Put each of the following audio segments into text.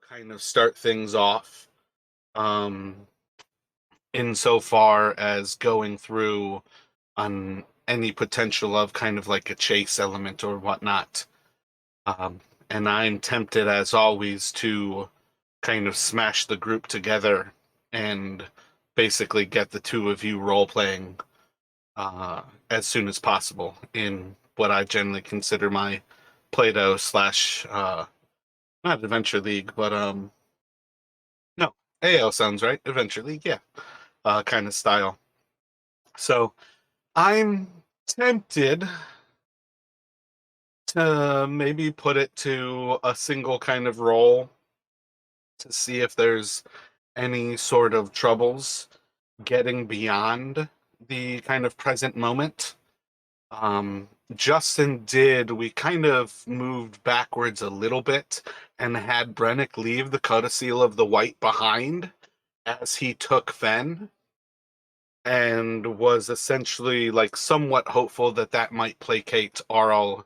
kind of start things off. Um, Insofar as going through on any potential of kind of like a chase element or whatnot. Um, and I'm tempted, as always, to kind of smash the group together and basically get the two of you role playing as soon as possible in what I generally consider my Play-Doh slash not Adventure League, but no, AO sounds right. Adventure League, yeah, kind of style. So I'm tempted to maybe put it to a single kind of roll to see if there's any sort of troubles getting beyond the kind of present moment. Justin did, we kind of moved backwards a little bit and had Brennick leave the codicil of the white behind as he took Fen and was essentially like somewhat hopeful that that might placate Auril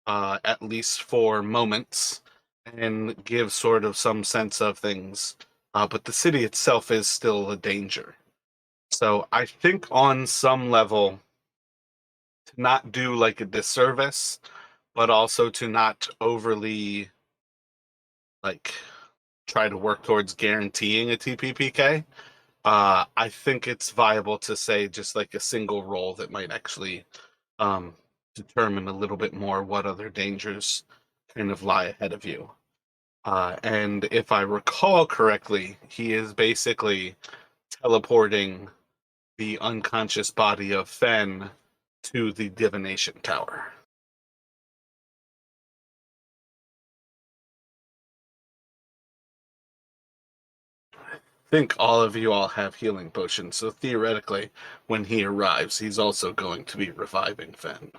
at least for moments and give sort of some sense of things. But the city itself is still a danger. So I think on some level, to not do like a disservice, but also to not overly like try to work towards guaranteeing a TPPK. I think it's viable to say just like a single roll that might actually um, determine a little bit more what other dangers kind of lie ahead of you. And if I recall correctly, he is basically teleporting the unconscious body of Fen to the divination tower. I think all of you all have healing potions, so theoretically, when he arrives, he's also going to be reviving Fen.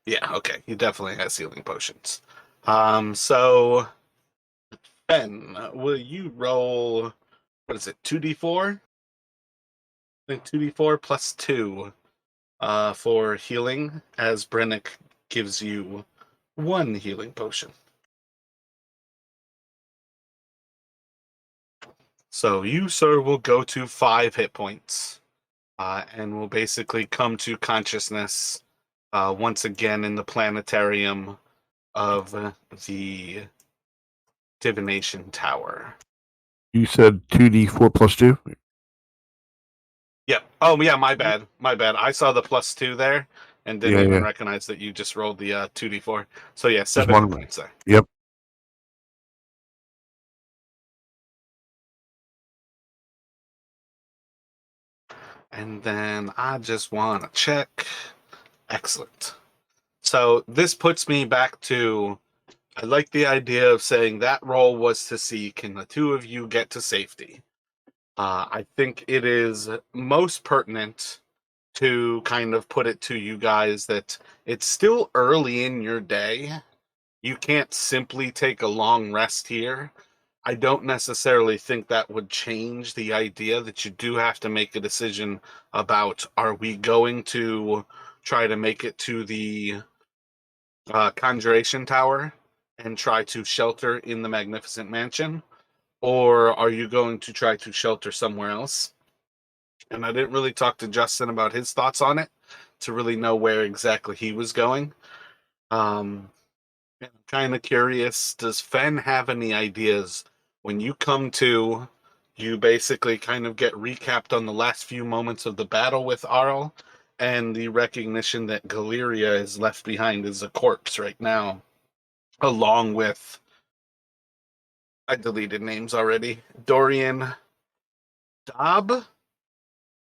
Yeah, okay, he definitely has healing potions. So Fen, will you roll? What is it? 2d4? I think 2d4 plus 2 for healing, as Brennick gives you one healing potion. So you, sir, will go to 5 hit points and will basically come to consciousness once again in the planetarium of the divination tower. You said 2d4 plus 2? Yep. Oh, yeah, my bad. My bad. I saw the +2 there and didn't Yeah, even yeah. recognize that you just rolled the 2d4. So, yeah, Just 7 hit one. points there. Yep. And then I just want to check. Excellent. So, this puts me back to I like the idea of saying that roll was to see can the two of you get to safety. I think it is most pertinent to kind of put it to you guys that it's still early in your day. You can't simply take a long rest here. I don't necessarily think that would change the idea that you do have to make a decision about are we going to try to make it to the Conjuration Tower and try to shelter in the Magnificent Mansion, or are you going to try to shelter somewhere else? And I didn't really talk to Justin about his thoughts on it to really know where exactly he was going. I'm kind of curious, does Fen have any ideas? When you come to, you basically kind of get recapped on the last few moments of the battle with Auril and the recognition that Galeria is left behind as a corpse right now, along with, I deleted names already, Dorian, Dob,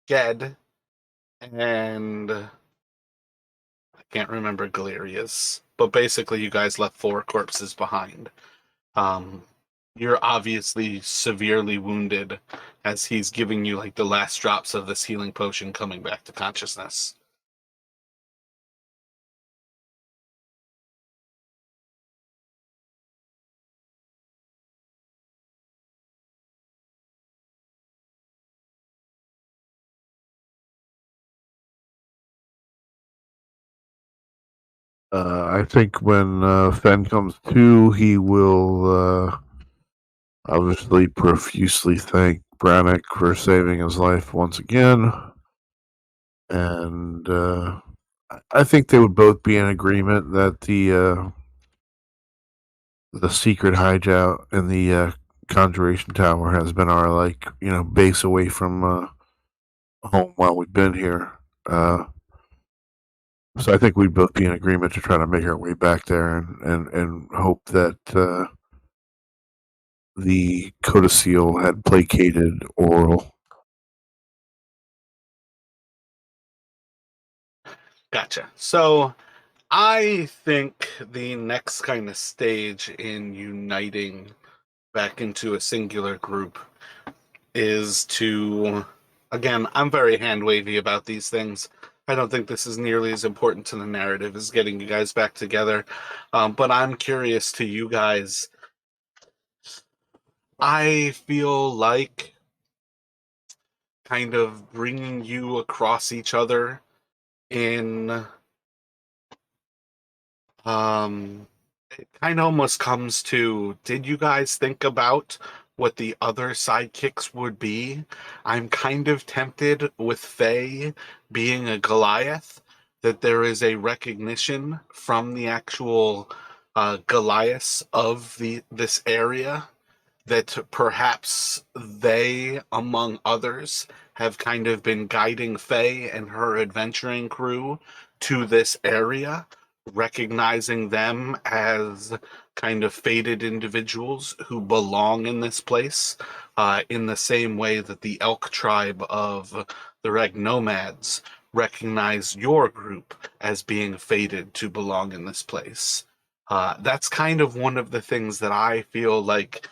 Ged, and I can't remember Galeria's. But basically, you guys left 4 corpses behind. Um, you're obviously severely wounded as he's giving you like the last drops of this healing potion coming back to consciousness. I think when Fen comes to, he will obviously profusely thank Brannick for saving his life once again. And I think they would both be in agreement that the secret hideout in the Conjuration Tower has been our base away from home while we've been here. So I think we'd both be in agreement to try to make our way back there and hope that the codicil had placated Auril. Gotcha. So I think the next kind of stage in uniting back into a singular group is to, again, I'm very hand wavy about these things. I don't think this is nearly as important to the narrative as getting you guys back together. But I'm curious to you guys. I feel like kind of bringing you across each other in um it kind of almost comes to, did you guys think about what the other sidekicks would be? I'm kind of tempted with Faye being a Goliath that there is a recognition from the actual Goliaths of this area that perhaps they, among others, have kind of been guiding Faye and her adventuring crew to this area, recognizing them as kind of fated individuals who belong in this place, in the same way that the elk tribe of the Reg Nomads recognize your group as being fated to belong in this place. That's kind of one of the things that I feel like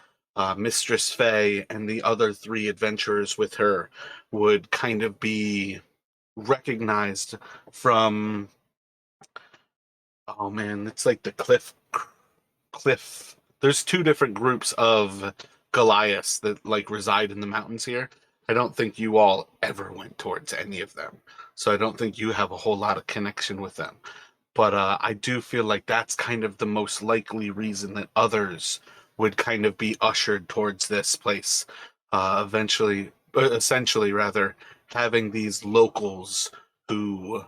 Mistress Faye and the other three adventurers with her would kind of be recognized from. Oh man, it's like the cliff. There's two different groups of Goliaths that like reside in the mountains here. I don't think you all ever went towards any of them, so I don't think you have a whole lot of connection with them. But I do feel like that's kind of the most likely reason that others would kind of be ushered towards this place. Essentially, rather, having these locals who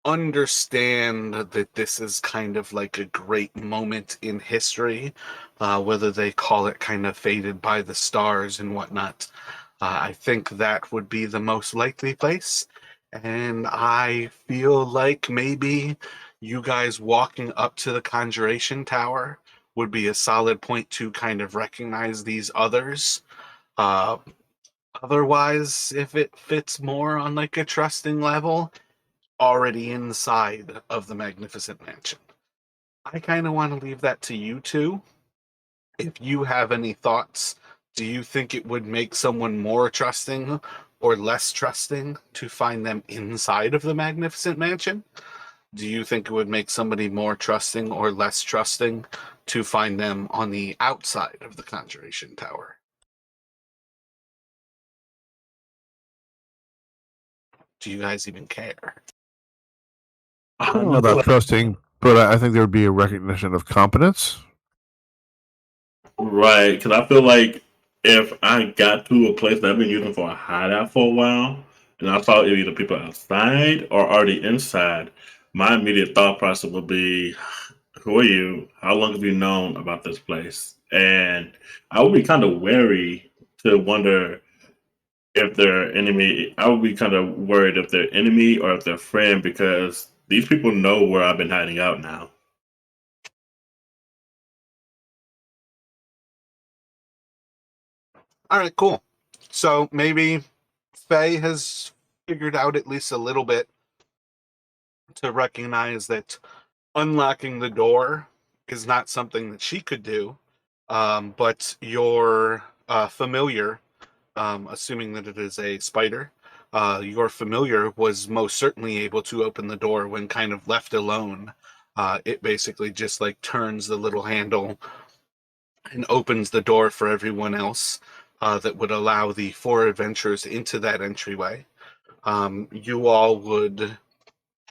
understand that this is kind of like a great moment in history, whether they call it kind of fated by the stars and whatnot. I think that would be the most likely place. And I feel like maybe you guys walking up to the Conjuration Tower would be a solid point to kind of recognize these others. Uh, Otherwise, if it fits more on like a trusting level, already inside of the Magnificent Mansion. I kind of want to leave that to you two. If you have any thoughts, do you think it would make someone more trusting or less trusting to find them inside of the Magnificent Mansion? Do you think it would make somebody more trusting or less trusting to find them on the outside of the Conjuration Tower? Do you guys even care? I don't know No, about trusting, but I think there would be a recognition of competence. right, because I feel like if I got to a place that I've been using for a hideout for a while, and I saw either people outside or already inside, my immediate thought process would be, "Who are you? How long have you known about this place?" And I would be kind of wary to wonder if they're enemy. I would be kind of worried if they're enemy or if they're friend because these people know where I've been hiding out now. All right, cool. So maybe Faye has figured out at least a little bit to recognize that unlocking the door is not something that she could do, but your familiar, assuming that it is a spider, your familiar was most certainly able to open the door when kind of left alone. It basically just like turns the little handle and opens the door for everyone else, that would allow the four adventurers into that entryway. You all would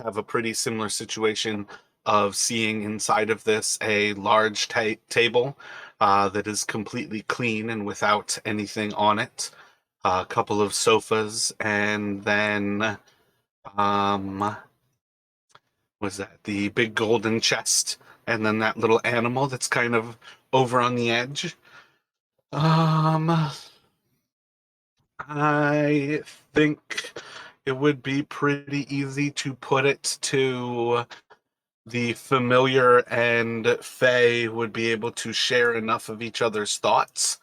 have a pretty similar situation of seeing inside of this a large table that is completely clean and without anything on it. A couple of sofas, and then was that the big golden chest, and then that little animal that's kind of over on the edge. I think it would be pretty easy to put it to the familiar and Fae would be able to share enough of each other's thoughts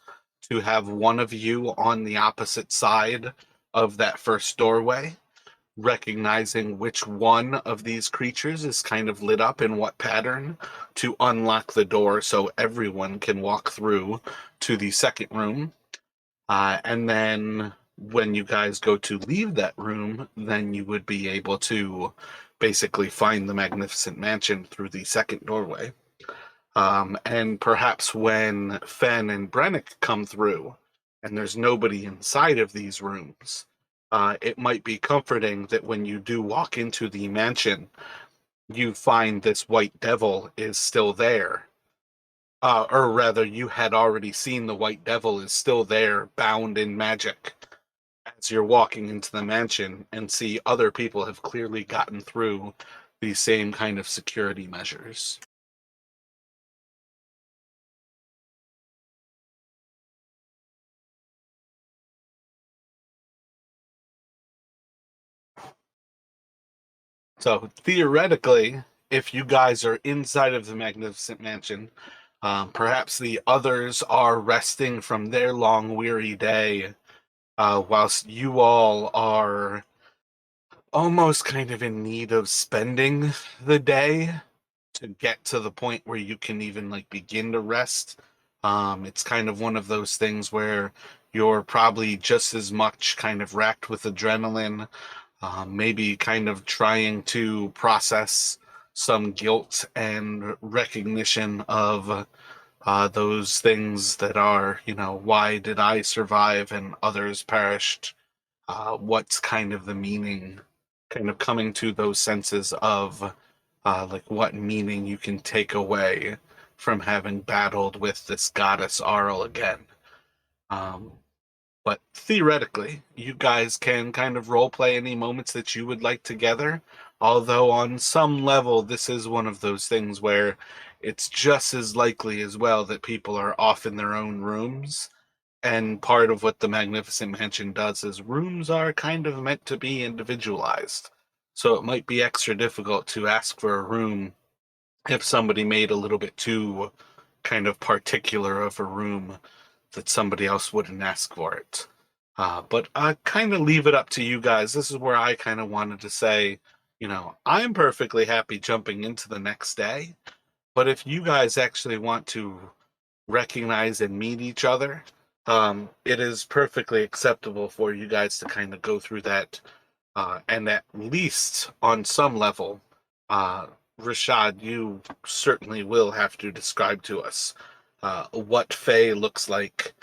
to have one of you on the opposite side of that first doorway, recognizing which one of these creatures is kind of lit up in what pattern to unlock the door so everyone can walk through to the second room. And then when you guys go to leave that room, then you would be able to basically find the magnificent mansion through the second doorway. And perhaps when Fen and Brennick come through and there's nobody inside of these rooms, it might be comforting that when you do walk into the mansion, you find this white devil is still there. Or rather, you had already seen the white devil is still there, bound in magic, as you're walking into the mansion and see other people have clearly gotten through these same kind of security measures. So theoretically, if you guys are inside of the Magnificent Mansion, perhaps the others are resting from their long, weary day, whilst you all are almost kind of in need of spending the day to get to the point where you can even like begin to rest. It's kind of one of those things where you're probably just as much kind of racked with adrenaline, maybe kind of trying to process some guilt and recognition of those things that are, why did I survive and others perished? What's kind of the meaning, kind of coming to those senses of like what meaning you can take away from having battled with this goddess Auril again. Um, but theoretically, you guys can kind of role play any moments that you would like together. Although, on some level, this is one of those things where it's just as likely as well that people are off in their own rooms. And part of what the Magnificent Mansion does is rooms are kind of meant to be individualized. So it might be extra difficult to ask for a room if somebody made a little bit too kind of particular of a room that somebody else wouldn't ask for it. But I kind of leave it up to you guys. This is where I kind of wanted to say, I'm perfectly happy jumping into the next day. But if you guys actually want to recognize and meet each other, it is perfectly acceptable for you guys to kind of go through that. And at least on some level, Rashad, you certainly will have to describe to us what Faye looks like.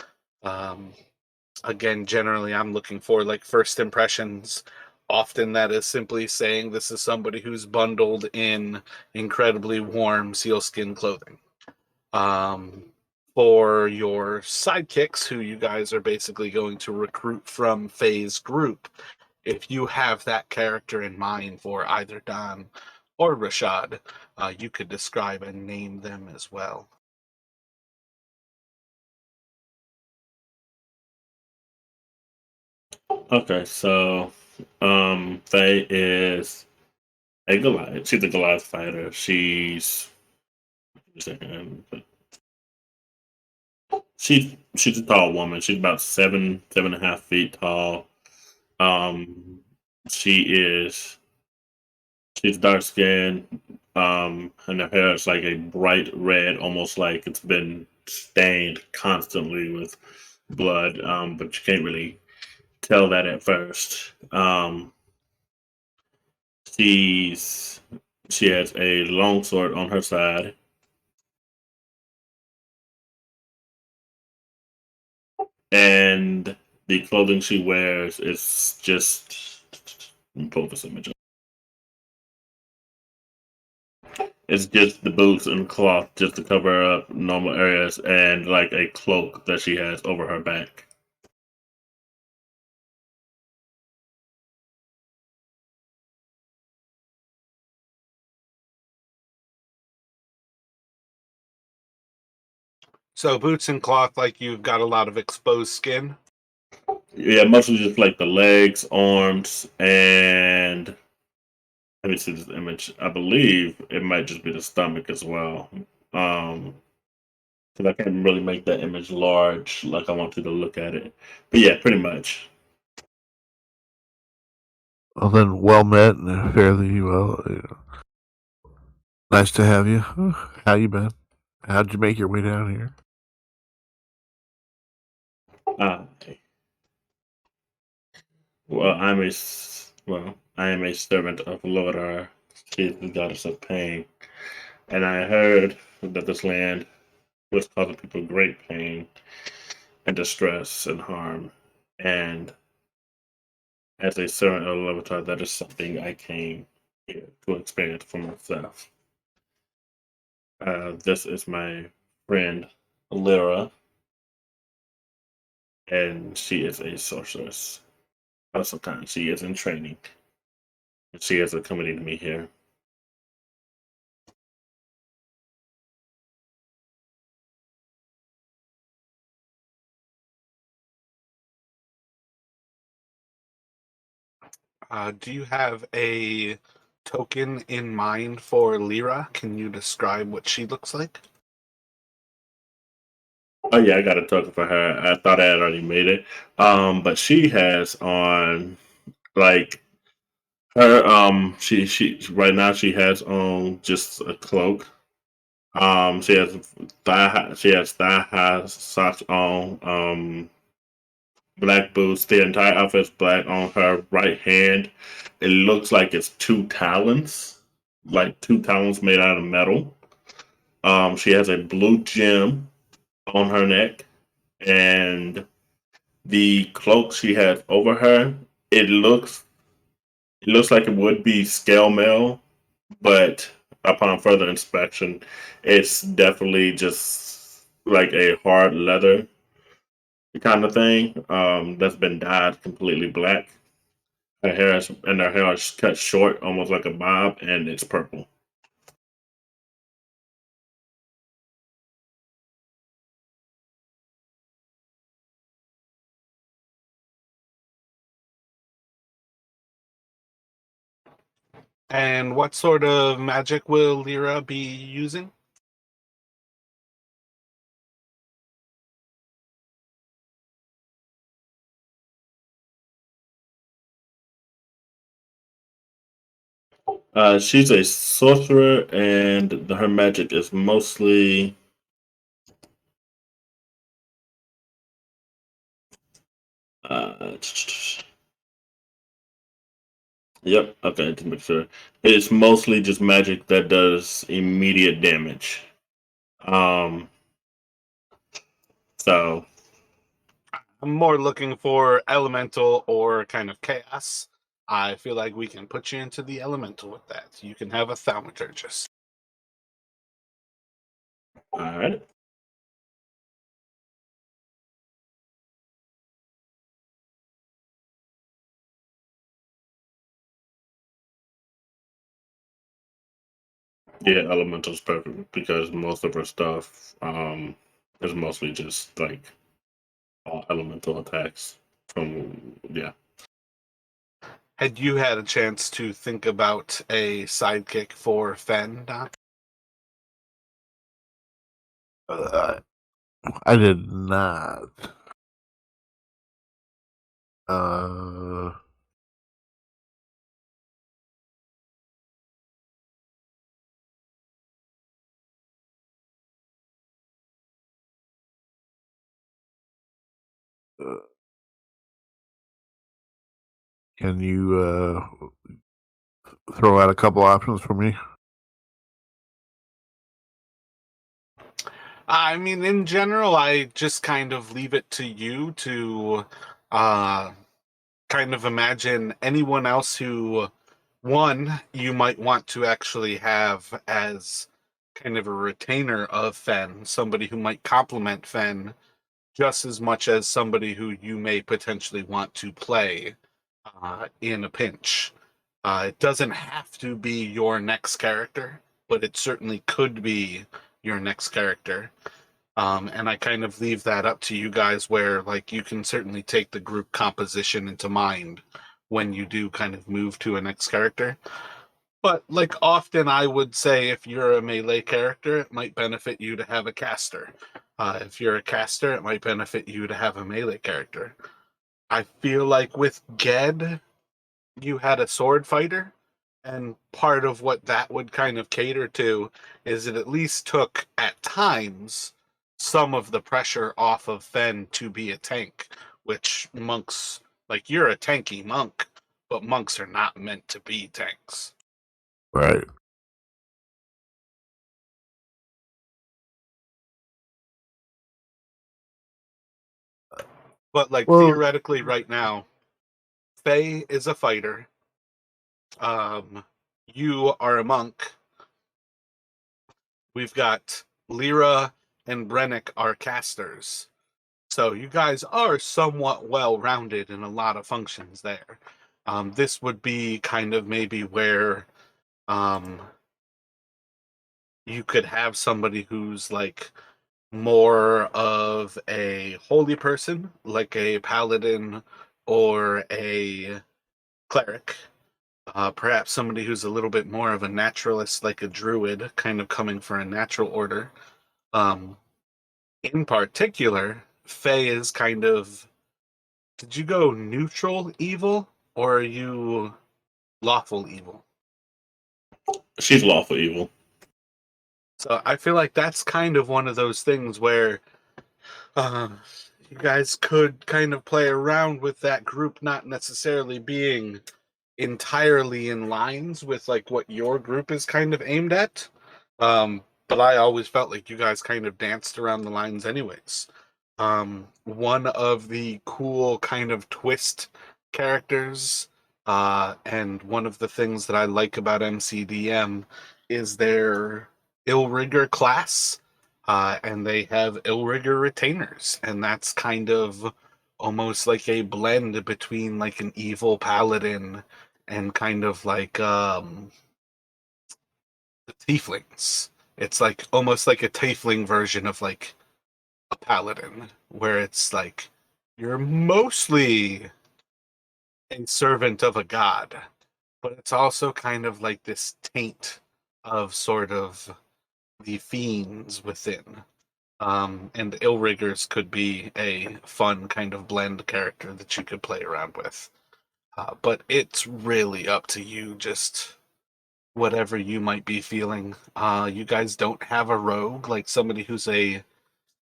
Again, generally, I'm looking for like first impressions. Often that is simply saying this is somebody who's bundled in incredibly warm sealskin clothing. Um, for your sidekicks, who you guys are basically going to recruit from Faye's group, if you have that character in mind for either Don or Rashad, you could describe and name them as well. Okay, so Faye is a Goliath. She's a Goliath fighter. She's a tall woman. She's about 7.5 feet tall. Um, she is she's dark skinned. And her hair is like a bright red, almost like it's been stained constantly with blood. But you can't really tell that at first. She has a long sword on her side, and the clothing she wears is just. Let me pull this image up. It's just the boots and cloth just to cover up normal areas and like a cloak that she has over her back. So boots and cloth, like you've got a lot of exposed skin. Yeah, mostly just like the legs, arms, and let me see this image. I believe it might just be the stomach as well. Because I can't really make that image large like I want you to look at it. But yeah, pretty much. Well, then, well met and fairly well. Nice to have you. How you been? How'd you make your way down here? Uh, I am a servant of Lora. She is the goddess of pain, and I heard that this land was causing people great pain and distress and harm. And as a servant of Levitar, that is something I came here to experience for myself. This is my friend Lyra, and she is a sorceress. Of some kind. She is in training. And she has accompanied me here. Do you have a token in mind for Lyra? Can you describe what she looks like? Oh yeah, I got a token for her. I thought I had already made it. But she has on like her she right now she has on just a cloak. She has thigh high socks on, black boots. The entire outfit's black. On her right hand, it looks like it's two talons, like two talons made out of metal. She has a blue gem on her neck, and the cloak she has over her, it looks like it would be scale mail, but upon further inspection, it's definitely just like a hard leather kind of thing, that's been dyed completely black. Her hair is cut short, almost like a bob, and it's purple. And what sort of magic will Lyra be using? She's a sorcerer, and her magic is mostly. Uh, yep. Okay, to make sure, it's mostly just magic that does immediate damage. Um. So I'm more looking for elemental or kind of chaos. I feel like we can put you into the elemental with that. You can have a thaumaturgist. all right. Yeah, elemental's perfect because most of her stuff is mostly just like all elemental attacks from yeah. Had you had a chance to think about a sidekick for Fen, Doc? Uh, I did not. Uh, uh, can you throw out a couple options for me? I mean, in general, I just kind of leave it to you to uh, kind of imagine anyone else who One you might want to actually have as kind of a retainer of Fen, somebody who might complement Fen just as much as somebody who you may potentially want to play in a pinch. It doesn't have to be your next character, but it certainly could be your next character. And I kind of leave that up to you guys where like you can certainly take the group composition into mind when you do kind of move to a next character. But like often I would say if you're a melee character, it might benefit you to have a caster. If you're a caster, it might benefit you to have a melee character. I feel like with Ged, you had a sword fighter, and part of what that would kind of cater to is it at least took at times some of the pressure off of Fen to be a tank, which monks, like you're a tanky monk, but monks are not meant to be tanks. Right. But like Well, theoretically right now, Faye is a fighter. You are a monk. We've got Lyra and Brennick are casters. So you guys are somewhat well rounded in a lot of functions there. This would be kind of maybe where um, you could have somebody who's like more of a holy person, like a paladin or a cleric. Perhaps somebody who's a little bit more of a naturalist, like a druid, kind of coming for a natural order. Um, in particular, Faye is kind of. Did you go neutral evil or are you lawful evil? She's lawful evil. So I feel like that's kind of one of those things where um, you guys could kind of play around with that group not necessarily being entirely in lines with like what your group is kind of aimed at. But I always felt like you guys kind of danced around the lines anyways. One of the cool kind of twist characters, and one of the things that I like about MCDM is their Illrigger class, and they have Illrigger retainers, and that's kind of almost like a blend between like an evil paladin and kind of like the tieflings. It's like almost like a tiefling version of like a paladin, where it's like you're mostly a servant of a god, but it's also kind of like this taint of sort of the fiends within. And Illriggers could be a fun kind of blend character that you could play around with. But it's really up to you, just whatever you might be feeling. You guys don't have a rogue, like somebody who's a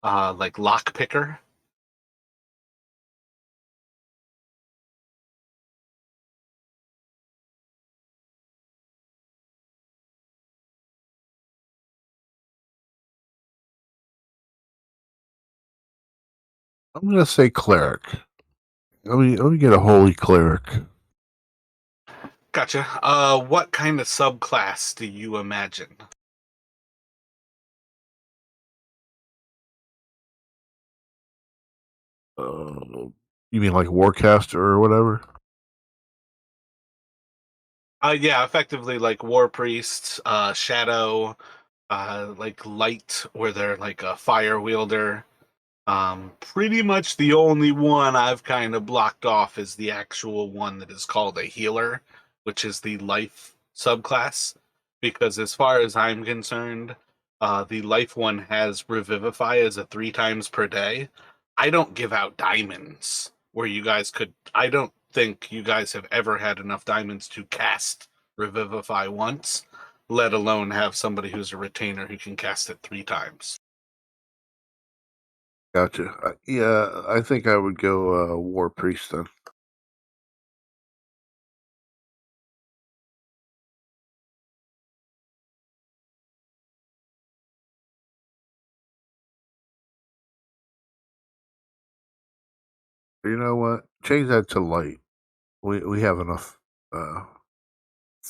like lock picker. I'm gonna say cleric. Let me get a holy cleric. Gotcha. What kind of subclass do you imagine? You mean like warcaster or whatever? Yeah, effectively like war priest, shadow, like light, where they're like a fire wielder. Pretty much the only one I've kind of blocked off is the actual one that is called a healer, which is the life subclass. Because as far as I'm concerned, the life one has revivify as a 3 times per day. I don't give out diamonds where you guys could. I don't think you guys have ever had enough diamonds to cast revivify once, let alone have somebody who's a retainer who can cast it 3 times. Gotcha. Yeah, I think I would go war priest then. You know what? Change that to light. We have enough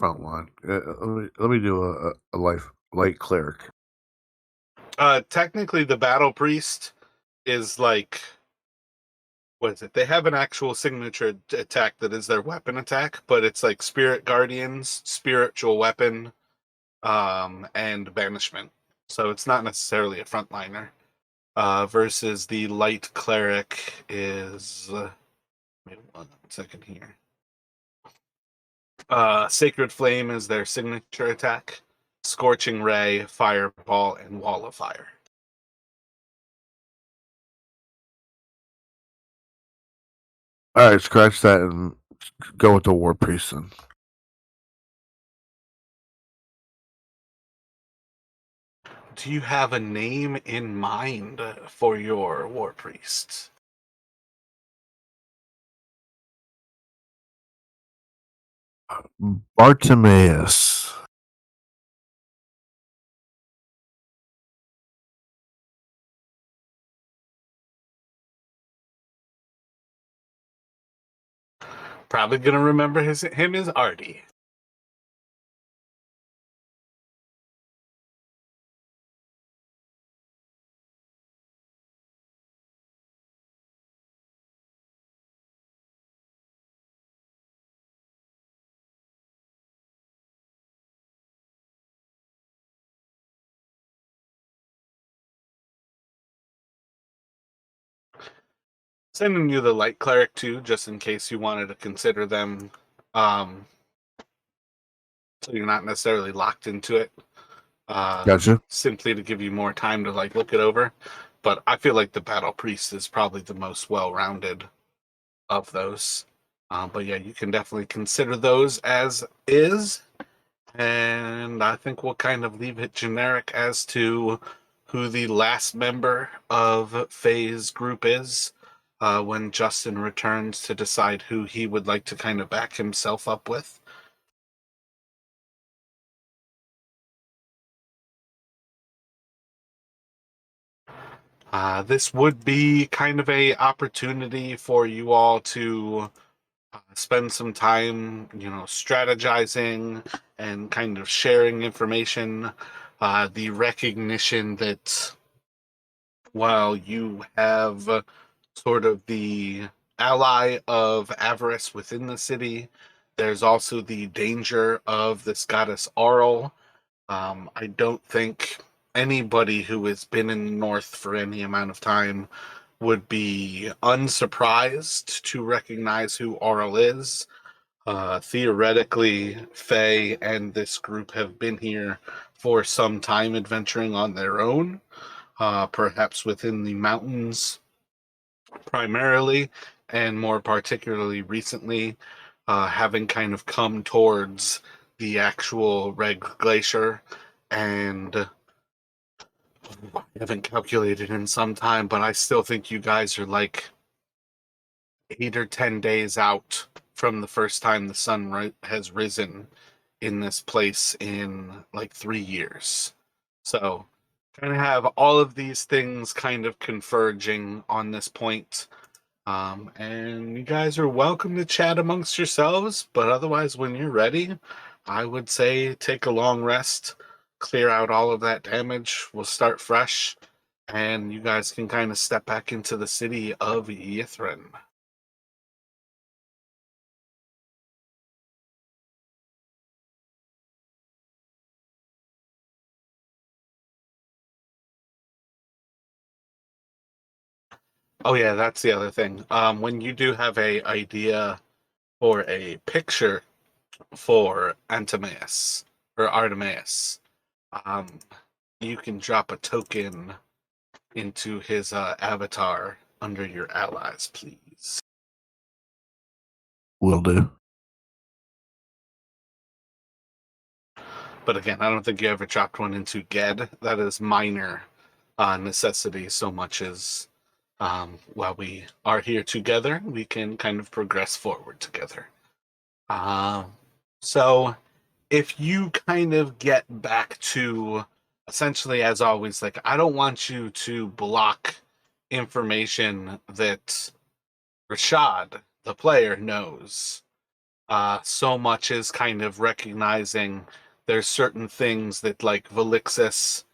front line. Let me do a light cleric. Technically, the battle priest is like, what is it? They have an actual signature attack that is their weapon attack, but it's like Spirit Guardians, Spiritual Weapon, and Banishment. So it's not necessarily a frontliner. Versus the light cleric is. Wait 1 second here. Sacred Flame is their signature attack. Scorching Ray, Fireball, and Wall of Fire. All right, scratch that and go with the war priest then. Do you have a name in mind for your war priest? Bartimaeus. Probably gonna remember him as Artie. Sending you the light cleric too, just in case you wanted to consider them. So you're not necessarily locked into it. Gotcha. Simply to give you more time to like look it over. But I feel like the battle priest is probably the most well-rounded of those. But yeah, you can definitely consider those as is. And I think we'll kind of leave it generic as to who the last member of Faye's group is when Justin returns to decide who he would like to kind of back himself up with. This would be kind of a opportunity for you all to spend some time, strategizing and kind of sharing information. The recognition that while you have sort of the ally of avarice within the city, there's also the danger of this goddess Auril. I don't think anybody who has been in the North for any amount of time would be unsurprised to recognize who Auril is. Theoretically, Faye and this group have been here for some time adventuring on their own, perhaps within the mountains primarily, and more particularly recently, having kind of come towards the actual Red Glacier. And I haven't calculated in some time, but I still think you guys are like 8 or 10 days out from the first time the sun has risen in this place in like 3 years. So kind of have all of these things kind of converging on this point. And you guys are welcome to chat amongst yourselves, but otherwise, when you're ready, I would say take a long rest, clear out all of that damage. We'll start fresh, and you guys can kind of step back into the city of Ythryn. Oh yeah, that's the other thing. When you do have a idea or a picture for Antimaeus or Artemis, um, you can drop a token into his avatar under your allies, please. Will do. But again, I don't think you ever chopped one into Ged. That is minor necessity, so much as while we are here together, we can kind of progress forward together. So if you kind of get back to essentially, as always, like, I don't want you to block information that Rashad, the player, knows. so much as kind of recognizing there's certain things that like Valixis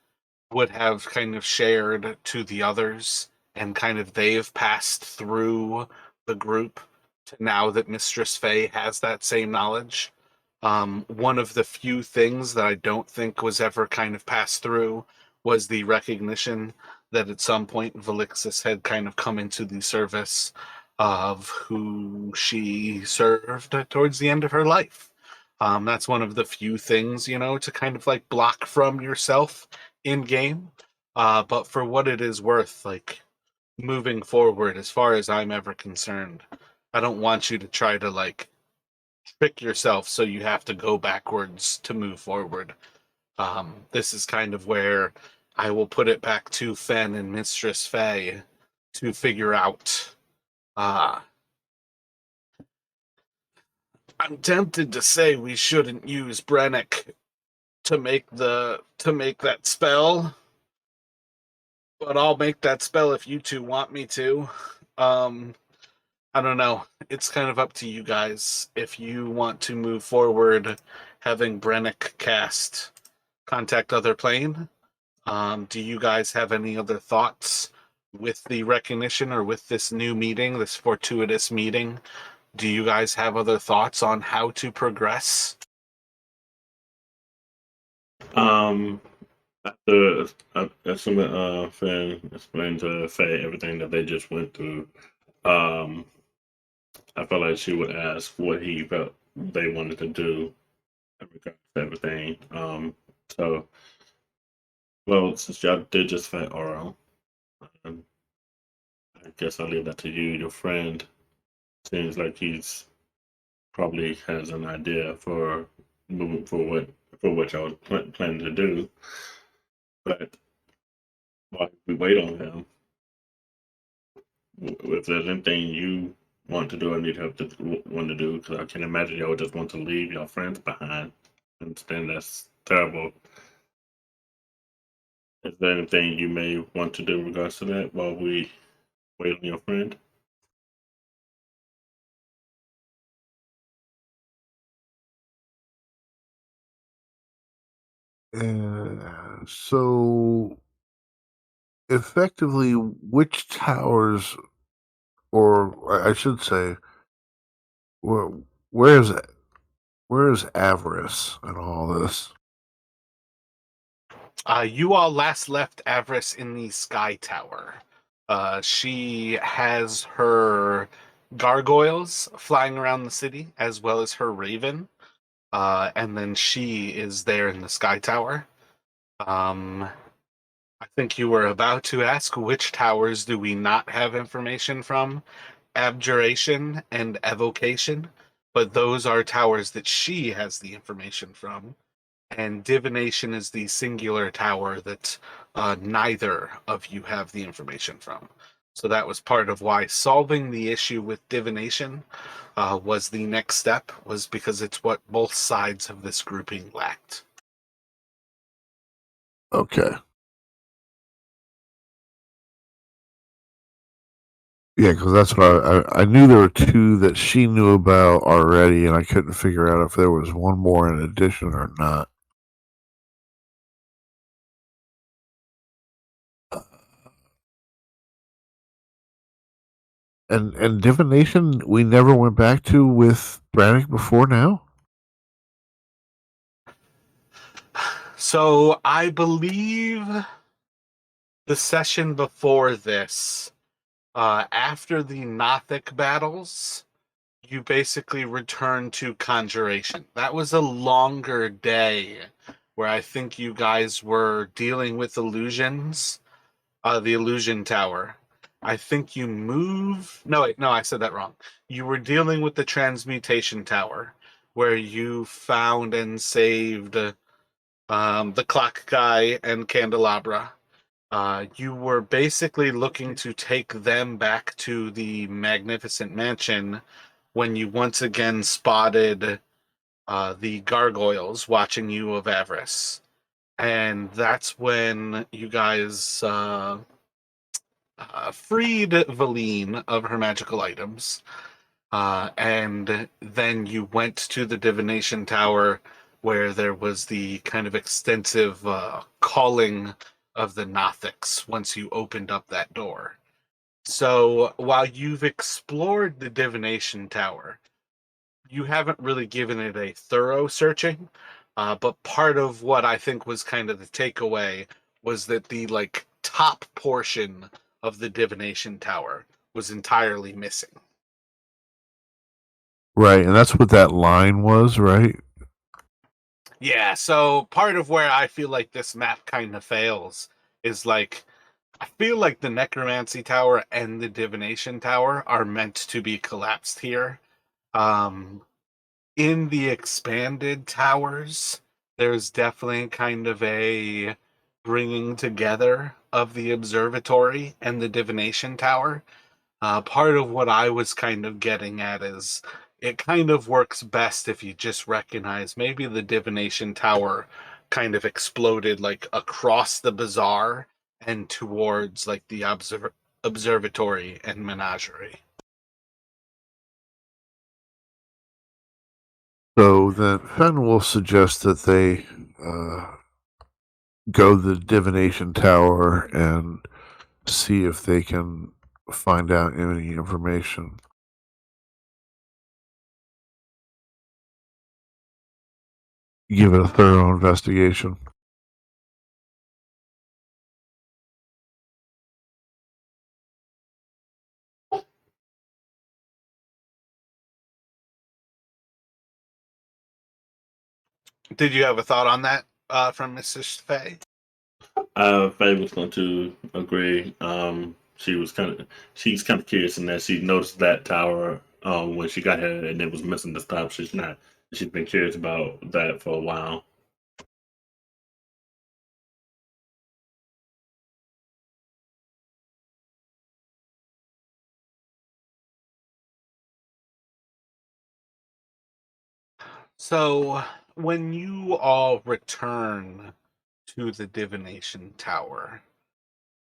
would have kind of shared to the others, and kind of they've passed through the group to now that Mistress Faye has that same knowledge. One of the few things that I don't think was ever kind of passed through was the recognition that at some point Valixis had kind of come into the service of who she served towards the end of her life. That's one of the few things, to kind of like block from yourself in game. But for what it is worth, like moving forward, as far as I'm ever concerned, I don't want you to try to like trick yourself so you have to go backwards to move forward. This is kind of where I will put it back to Fen and Mistress Faye to figure out. I'm tempted to say we shouldn't use Brennick to make that spell, but I'll make that spell if you two want me to. I don't know. It's kind of up to you guys. If you want to move forward, having Brennick cast Contact Other Plane, do you guys have any other thoughts with the recognition or with this new meeting, this fortuitous meeting? Do you guys have other thoughts on how to progress? After assuming Finn explained to Faye everything that they just went through, I felt like she would ask what he felt they wanted to do in regards to everything. So, well, since y'all did just fight Auril, I guess I'll leave that to you. Your friend seems like he's probably has an idea for moving for what y'all planning to do. But while we wait on him, if there's anything you want to do or need help to want to do, because I can imagine y'all just want to leave your friends behind. I understand that's terrible. Is there anything you may want to do in regards to that while we wait on your friend? So, effectively, which towers, or I should say, where, where's where's Avarice in all this? You all last left Avarice in the Sky Tower. She has her gargoyles flying around the city, as well as her raven. And then she is there in the Sky Tower. I think you were about to ask which towers do we not have information from? Abjuration and Evocation, but those are towers that she has the information from. And Divination is the singular tower that neither of you have the information from. So that was part of why solving the issue with Divination was the next step, was because it's what both sides of this grouping lacked. Okay. Yeah, because that's what I knew there were two that she knew about already, and I couldn't figure out if there was one more in addition or not. And divination we never went back to with Brannick before now? So I believe the session before this, after the Nothic battles, you basically return to Conjuration. That was a longer day where I think you guys were dealing with illusions, the illusion tower. I think you move. No, wait, no, I said that wrong. You were dealing with the transmutation tower, where you found and saved the clock guy and Candelabra. You were basically looking to take them back to the Magnificent Mansion when you once again spotted the gargoyles watching you of Avarice. And that's when you guys freed Valine of her magical items. And then you went to the divination tower where there was the kind of extensive calling of the Nothics once you opened up that door. So while you've explored the divination tower, you haven't really given it a thorough searching. But part of what I think was kind of the takeaway was that the like top portion of the divination tower was entirely missing. Right, and that's what that line was, right? Yeah, so part of where I feel like this map kind of fails is like I feel like the necromancy tower and the divination tower are meant to be collapsed here. Um, in the expanded towers, there's definitely kind of a bringing together of the observatory and the divination tower. Part of what I was kind of getting at is it kind of works best if you just recognize maybe the divination tower kind of exploded like across the bazaar and towards like the observatory and menagerie. So then Fen will suggest that they go to the divination tower and see if they can find out any information. Give it a thorough investigation. Did you have a thought on that from Mrs. Fay? Faye was going to agree. She's kind of curious in that she noticed that tower when she got here and it was missing the stop. She's been curious about that for a while. So, when you all return to the divination tower,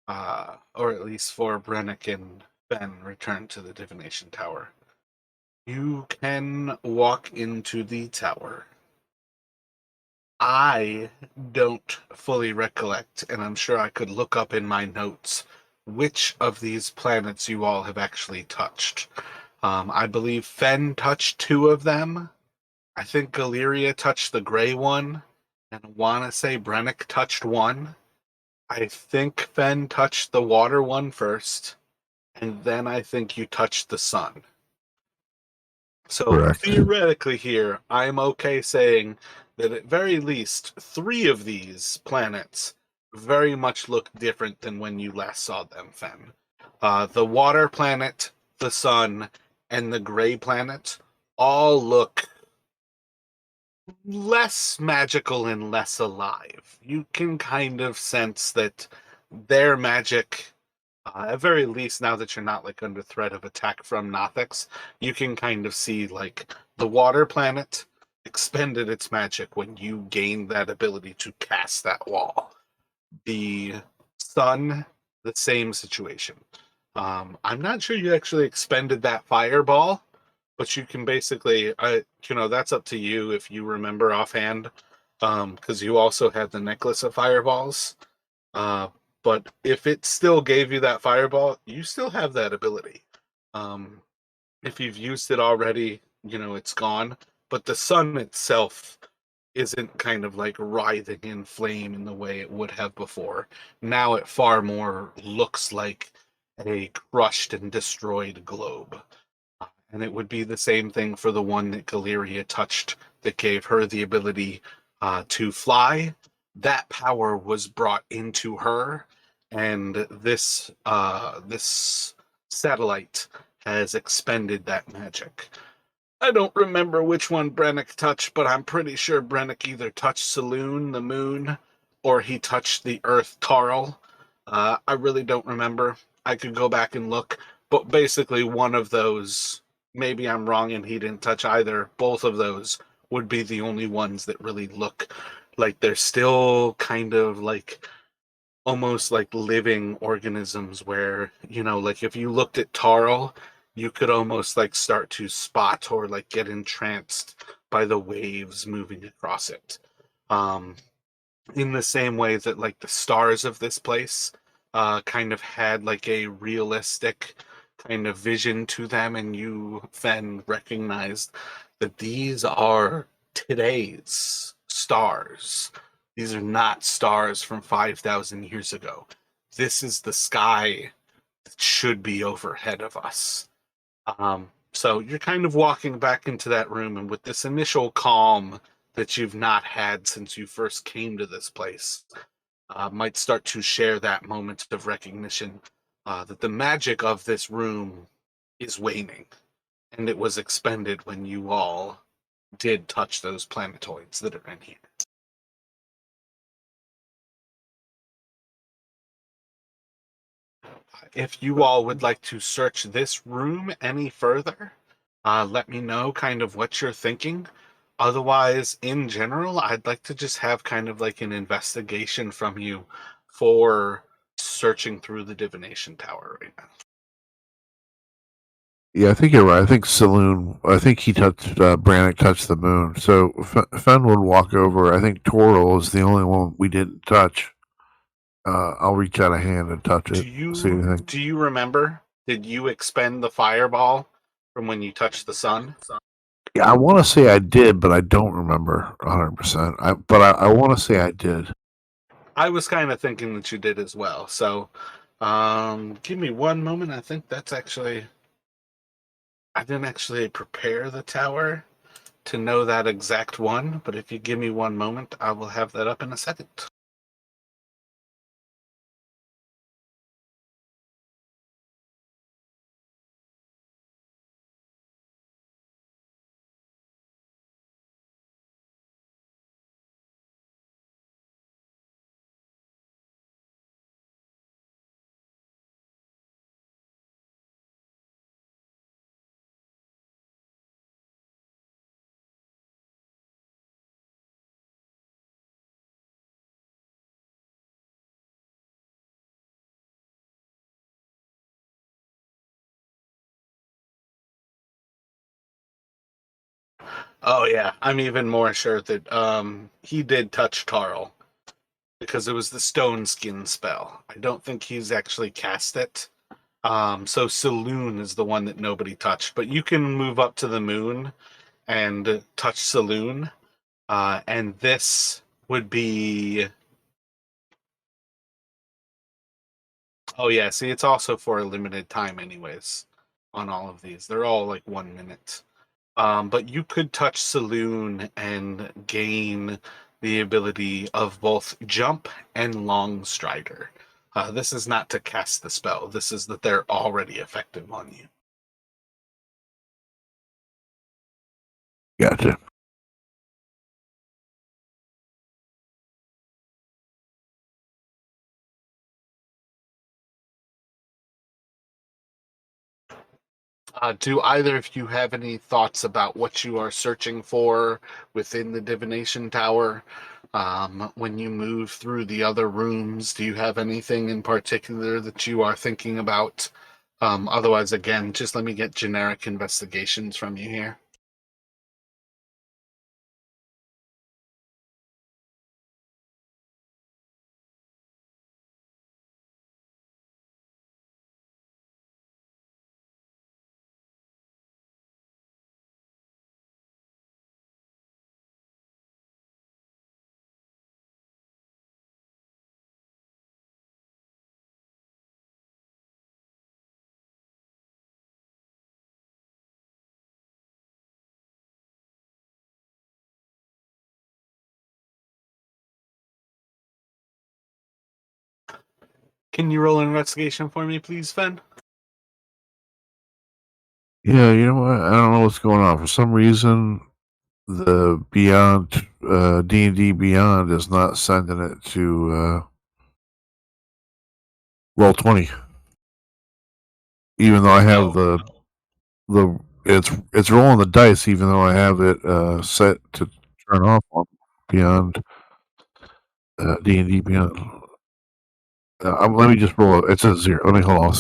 or at least for Brennick and Ben return to the divination tower, you can walk into the tower. I don't fully recollect, and I'm sure I could look up in my notes which of these planets you all have actually touched. I believe Fen touched 2 of them. I think Galeria touched the gray one, and I want to say Brennick touched 1. I think Fen touched the water one first, and then I think you touched the sun. So Correct. theoretically here, I'm okay saying that at very least 3 of these planets very much look different than when you last saw them, Fen. The water planet, the sun, and the gray planet all look less magical and less alive. You can kind of sense that their magic, at very least now that you're not like under threat of attack from Nothics, you can kind of see like the water planet expended its magic when you gained that ability to cast that wall. The sun, the same situation. I'm not sure you actually expended that fireball, but you can basically, that's up to you if you remember offhand, because you also had the necklace of fireballs. Uh, but if it still gave you that fireball, you still have that ability. Um, if you've used it already, it's gone. But the sun itself isn't kind of like writhing in flame in the way it would have before. Now it far more looks like a crushed and destroyed globe. And it would be the same thing for the one that Galeria touched that gave her the ability to fly. That power was brought into her, and this satellite has expended that magic. I don't remember which one Brennick touched, but I'm pretty sure Brennick either touched Saloon, the moon, or he touched the Earth Tarl. I really don't remember. I could go back and look, but basically one of those, maybe I'm wrong and he didn't touch either, both of those would be the only ones that really look like they're still kind of like almost like living organisms where, like if you looked at Tarl, you could almost like start to spot or like get entranced by the waves moving across it. In the same way that like the stars of this place kind of had like a realistic kind of vision to them, and you then recognized that these are today's stars. These are not stars from 5,000 years ago. This is the sky that should be overhead of us. So you're kind of walking back into that room, and with this initial calm that you've not had since you first came to this place, might start to share that moment of recognition that the magic of this room is waning, and it was expended when you all did touch those planetoids that are in here. If you all would like to search this room any further, let me know kind of what you're thinking. Otherwise, in general, I'd like to just have kind of like an investigation from you for searching through the divination tower right now. Yeah, I think you're right. I think Saloon. I think he touched. Brannick touched the moon. So Fen would walk over. I think Toril is the only one we didn't touch. I'll reach out a hand and touch it. Do you remember? Did you expend the fireball from when you touched the sun? Yeah, I want to say I did, but I don't remember 100%. I want to say I did. I was kind of thinking that you did as well. So, give me one moment. I think that's actually. I didn't actually prepare the tower to know that exact one, but if you give me one moment, I will have that up in a second. Oh yeah, I'm even more sure that he did touch Tarl because it was the stone skin spell. I don't think he's actually cast it. So Saloon is the one that nobody touched, but you can move up to the moon and touch Saloon, and this would be. Oh yeah, see, it's also for a limited time, anyways. On all of these, they're all like 1 minute. But you could touch Saloon and gain the ability of both jump and long strider. This is not to cast the spell. This is that they're already effective on you. Gotcha. Do either of you have any thoughts about what you are searching for within the divination tower? When you move through the other rooms, do you have anything in particular that you are thinking about? Otherwise, again, just let me get generic investigations from you here. Can you roll an investigation for me, please, Fen? Yeah, you know what? I don't know what's going on. For some reason, the Beyond D&D Beyond is not sending it to Roll20. Even though I have the it's rolling the dice, even though I have it set to turn off on Beyond D&D Beyond. Let me just roll it. It's a 0. Let me hold on.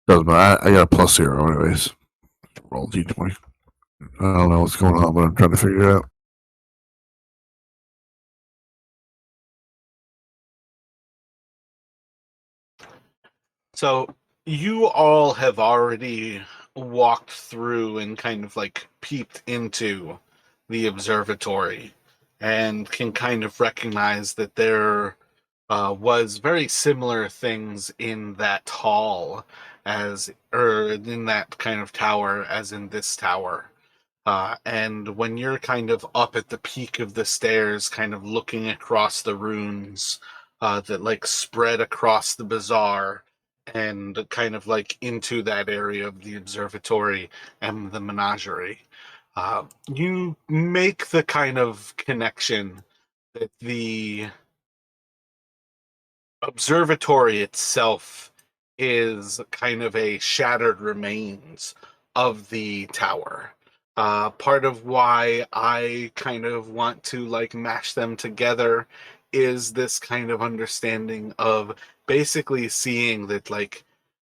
Doesn't matter. I got a plus 0 anyways. Roll d20. I don't know what's going on, but I'm trying to figure it out. So you all have already walked through and kind of like peeped into the observatory and can kind of recognize that there was very similar things in that hall or in that kind of tower as in this tower. And when you're kind of up at the peak of the stairs, kind of looking across the runes that like spread across the bazaar and kind of like into that area of the observatory and the menagerie, you make the kind of connection that the observatory itself is kind of a shattered remains of the tower. Part of why I kind of want to like mash them together is this kind of understanding of basically seeing that like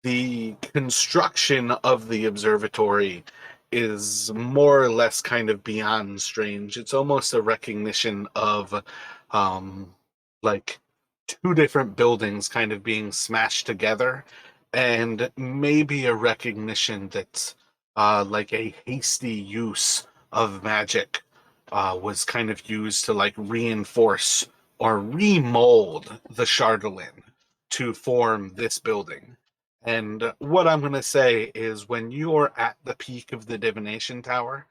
the construction of the observatory is more or less kind of beyond strange. It's almost a recognition of um like two different buildings kind of being smashed together, and maybe a recognition that like a hasty use of magic was kind of used to like reinforce or remold the Chardolin to form this building. And what I'm going to say is when you're at the peak of the divination tower,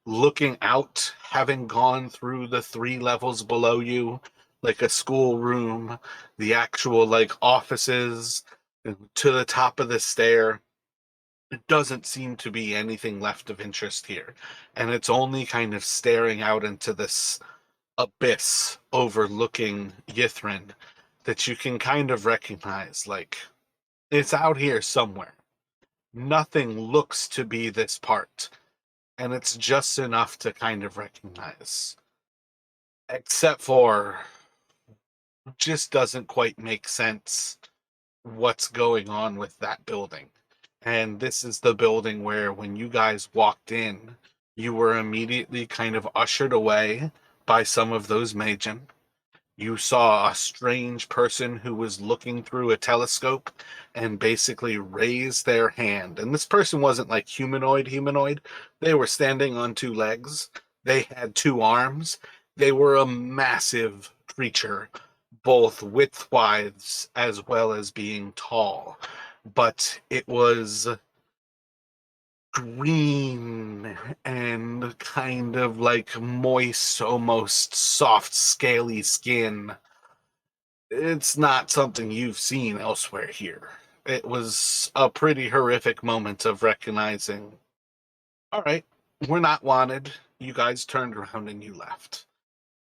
looking out, having gone through the 3 levels below you, like a schoolroom, the actual like offices, to the top of the stair, it doesn't seem to be anything left of interest here. And it's only kind of staring out into this abyss overlooking Ythryn that you can kind of recognize, like, it's out here somewhere. Nothing looks to be this part, and it's just enough to kind of recognize. Except for, just doesn't quite make sense what's going on with that building. And this is the building where, when you guys walked in, you were immediately kind of ushered away by some of those Magian. You saw a strange person who was looking through a telescope and basically raised their hand. And this person wasn't like humanoid. They were standing on 2 legs. They had 2 arms. They were a massive creature, both width-wise as well as being tall. But it was green and kind of like moist, almost soft, scaly skin. It's not something you've seen elsewhere here. It was a pretty horrific moment of recognizing, all right, we're not wanted. You guys turned around and you left.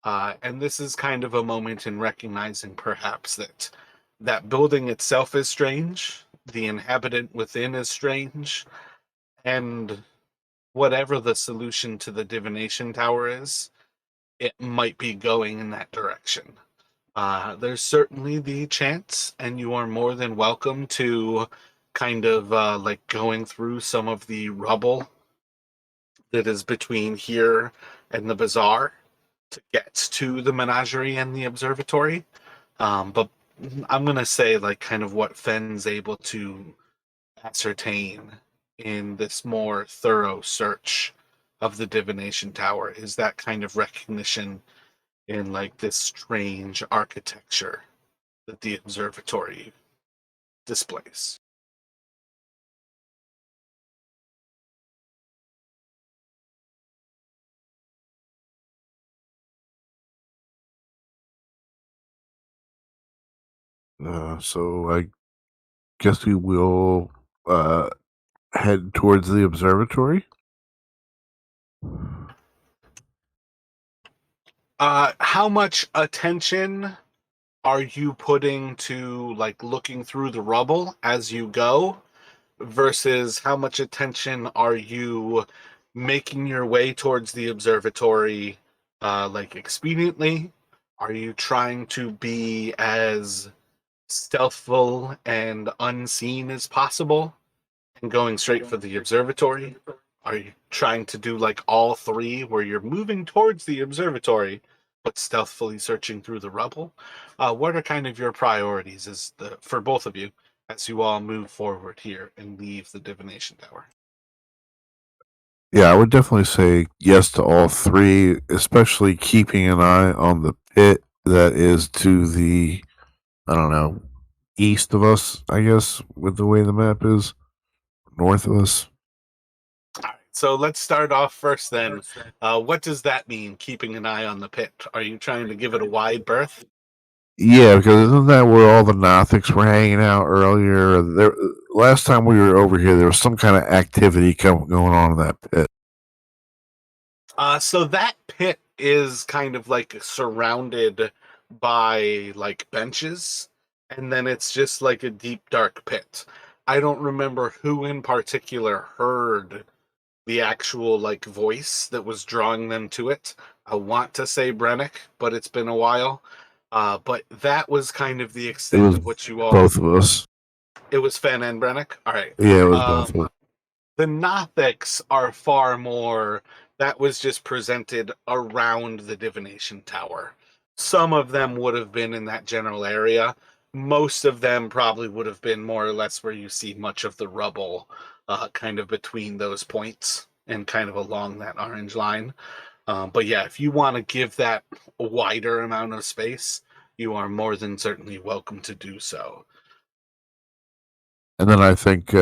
And this is kind of a moment in recognizing perhaps that that building itself is strange, the inhabitant within is strange, and whatever the solution to the divination tower is, it might be going in that direction. There's certainly the chance, and you are more than welcome to kind of like going through some of the rubble that is between here and the bazaar to get to the menagerie and the observatory. But I'm going to say, like, kind of what Fenn's able to ascertain in this more thorough search of the divination tower is that kind of recognition in like this strange architecture that the observatory displays. So I guess we will head towards the observatory. How much attention are you putting to like looking through the rubble as you go versus how much attention are you making your way towards the observatory like expediently? Are you trying to be as stealthful and unseen as possible? and going straight for the observatory? Are you trying to do like all three where you're moving towards the observatory but stealthily searching through the rubble? What are kind of your priorities for both of you as you all move forward here and leave the divination tower? Yeah, I would definitely say yes to all three, especially keeping an eye on the pit that is to the, I don't know, east of us, I guess, with the way the map is, north of us. All right, so let's start off first then. What does that mean, keeping an eye on the pit? Are you trying to give it a wide berth? Yeah, because isn't that where all the Nothics were hanging out earlier? Last time we were over here, there was some kind of activity going on in that pit. So that pit is kind of like surrounded by like benches, and then it's just like a deep, dark pit. I don't remember who in particular heard the actual like voice that was drawing them to it. I want to say Brennick, but it's been a while. But that was kind of the It extent was of what you all. both of us. It was Fen and Brennick. All right. Yeah, it was both of us. The Nothics are far more, that was just presented around the divination tower. Some of them would have been in that general area. Most of them probably would have been more or less where you see much of the rubble, kind of between those points and kind of along that orange line. But yeah, if you want to give that a wider amount of space, you are more than certainly welcome to do so. And then I think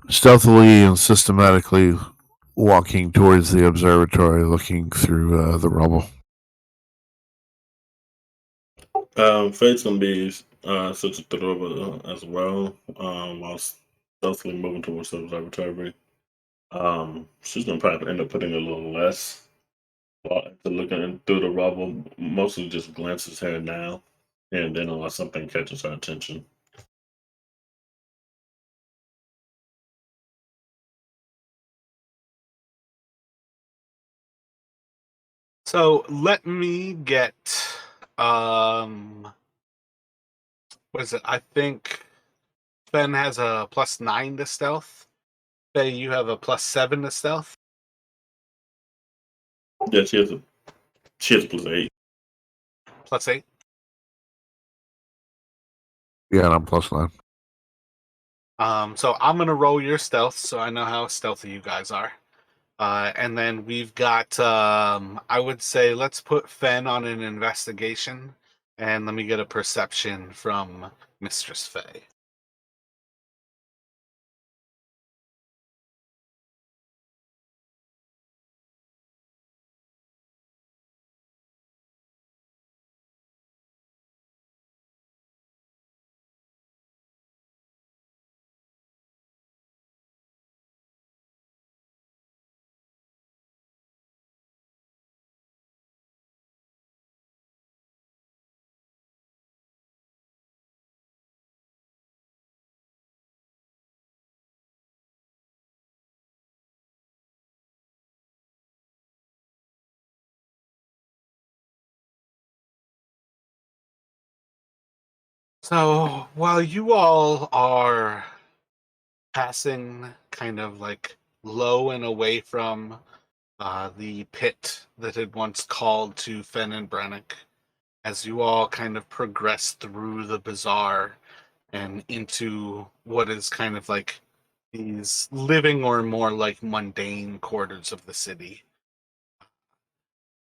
stealthily and systematically walking towards the observatory, looking through the rubble. Fate's gonna be such a thrower as well. While stealthily moving towards the observatory. She's gonna probably end up putting a little less thought into looking through the rubble. Mostly just glances here and now, and then unless something catches her attention. So let me get what is it? I think Ben has a +9 to stealth. Faye, you have a +7 to stealth. Yeah, she has a +8. +8. Yeah, and I'm +9. So I'm gonna roll your stealth, so I know how stealthy you guys are. And then we've got I would say let's put Fen on an investigation, and let me get a perception from Mistress Faye. So while you all are passing kind of like low and away from the pit that had once called to Fen and Brennick, as you all kind of progress through the bazaar and into what is kind of like these living or more like mundane quarters of the city.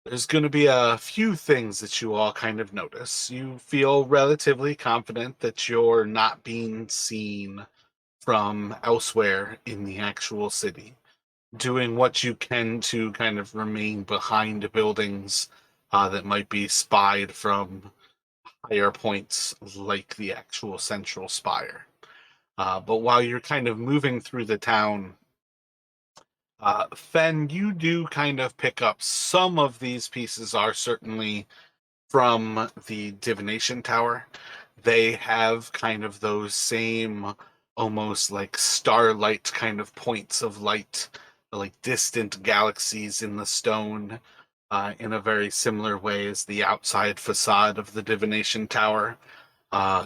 There's going to be a few things that you all kind of notice. You feel relatively confident that you're not being seen from elsewhere in the actual city, doing what you can to kind of remain behind buildings that might be spied from higher points like the actual central spire. But while you're kind of moving through the town, Fen, you do kind of pick up some of these pieces are certainly from the divination tower. They have kind of those same almost like starlight kind of points of light, like distant galaxies in the stone, in a very similar way as the outside facade of the divination tower.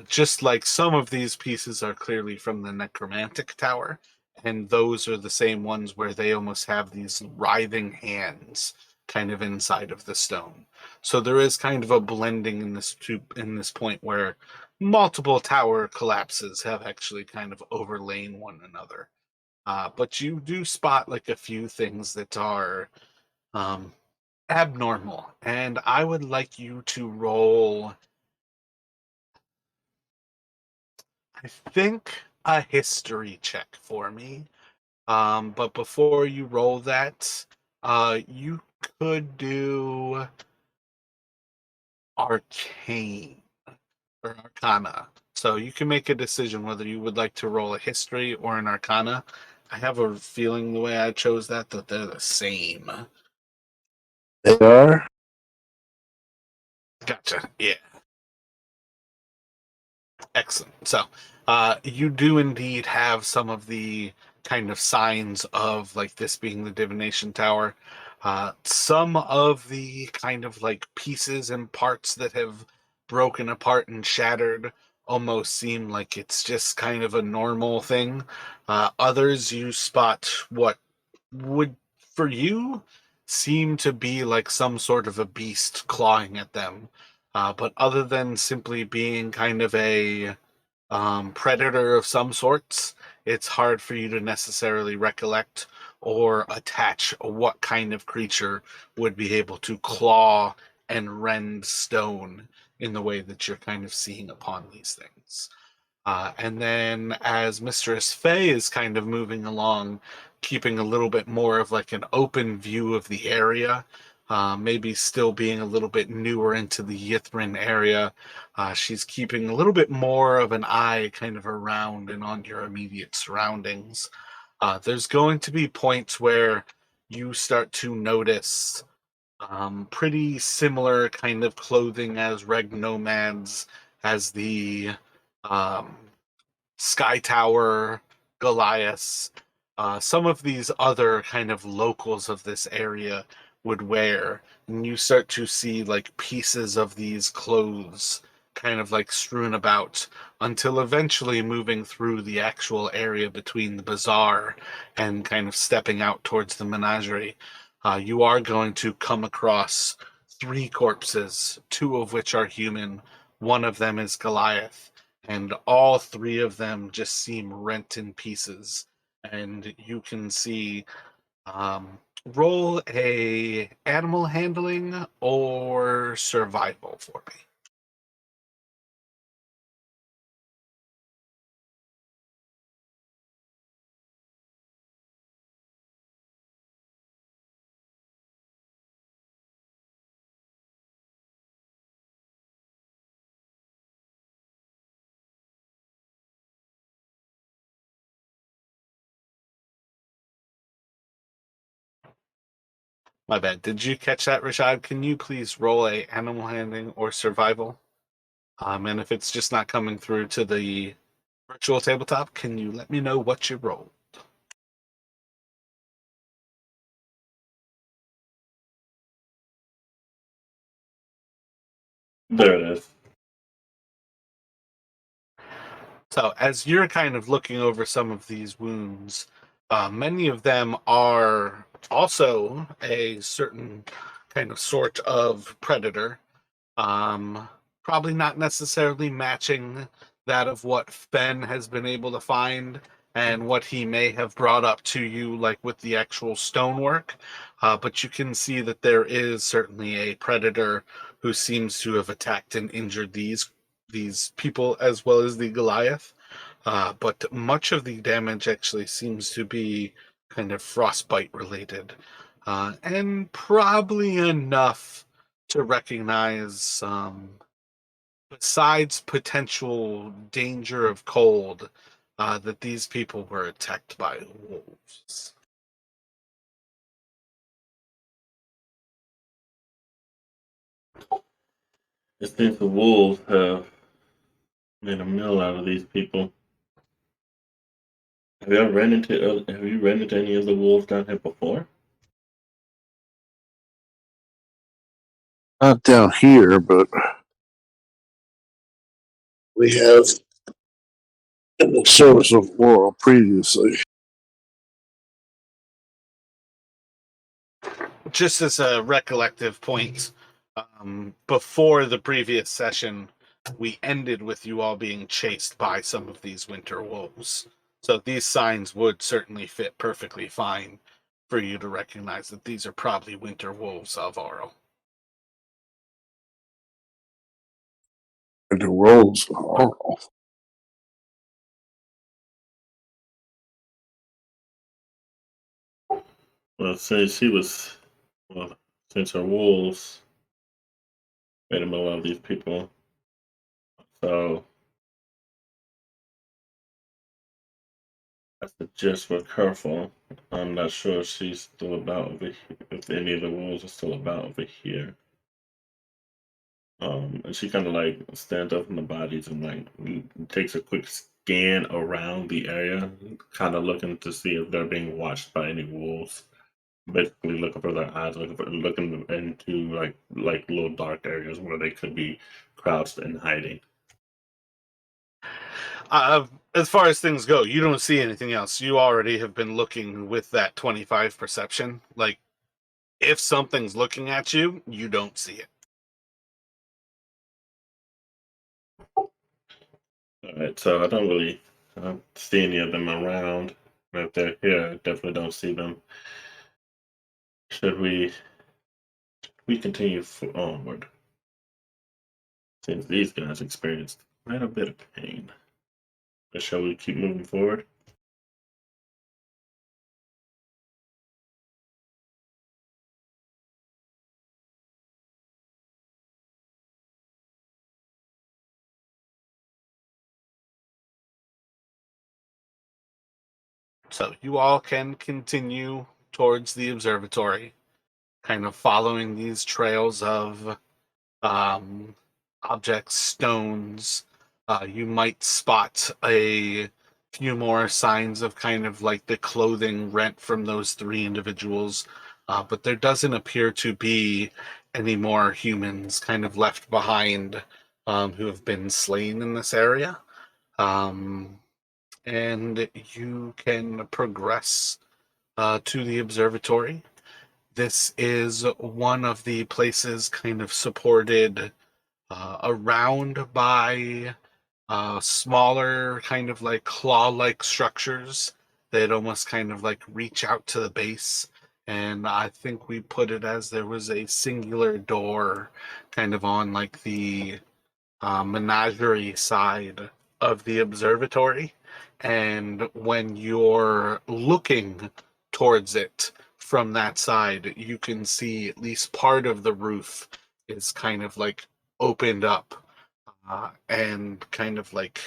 Just like some of these pieces are clearly from the necromantic tower, and those are the same ones where they almost have these writhing hands kind of inside of the stone. So there is kind of a blending in this point where multiple tower collapses have actually kind of overlain one another. But you do spot like a few things that are um, abnormal, and I would like you to roll, I think, a history check for me. But before you roll that, you could do arcane or arcana. So you can make a decision whether you would like to roll a history or an arcana. I have a feeling the way I chose that they're the same. They are. Gotcha. Yeah. Excellent. So, you do indeed have some of the kind of signs of like this being the divination tower. Some of the kind of like pieces and parts that have broken apart and shattered almost seem like it's just kind of a normal thing. Others you spot what would, for you, seem to be like some sort of a beast clawing at them. But other than simply being kind of a predator of some sorts, it's hard for you to necessarily recollect or attach what kind of creature would be able to claw and rend stone in the way that you're kind of seeing upon these things. And then as Mistress Faye is kind of moving along, keeping a little bit more of like an open view of the area, maybe still being a little bit newer into the Ythryn area, she's keeping a little bit more of an eye kind of around and on your immediate surroundings. There's going to be points where you start to notice pretty similar kind of clothing as reg nomads, as the um, Sky Tower, Goliath, some of these other kind of locals of this area would wear. And you start to see like pieces of these clothes kind of like strewn about until eventually moving through the actual area between the bazaar and kind of stepping out towards the menagerie. You are going to come across three corpses, two of which are human. One of them is Goliath, and all three of them just seem rent in pieces. And you can see, roll a animal handling or survival for me. My bad. Did you catch that, Rashad? Can you please roll a animal handling or survival? And if it's just not coming through to the virtual tabletop, can you let me know what you rolled? There it is. So, as you're kind of looking over some of these wounds, many of them are also a certain kind of sort of predator. Um, Probably not necessarily matching that of what Fen has been able to find and what he may have brought up to you, like with the actual stonework. But you can see that there is certainly a predator who seems to have attacked and injured these people as well as the Goliath. But much of the damage actually seems to be kind of frostbite related, and probably enough to recognize, besides potential danger of cold, that these people were attacked by wolves. It seems the wolves have made a meal out of these people. Have you ran into any of the wolves down here before? Not down here, but we have in the service of Auril previously. Just as a recollective point, before the previous session, we ended with you all being chased by some of these winter wolves. So these signs would certainly fit perfectly fine for you to recognize that these are probably winter wolves of Auril. The roles of Auril. Well, since since her wolves made him a lot of these people, so I suggest we're careful. I'm not sure if she's still about over here, if any of the wolves are still about over here. And she kind of like stands up from the bodies and like takes a quick scan around the area, kind of looking to see if they're being watched by any wolves. Basically, looking for their eyes, looking into like little dark areas where they could be crouched and hiding. As far as things go, you don't see anything else. You already have been looking with that 25 perception. Like, if something's looking at you, you don't see it. All right, so I don't see any of them around. If they're here, I definitely don't see them. Should we continue onward? Since these guys experienced quite a bit of pain. But shall we keep moving forward? So you all can continue towards the observatory, kind of following these trails of um, objects, stones. You might spot a few more signs of kind of like the clothing rent from those three individuals, but there doesn't appear to be any more humans kind of left behind who have been slain in this area. And you can progress to the observatory. This is one of the places kind of supported around by smaller, kind of like claw-like structures that almost kind of like reach out to the base. And I think we put it as there was a singular door kind of on like the menagerie side of the observatory. And when you're looking towards it from that side, you can see at least part of the roof is kind of like opened up and kind of like,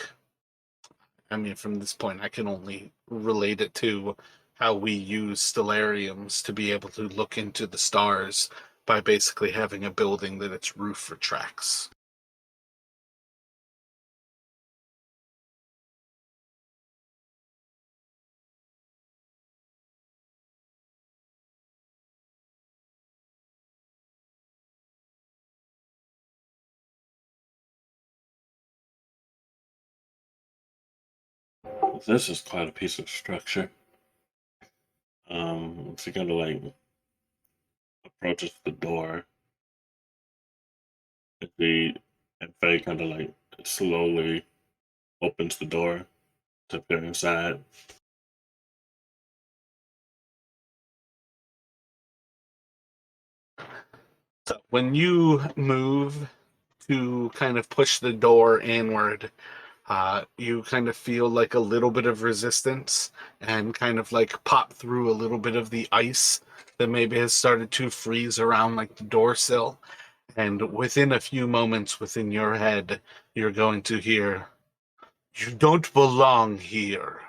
I mean, from this point, I can only relate it to how we use stellariums to be able to look into the stars by basically having a building that its roof retracts. This is quite a piece of structure. She kind of like approaches the door. And Faye kind of like slowly opens the door to peer inside. So when you move to kind of push the door inward, you kind of feel like a little bit of resistance and kind of like pop through a little bit of the ice that maybe has started to freeze around like the door sill. And within a few moments within your head, you're going to hear, "You don't belong here.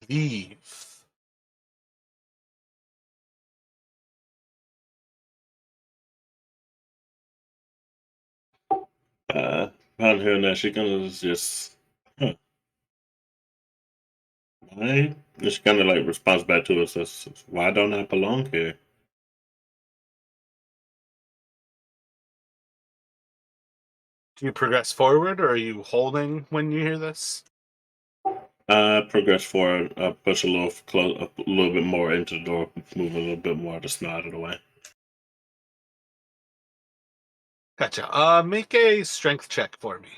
Leave." Upon hearing that, she kind of just, huh, why? And she kind of like responds back to us, as, why don't I belong here? Do you progress forward, or are you holding when you hear this? Progress forward, push a little close, a little bit more into the door, move a little bit more to snow out of the way. Gotcha. Make a strength check for me.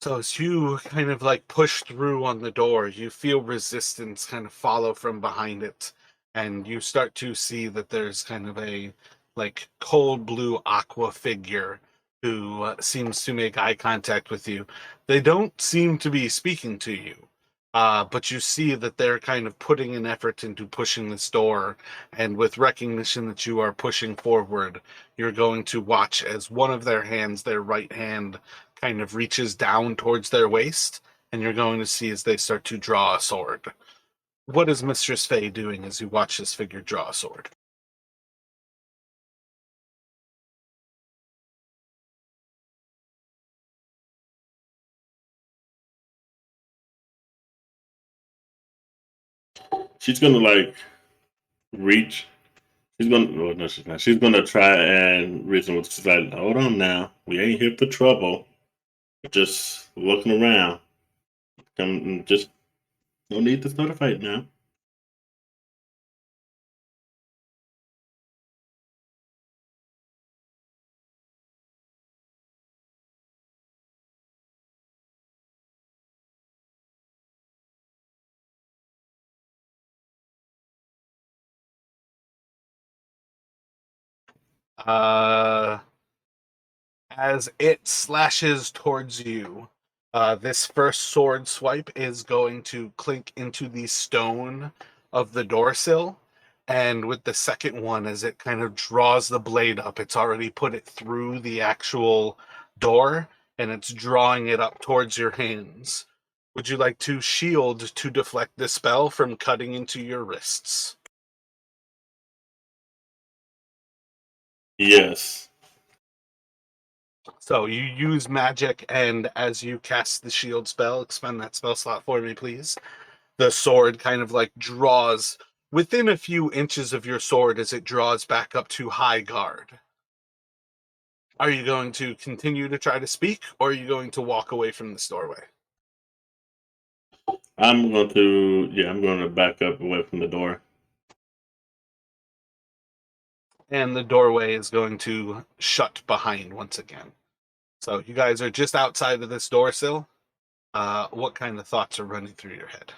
So as you kind of like push through on the door, you feel resistance kind of follow from behind it, and you start to see that there's kind of a like cold blue aqua figure who seems to make eye contact with you. They don't seem to be speaking to you, but you see that they're kind of putting an effort into pushing this door, and with recognition that you are pushing forward, you're going to watch as one of their hands, their right hand, kind of reaches down towards their waist, and you're going to see as they start to draw a sword. What is Mistress Faye doing as you watch this figure draw a sword? She's gonna like reach. She's gonna. Oh, no, she's not. She's gonna try and reason with. She's like, hold on now. We ain't here for trouble. Just looking around. Come, just no need to start a fight now. Uh, as it slashes towards you, this first sword swipe is going to clink into the stone of the door sill. And with the second one, as it kind of draws the blade up, it's already put it through the actual door and it's drawing it up towards your hands. Would you like to shield to deflect the spell from cutting into your wrists? Yes. So you use magic, and as you cast the shield spell, expend that spell slot for me, please. The sword kind of like draws within a few inches of your sword as it draws back up to high guard. Are you going to continue to try to speak, or are you going to walk away from this doorway? I'm going to. Yeah, I'm going to back up away from the door. And the doorway is going to shut behind once again. So you guys are just outside of this door sill. What kind of thoughts are running through your head?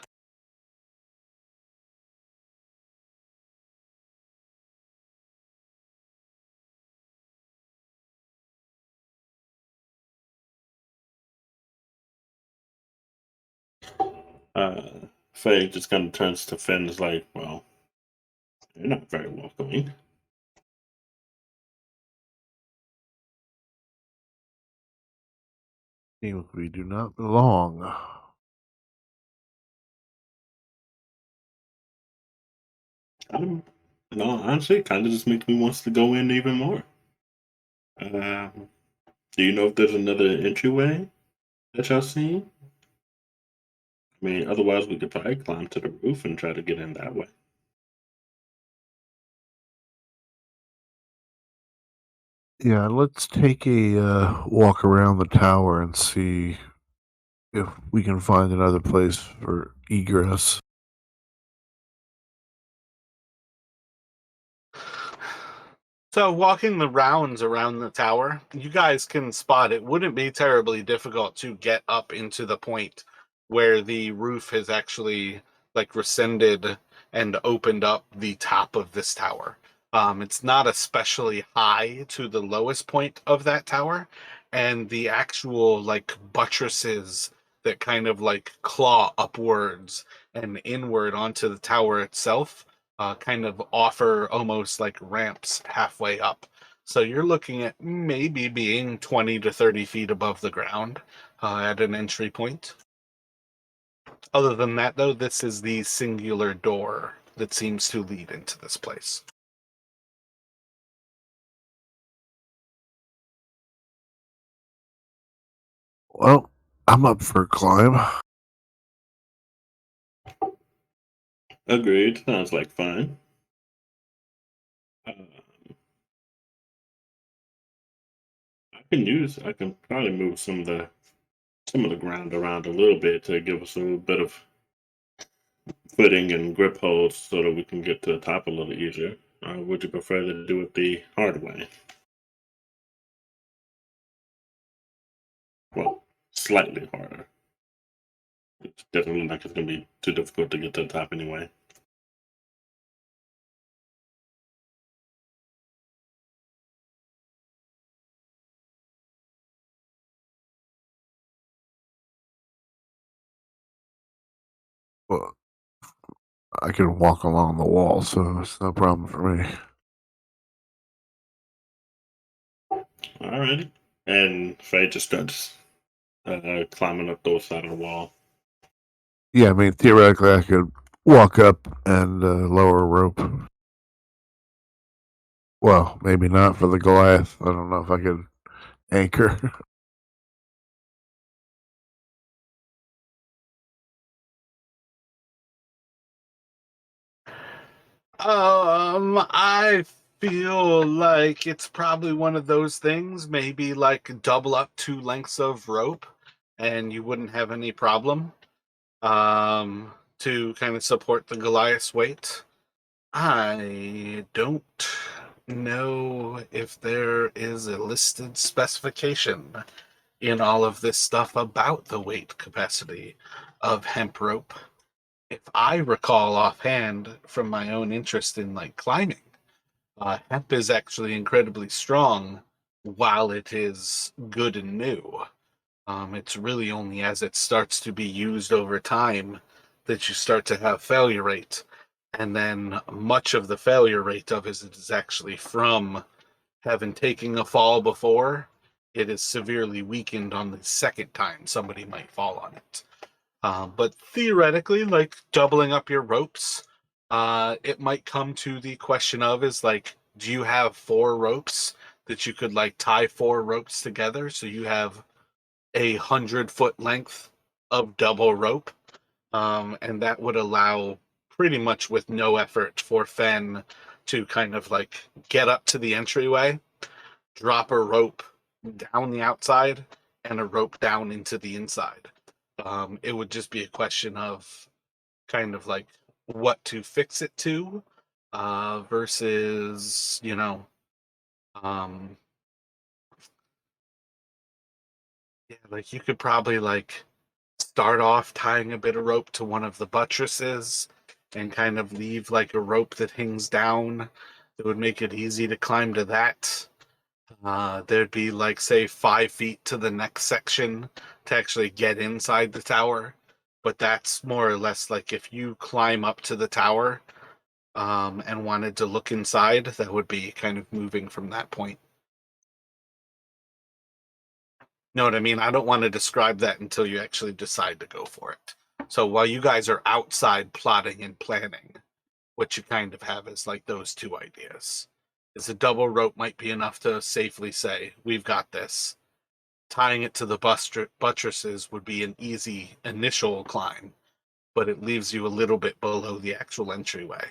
Faye just kind of turns to Finn. Is like, well, you're not very welcoming. We do not belong. No, honestly, it kind of just makes me want to go in even more. Do you know if there's another entryway that y'all seen? I mean, otherwise we could probably climb to the roof and try to get in that way. Yeah, let's take a walk around the tower and see if we can find another place for egress. So walking the rounds around the tower, you guys can spot it wouldn't be terribly difficult to get up into the point where the roof has actually like rescinded and opened up the top of this tower. It's not especially high to the lowest point of that tower, and the actual like buttresses that kind of like claw upwards and inward onto the tower itself kind of offer almost like ramps halfway up. So you're looking at maybe being 20 to 30 feet above the ground at an entry point. Other than that, though, this is the singular door that seems to lead into this place. Well, I'm up for a climb. Agreed. Sounds like fun. Uh, I can probably move some of the ground around a little bit to give us a bit of footing and grip holds so that we can get to the top a little easier. Would you prefer to do it the hard way? Well, slightly harder. It doesn't look like it's going to be too difficult to get to the top anyway. Well, I can walk along the wall, so it's no problem for me. Alrighty. And Faye just starts climbing up the side of the wall. Yeah, I mean, theoretically, I could walk up and lower a rope. Well, maybe not for the Goliath. I don't know if I could anchor. I feel like it's probably one of those things, maybe like double up 2 lengths of rope, and you wouldn't have any problem to kind of support the Goliath's weight. I don't know if there is a listed specification in all of this stuff about the weight capacity of hemp rope. If I recall offhand from my own interest in like climbing, hemp is actually incredibly strong while it is good and new. It's really only as it starts to be used over time that you start to have failure rate. And then much of the failure rate of it is actually from having taken a fall before. It is severely weakened on the second time somebody might fall on it. But theoretically, like doubling up your ropes, it might come to the question of is like, do you have 4 ropes that you could like tie 4 ropes together so you have 100-foot length of double rope? And that would allow pretty much with no effort for Fen to kind of like get up to the entryway, drop a rope down the outside, and a rope down into the inside. It would just be a question of kind of like what to fix it to versus, um, yeah, like you could probably like start off tying a bit of rope to one of the buttresses and kind of leave like a rope that hangs down that would make it easy to climb to that. There'd be like, say, 5 feet to the next section to actually get inside the tower. But that's more or less like if you climb up to the tower and wanted to look inside, that would be kind of moving from that point. Know what I mean? I don't want to describe that until you actually decide to go for it. So while you guys are outside plotting and planning, what you kind of have is like those 2 ideas. Is a double rope might be enough to safely say, we've got this. Tying it to the buttresses would be an easy initial climb, but it leaves you a little bit below the actual entryway.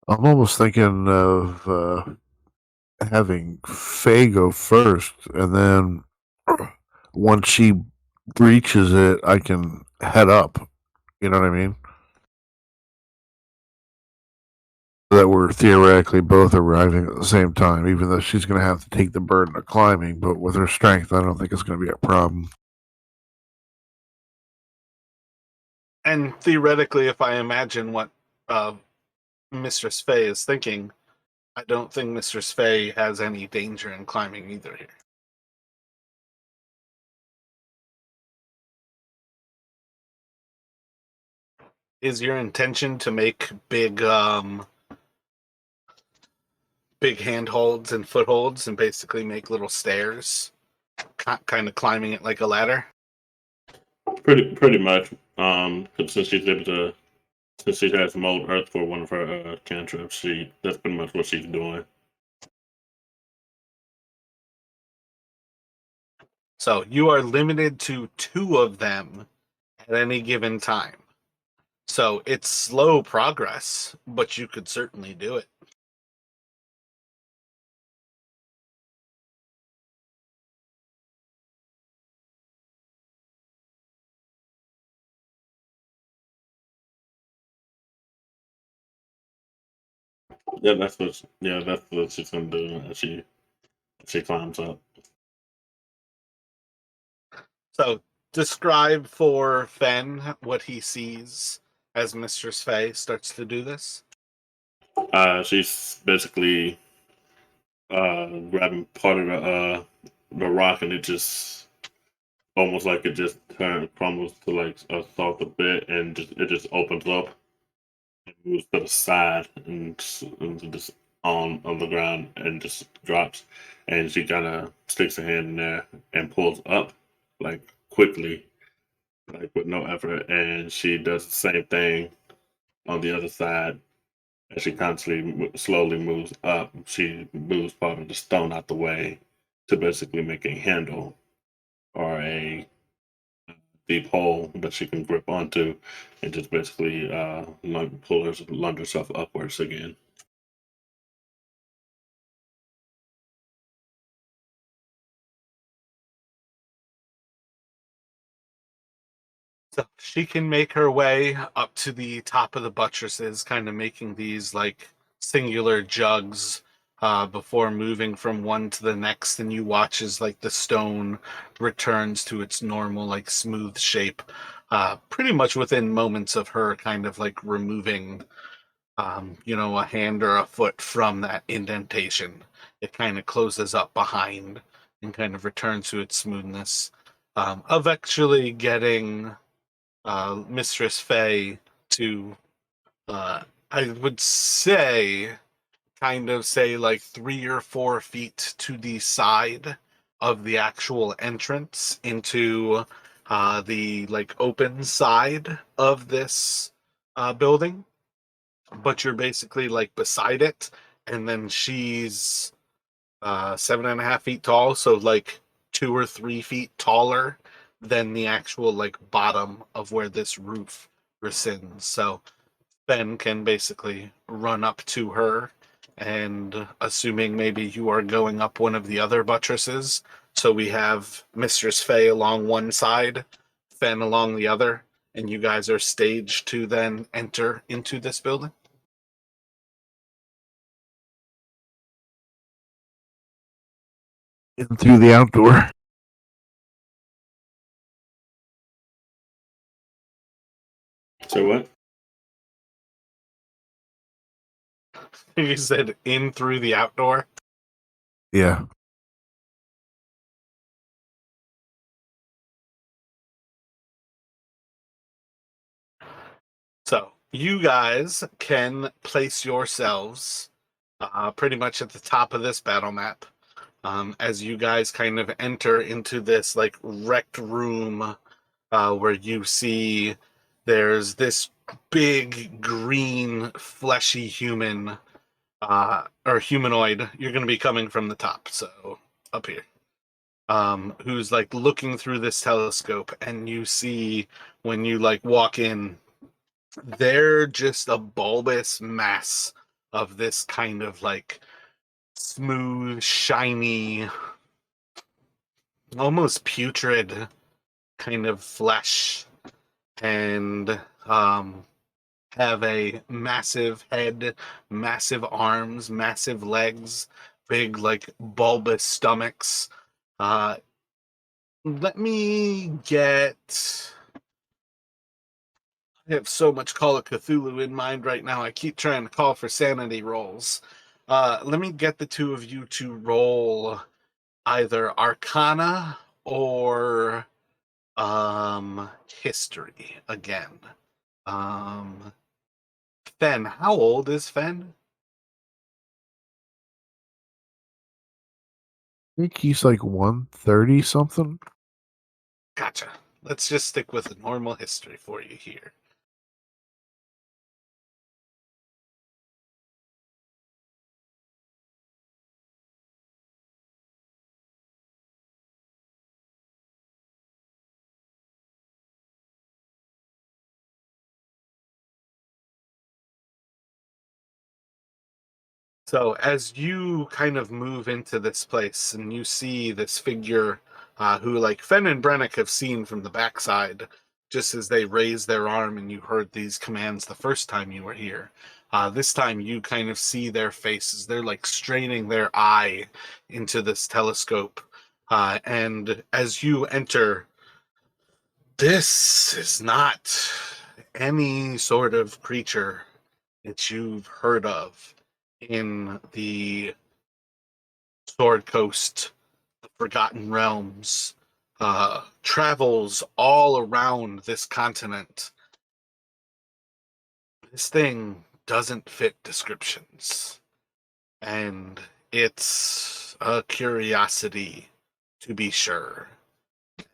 I'm almost thinking of having Faye go first, and then once she breaches it, I can head up. You know what I mean? That we're theoretically both arriving at the same time, even though she's going to have to take the burden of climbing. But with her strength, I don't think it's going to be a problem. And theoretically, if I imagine what Mistress Fey is thinking, I don't think Mistress Fey has any danger in climbing either here. Is your intention to make big big handholds and footholds and basically make little stairs, kind of climbing it like a ladder. Pretty much. Since she's able to, since she has mold earth for one of her cantrips, that's pretty much what she's doing. So you are limited to 2 of them at any given time. So it's slow progress, but you could certainly do it. That's what she's gonna do as she climbs up. So describe for Fen what he sees as Mistress Faye starts to do this. She's basically grabbing part of the rock, and it just almost like it just crumbles to like a softer bit, and it just opens up and moves to the side and just on the ground and just drops. And she kind of sticks her hand in there and pulls up like quickly, like with no effort. And she does the same thing on the other side. As she constantly slowly moves up, she moves part of the stone out the way to basically make a handle or a deep hole that she can grip onto and just basically lunge herself upwards again. So she can make her way up to the top of the buttresses, kind of making these like singular jugs before moving from one to the next. And you watch as like the stone returns to its normal, like smooth shape, pretty much within moments of her kind of like removing, a hand or a foot from that indentation. It kind of closes up behind and kind of returns to its smoothness. Eventually getting Mistress Faye to, I would say, kind of say like 3 or 4 feet to the side of the actual entrance into the like open side of this building. But you're basically like beside it, and then she's 7.5 feet tall, so like 2 or 3 feet taller than the actual like bottom of where this roof rescinds. So Ben can basically run up to her, and assuming maybe you are going up one of the other buttresses, so we have Mistress Faye along one side, Fen along the other, and you guys are staged to then enter into this building. In through the outdoor. So what? You said in through the outdoor. Yeah. So you guys can place yourselves pretty much at the top of this battle map as you guys kind of enter into this like wrecked room where you see there's this big green fleshy human or humanoid. You're going to be coming from the top, so up here. Who's like looking through this telescope, and you see when you like walk in, they're just a bulbous mass of this kind of like smooth, shiny, almost putrid kind of flesh, and have a massive head, massive arms, massive legs, big like bulbous stomachs. Uh, Let me get. I have so much Call of Cthulhu in mind right now. I keep trying to call for sanity rolls. Let me get the 2 of you to roll either Arcana or History again. Fen, how old is Fen? think he's like 130 something. Gotcha. Let's just stick with a normal history for you here. So as you kind of move into this place and you see this figure who, like Fen and Brennick, have seen from the backside, just as they raised their arm and you heard these commands the first time you were here. This time you kind of see their faces. They're like straining their eye into this telescope. And as you enter, this is not any sort of creature that you've heard of in the Sword Coast, the Forgotten Realms, travels all around this continent. This thing doesn't fit descriptions, and it's a curiosity, to be sure.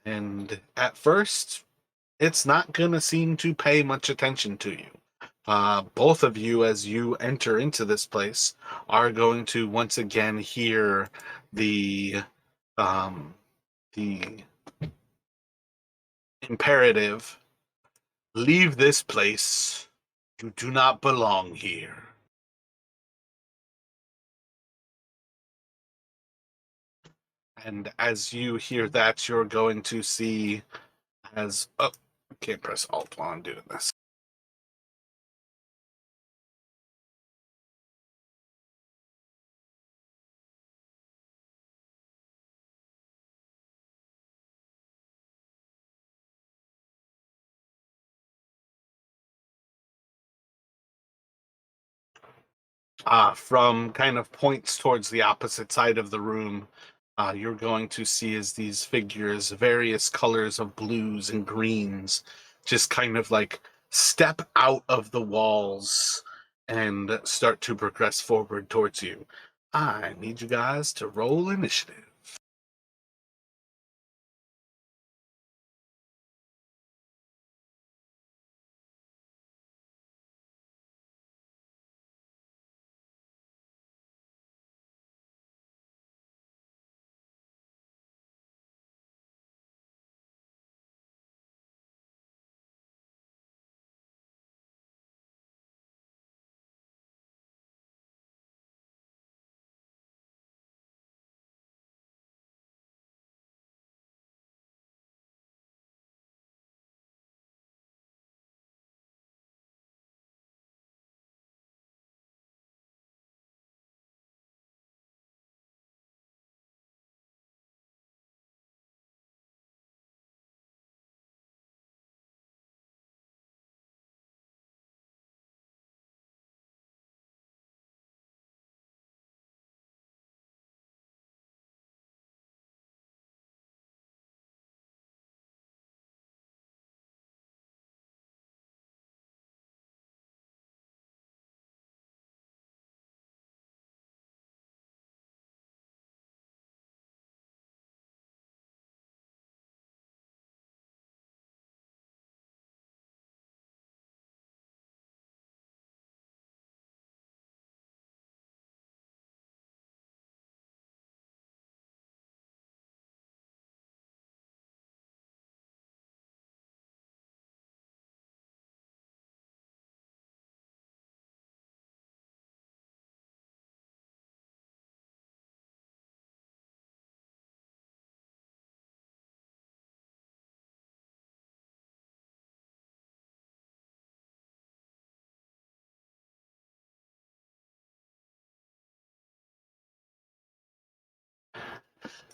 And at first, it's not going to seem to pay much attention to you. Both of you, as you enter into this place, are going to once again hear the um, the imperative: leave this place. You do not belong here. And as you hear that, you're going to see as I can't press Alt while I'm doing this. From kind of points towards the opposite side of the room, you're going to see as these figures, various colors of blues and greens, just kind of like step out of the walls and start to progress forward towards you. I need you guys to roll initiative.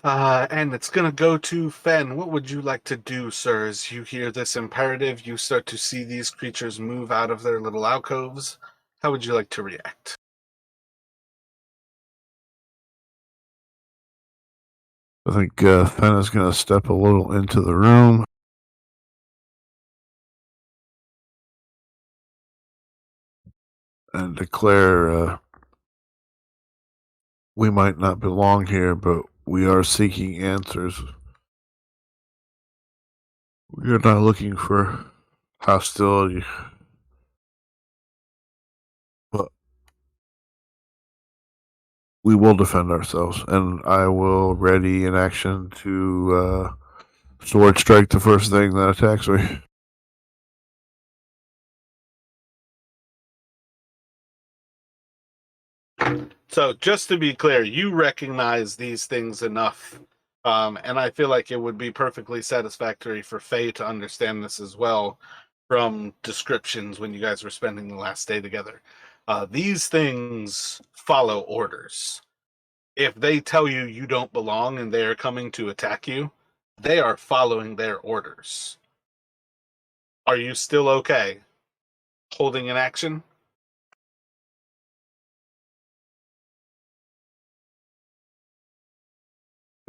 And it's going to go to Fen. What would you like to do, sir? As you hear this imperative, you start to see these creatures move out of their little alcoves. How would you like to react? I think Fen is going to step a little into the room and declare we might not belong here, but we are seeking answers. We are not looking for hostility, but we will defend ourselves, and I will ready in action to sword strike the first thing that attacks me. So, just to be clear, you recognize these things enough, and I feel like it would be perfectly satisfactory for Faye to understand this as well from descriptions when you guys were spending the last day together. These things follow orders. If they tell you you don't belong and they are coming to attack you, they are following their orders. Are you still okay holding an action?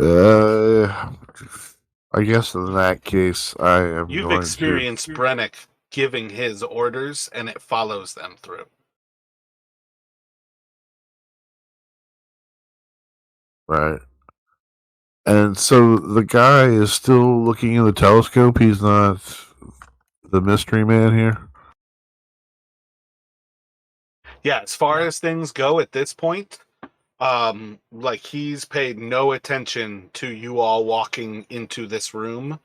I guess in that case, I am You've going to. experienced Brennick giving his orders, and it follows them through. Right. And so the guy is still looking in the telescope. He's not the mystery man here. Yeah, as far as things go at this point, like he's paid no attention to you all walking into this room.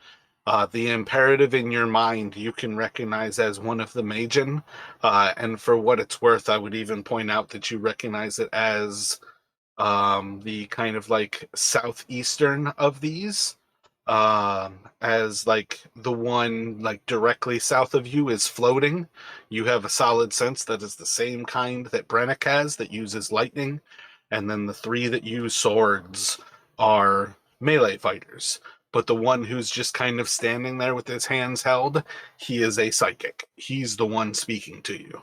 The imperative in your mind you can recognize as one of the Magian, and for what it's worth, I would even point out that you recognize it as the kind of like southeastern of these, as like the one like directly south of you is floating. You have a solid sense that is the same kind that Brennick has that uses lightning, and then the three that use swords are melee fighters. But the one who's just kind of standing there with his hands held, he is a psychic. He's the one speaking to you.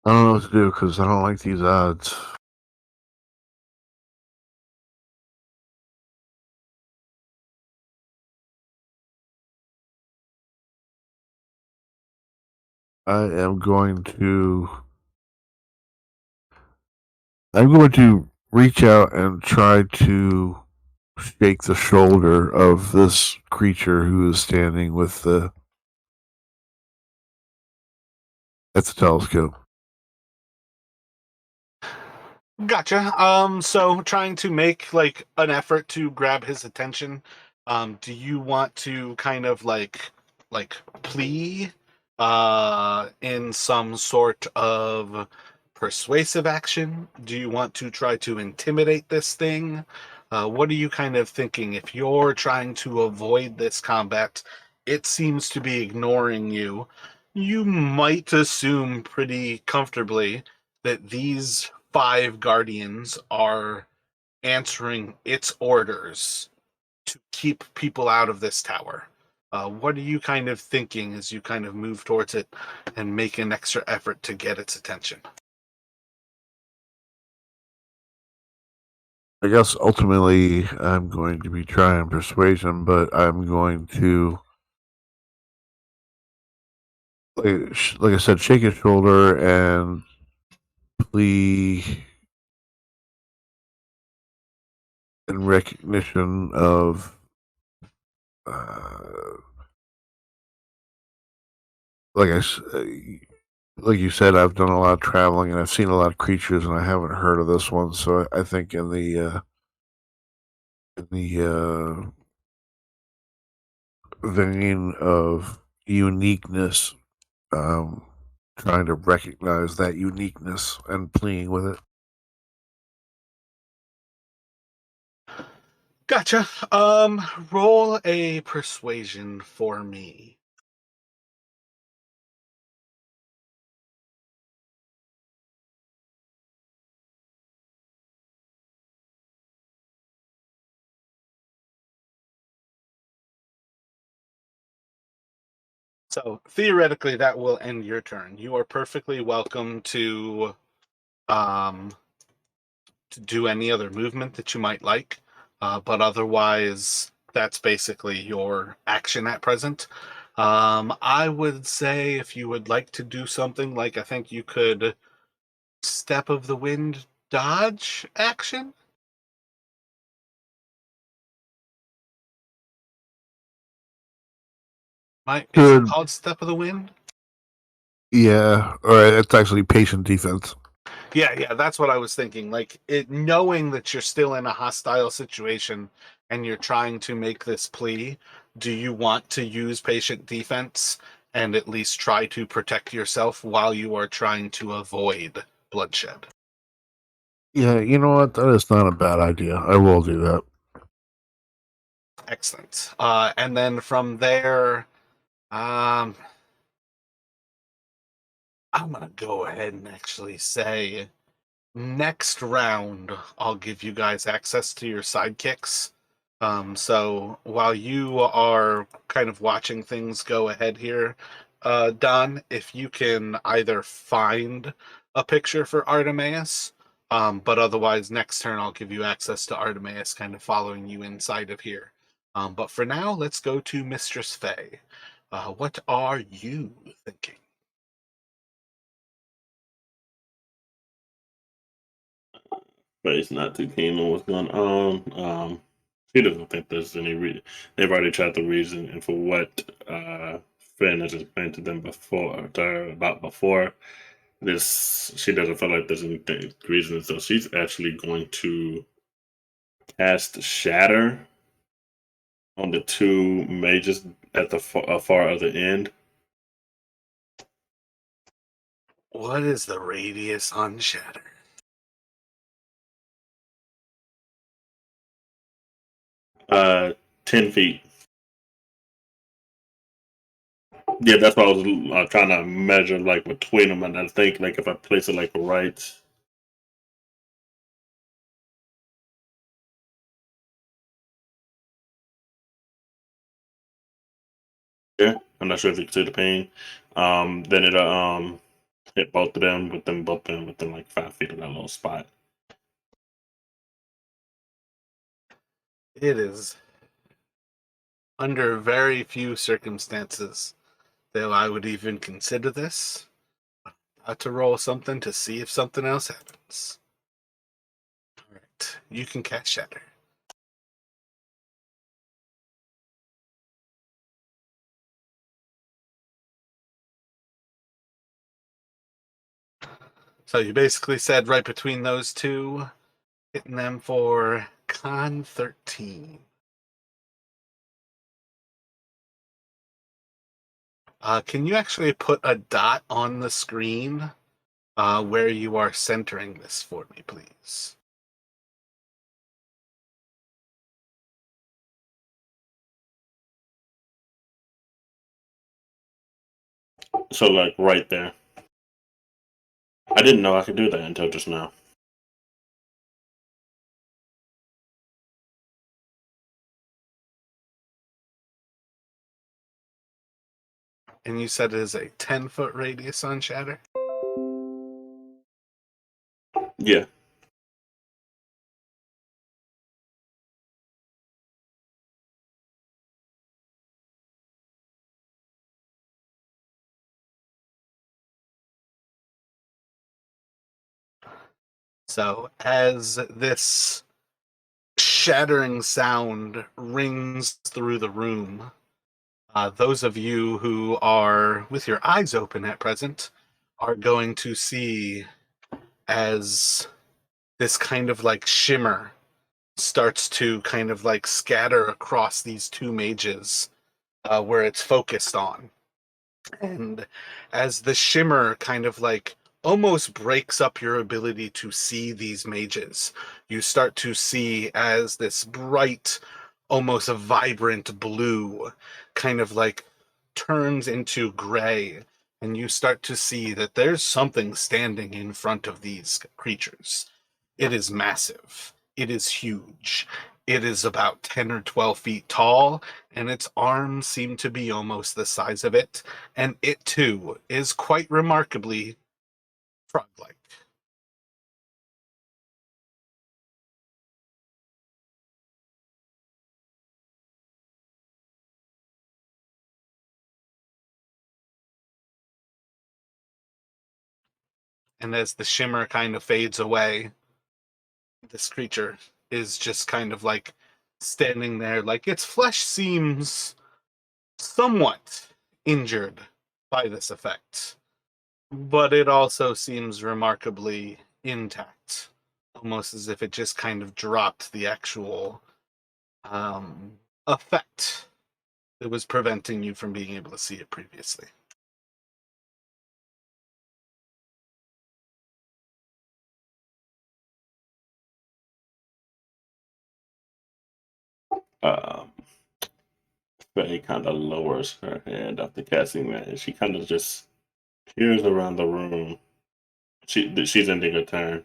I don't know what to do because I don't like these odds. I am going to. I'm going to reach out and try to shake the shoulder of this creature who is standing with the at the telescope. Gotcha. So trying to make like an effort to grab his attention. Do you want to kind of like plea in some sort of persuasive action? Do you want to try to intimidate this thing? What are you kind of thinking? If you're trying to avoid this combat, it seems to be ignoring you. You might assume pretty comfortably that these five guardians are answering its orders to keep people out of this tower. What are you kind of thinking as you kind of move towards it and make an extra effort to get its attention? I guess ultimately I'm going to be trying persuasion, but I'm going to, like I said, shake his shoulder and plea in recognition of, uh, like like you said, I've done a lot of traveling and I've seen a lot of creatures, and I haven't heard of this one. So I think in the vein of uniqueness, um, trying to recognize that uniqueness and playing with it. Gotcha. Roll a persuasion for me. So theoretically, that will end your turn. You are perfectly welcome to um, to do any other movement that you might like. But otherwise, that's basically your action at present. I would say if you would like to do something like, I think you could Step of the Wind dodge action. Is it Good. called Step of the Wind? Yeah. All right. It's actually patient defense. Yeah, that's what I was thinking. Like it, knowing that you're still in a hostile situation and you're trying to make this plea, do you want to use patient defense and at least try to protect yourself while you are trying to avoid bloodshed? Yeah. You know what? That is not a bad idea. I will do that. Excellent. And then from there, I'm gonna go ahead and actually say next round, I'll give you guys access to your sidekicks. So while you are kind of watching things go ahead here, Don, if you can either find a picture for Artemis, but otherwise next turn I'll give you access to Artemis kind of following you inside of here. But for now, let's go to Mistress Faye. What are you thinking? But he's not too keen on what's going on. He doesn't think there's any reason. They've already tried the reason, and for what Finn has explained to them before, to her about before, this she doesn't feel like there's any reason. So she's actually going to cast Shatter on the two mages at the far other end. What is the radius on Shatter? 10 feet. Yeah, that's what I was trying to measure, like between them, and I think like if I place it like right. Yeah, I'm not sure if you can see the pain. Then it'll hit both of them, with them both being within like 5 feet of that little spot. It is under very few circumstances that I would even consider this. To roll something to see if something else happens. Alright, you can cast Shatter. So you basically said right between those two, hitting them for con 13. Can you actually put a dot on the screen where you are centering this for me, please? So like right there. I didn't know I could do that until just now. And you said it is a 10-foot radius on Shatter? Yeah. So as this shattering sound rings through the room, those of you who are with your eyes open at present are going to see as this kind of like shimmer starts to kind of like scatter across these two mages where it's focused on. And as the shimmer kind of like almost breaks up your ability to see these mages, you start to see as this bright, almost a vibrant blue kind of like turns into gray, and you start to see that there's something standing in front of these creatures. It is massive. It is huge. It is about 10 or 12 feet tall, and its arms seem to be almost the size of it. And it too is quite remarkably frog like. And as the shimmer kind of fades away, this creature is just kind of like standing there, like its flesh seems somewhat injured by this effect, but it also seems remarkably intact, almost as if it just kind of dropped the actual effect that was preventing you from being able to see it previously. Um, Faye kind of lowers her head after casting that, and she kind of just peers around the room. She's ending her turn.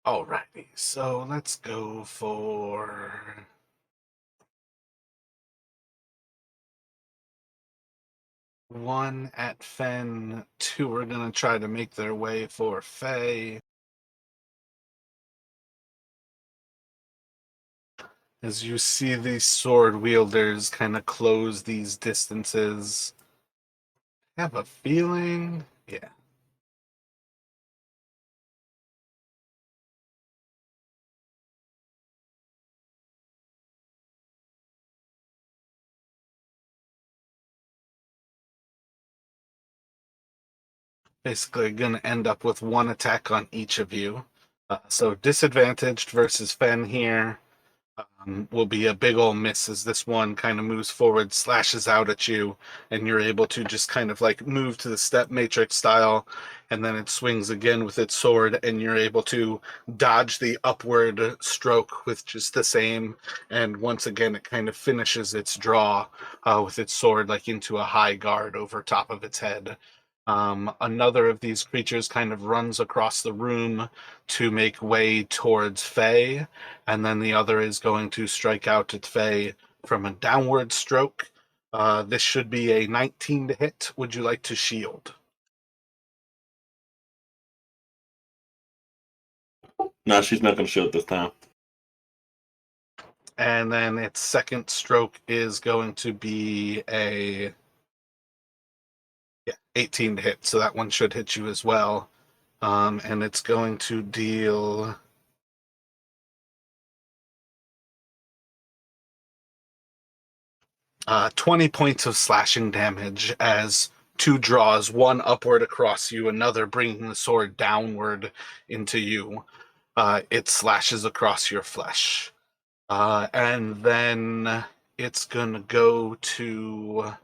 Alrighty, so let's go for one at Fen. Two are gonna try to make their way for Faye. As you see these sword wielders kind of close these distances, I have a feeling, yeah. Basically, going to end up with one attack on each of you. So disadvantaged versus Fen here will be a big ol' miss as this one kind of moves forward, slashes out at you, and you're able to just kind of like move to the step matrix style, and then it swings again with its sword, and you're able to dodge the upward stroke with just the same, and once again it kind of finishes its draw with its sword like into a high guard over top of its head. Another of these creatures kind of runs across the room to make way towards Faye, and then the other is going to strike out at Faye from a downward stroke. This should be a 19 to hit. Would you like to shield? No, she's not going to shield this time. And then its second stroke is going to be a 18 to hit, so that one should hit you as well. And it's going to deal 20 points of slashing damage as two draws, one upward across you, another bringing the sword downward into you. It slashes across your flesh. And then it's going to go to...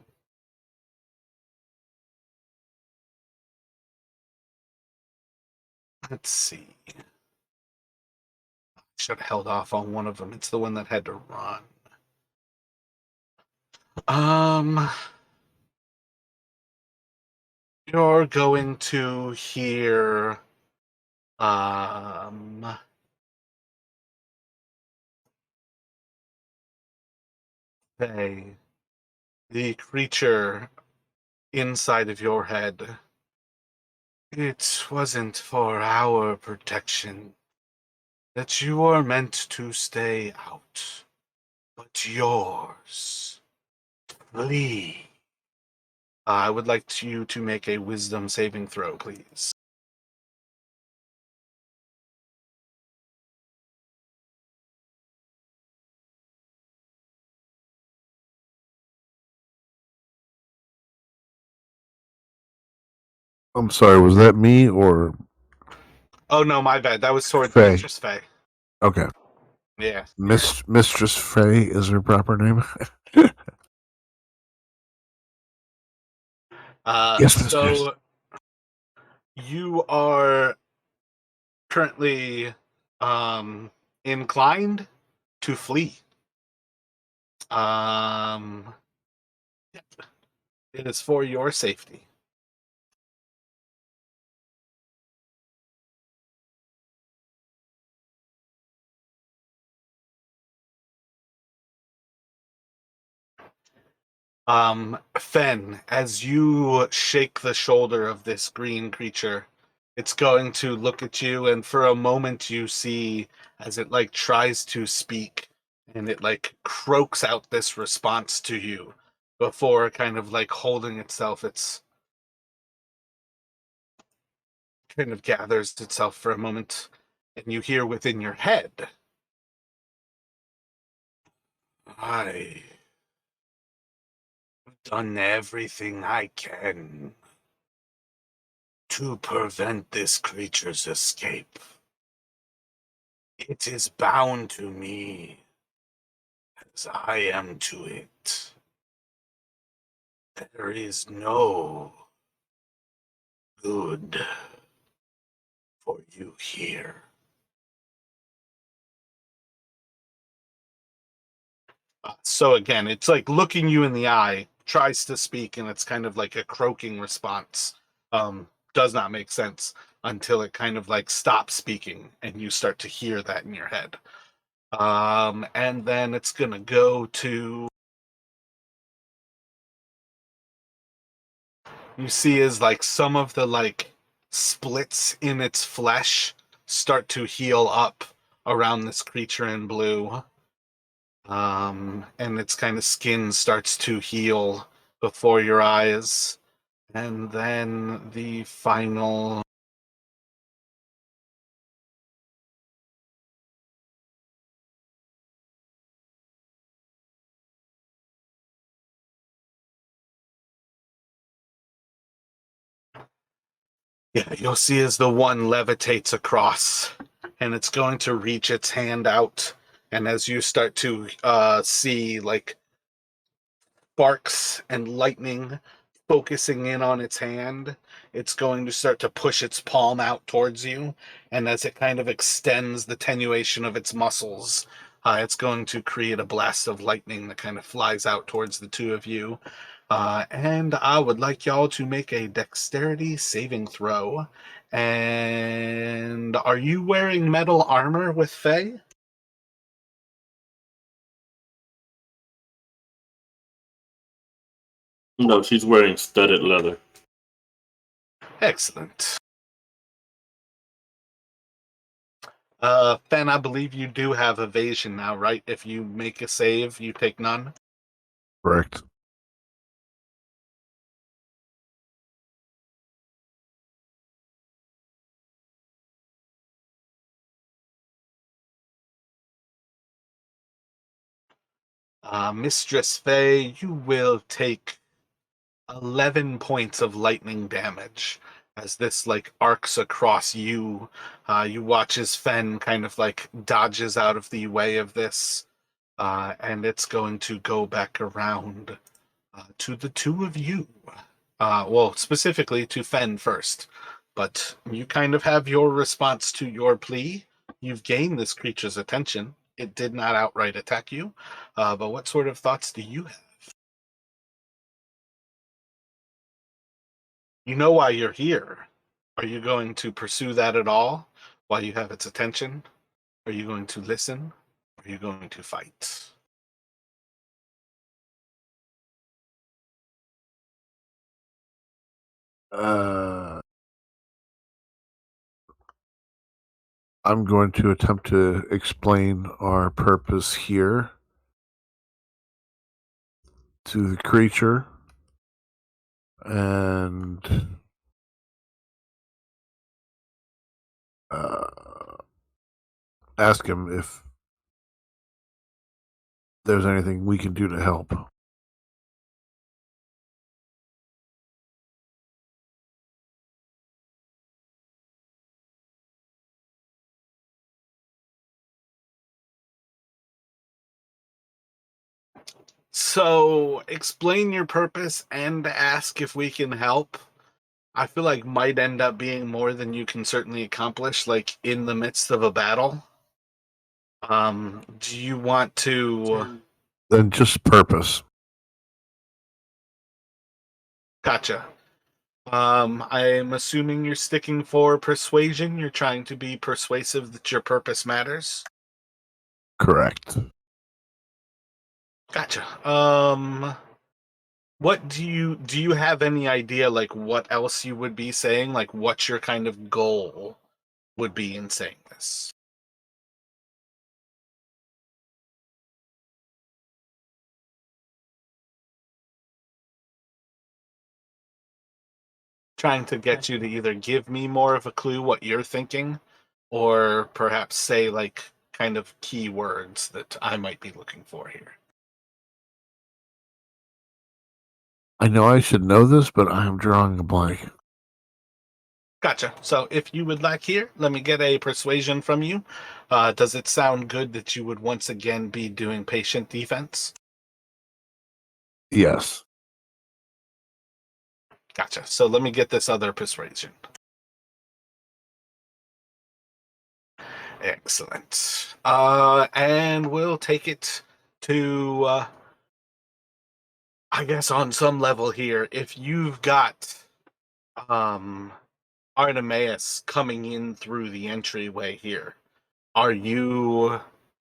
Let's see. Should have held off on one of them. It's the one that had to run. You're going to hear say the creature inside of your head. It wasn't for our protection that you are meant to stay out, but yours. Flee. I would like you to make a wisdom saving throw, please. I'm sorry, was that me or Oh no, my bad. That was towards Faye? Mistress Faye. Okay. Yeah. Mistress Faye is her proper name. Yes, Mistress. So you are currently inclined to flee. It is for your safety. Fen, as you shake the shoulder of this green creature, it's going to look at you, and for a moment you see as it like tries to speak, and it like croaks out this response to you before kind of like holding itself. It's kind of gathers itself for a moment, and you hear within your head, I've done everything I can to prevent this creature's escape. It is bound to me as I am to it. There is no good for you here. So again, it's like looking you in the eye, tries to speak, and it's kind of like a croaking response. Does not make sense until it kind of like stops speaking and you start to hear that in your head. And then it's gonna go to, you see is like some of the like splits in its flesh start to heal up around this creature in blue. And its kind of skin starts to heal before your eyes. And then the final. Yeah, you'll see as the one levitates across, and it's going to reach its hand out. And as you start to see like sparks and lightning focusing in on its hand, it's going to start to push its palm out towards you. And as it kind of extends the tenuation of its muscles, it's going to create a blast of lightning that kind of flies out towards the two of you. And I would like y'all to make a dexterity saving throw. And are you wearing metal armor with Faye? No, she's wearing studded leather. Excellent. Fen, I believe you do have evasion now, right? If you make a save, you take none. Correct. Mistress Faye, you will take 11 points of lightning damage as this like arcs across you. You watch as Fen kind of like dodges out of the way of this, and it's going to go back around to the two of you. Well, specifically to Fen first, but you kind of have your response to your plea. You've gained this creature's attention. It did not outright attack you, but what sort of thoughts do you have? You know why you're here. Are you going to pursue that at all while you have its attention? Are you going to listen? Are you going to fight? I'm going to attempt to explain our purpose here to the creature and ask him if there's anything we can do to help. So, explain your purpose and ask if we can help. I feel like might end up being more than you can certainly accomplish, like in the midst of a battle. Do you want to? Then just purpose. Gotcha. I'm assuming you're sticking for persuasion. You're trying to be persuasive that your purpose matters. Correct. Gotcha. What do you have any idea like what else you would be saying? Like what your kind of goal would be in saying this? Trying to get you to either give me more of a clue what you're thinking, or perhaps say like kind of key words that I might be looking for here. I know I should know this, but I am drawing a blank. Gotcha. So if you would like here, let me get a persuasion from you. Does it sound good that you would once again be doing patient defense? Yes. Gotcha. So let me get this other persuasion. Excellent. And we'll take it to, I guess, on some level here. If you've got Artemis coming in through the entryway here, are you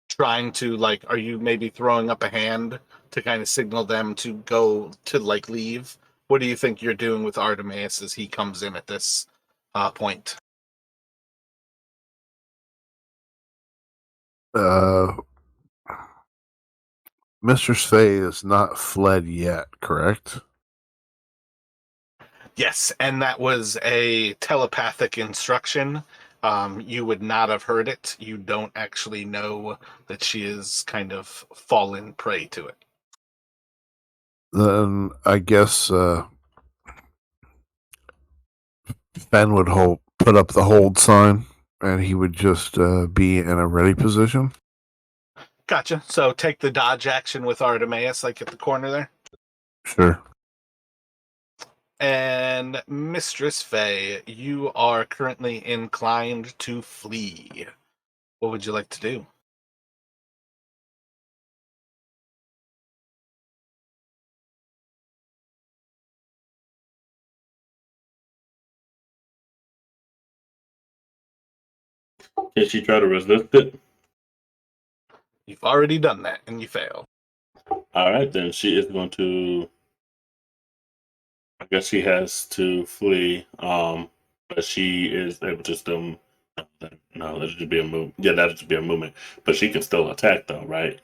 trying to like? Are you maybe throwing up a hand to kind of signal them to go to like leave? What do you think you're doing with Artemis as he comes in at this point? Mistress Fay is not fled yet, correct? Yes, and that was a telepathic instruction. You would not have heard it. You don't actually know that she is kind of fallen prey to it. Then I guess Ben would put up the hold sign, and he would just be in a ready position. Gotcha. So take the dodge action with Artemis, like at the corner there. Sure. And Mistress Fay, you are currently inclined to flee. What would you like to do? Can she try to resist it? You've already done that, and you failed. All right, then she is going to. I guess she has to flee. But she is able to still. No, that should be a move. Yeah, that should be a movement. But she can still attack, though, right?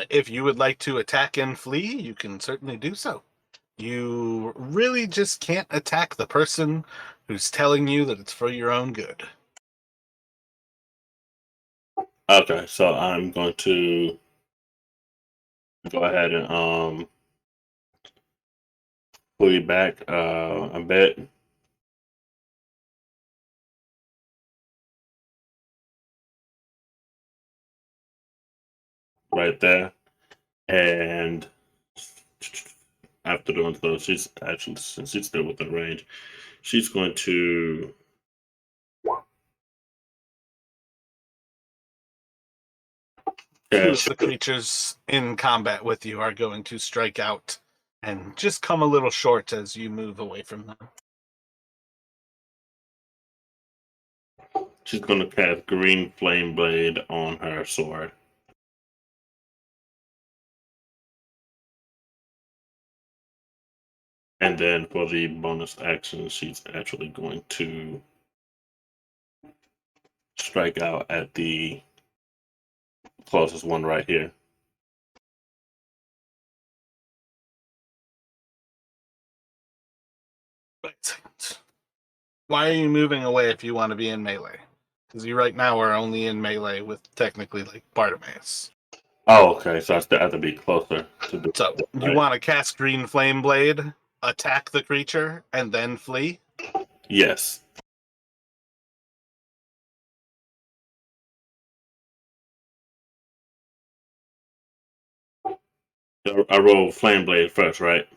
If you would like to attack and flee, you can certainly do so. You really just can't attack the person who's telling you that it's for your own good. Okay, so I'm going to go ahead and flee back a bit. Right there. And after doing so, she's actually, since she's still within range, she's going to. Two Yeah, of the creatures in combat with you are going to strike out and just come a little short as you move away from them. she's going to cast Green Flame Blade on her sword. And then for the bonus action, she's actually going to strike out at the closest one right here. Right. Why are you moving away if you want to be in melee? Because you right now are only in melee with technically like Bartimaeus. Oh, okay. So I still have to be closer to do So it. you Right? want to cast Green Flame Blade, attack the creature, and then flee? Yes. I roll Flame Blade first, right?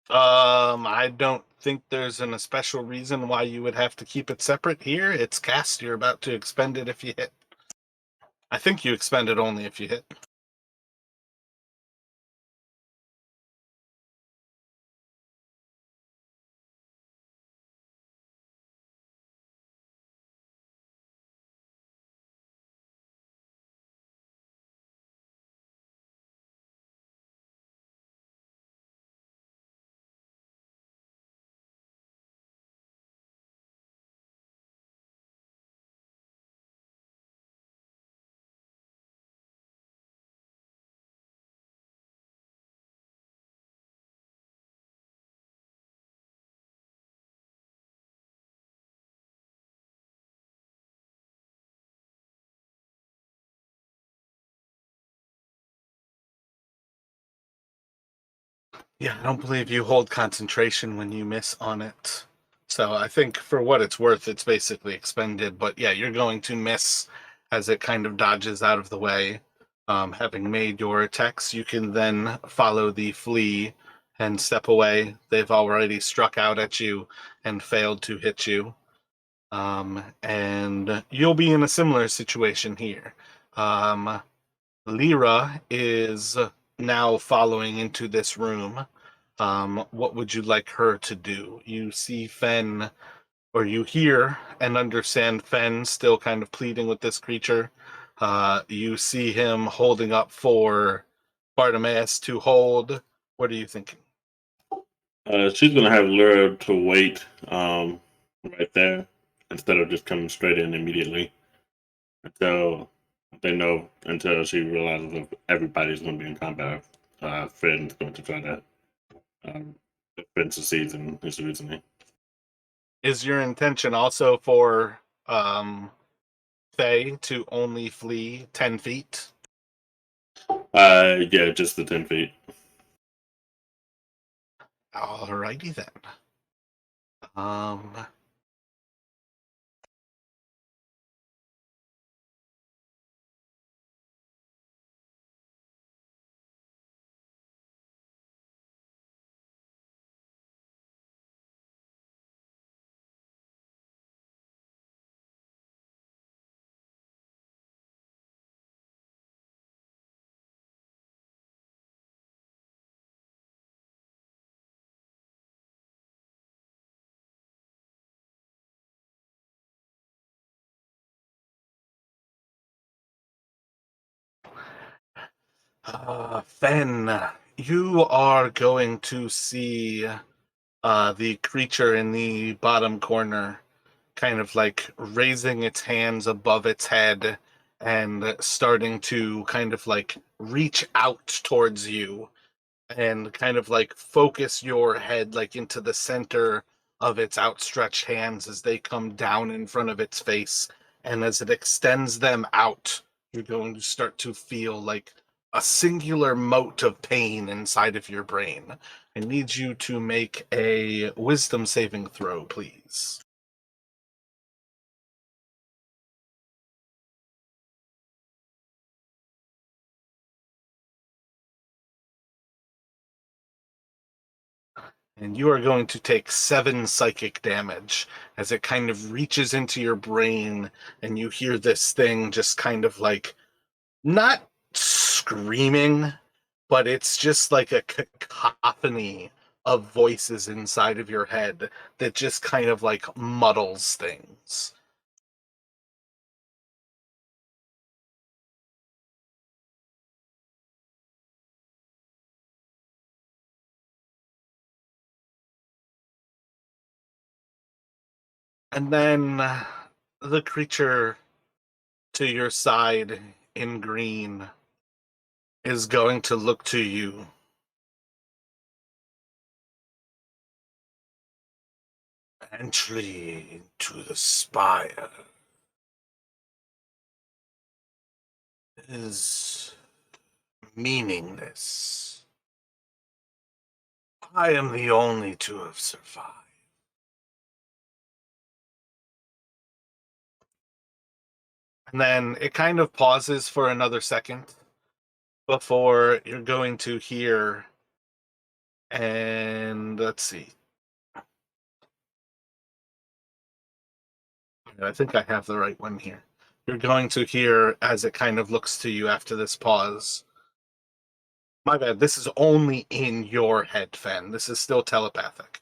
I don't think there's a special reason why you would have to keep it separate here. It's cast. You're about to expend it if you hit. I think you expend it only if you hit. Yeah, I don't believe you hold concentration when you miss on it. So I think for what it's worth, it's basically expended. But yeah, you're going to miss as it kind of dodges out of the way. Having made your attacks, you can then follow the flee and step away. They've already struck out at you and failed to hit you. And you'll be in a similar situation here. Lyra is now following into this room. What would you like her to do? You see Fen, or you hear and understand Fen still kind of pleading with this creature. You see him holding up for Bartimaeus to hold. What are you thinking? She's gonna have Lyra to wait right there instead of just coming straight in immediately until they know until she realizes if everybody's gonna be in combat. Fred's going to try to defend succeeds in his reasoning. Is your intention also for Faye to only flee 10 feet? Yeah, just the 10 feet. Alrighty then. Um, Fen, you are going to see the creature in the bottom corner kind of like raising its hands above its head and starting to kind of like reach out towards you and kind of like focus your head like into the center of its outstretched hands as they come down in front of its face. And as it extends them out, you're going to start to feel like a singular mote of pain inside of your brain. I need you to make a wisdom saving throw, please. And you are going to take 7 psychic damage as it kind of reaches into your brain and you hear this thing just kind of like not screaming, but it's just like a cacophony of voices inside of your head that just kind of like muddles things. And then the creature to your side in green is going to look to you. Entry to the spire is meaningless. I am the only to have survived. And then it kind of pauses for another second before you're going to hear, and let's see. I think I have the right one here. You're going to hear as it kind of looks to you after this pause. My bad, this is only in your head, Fen. This is still telepathic.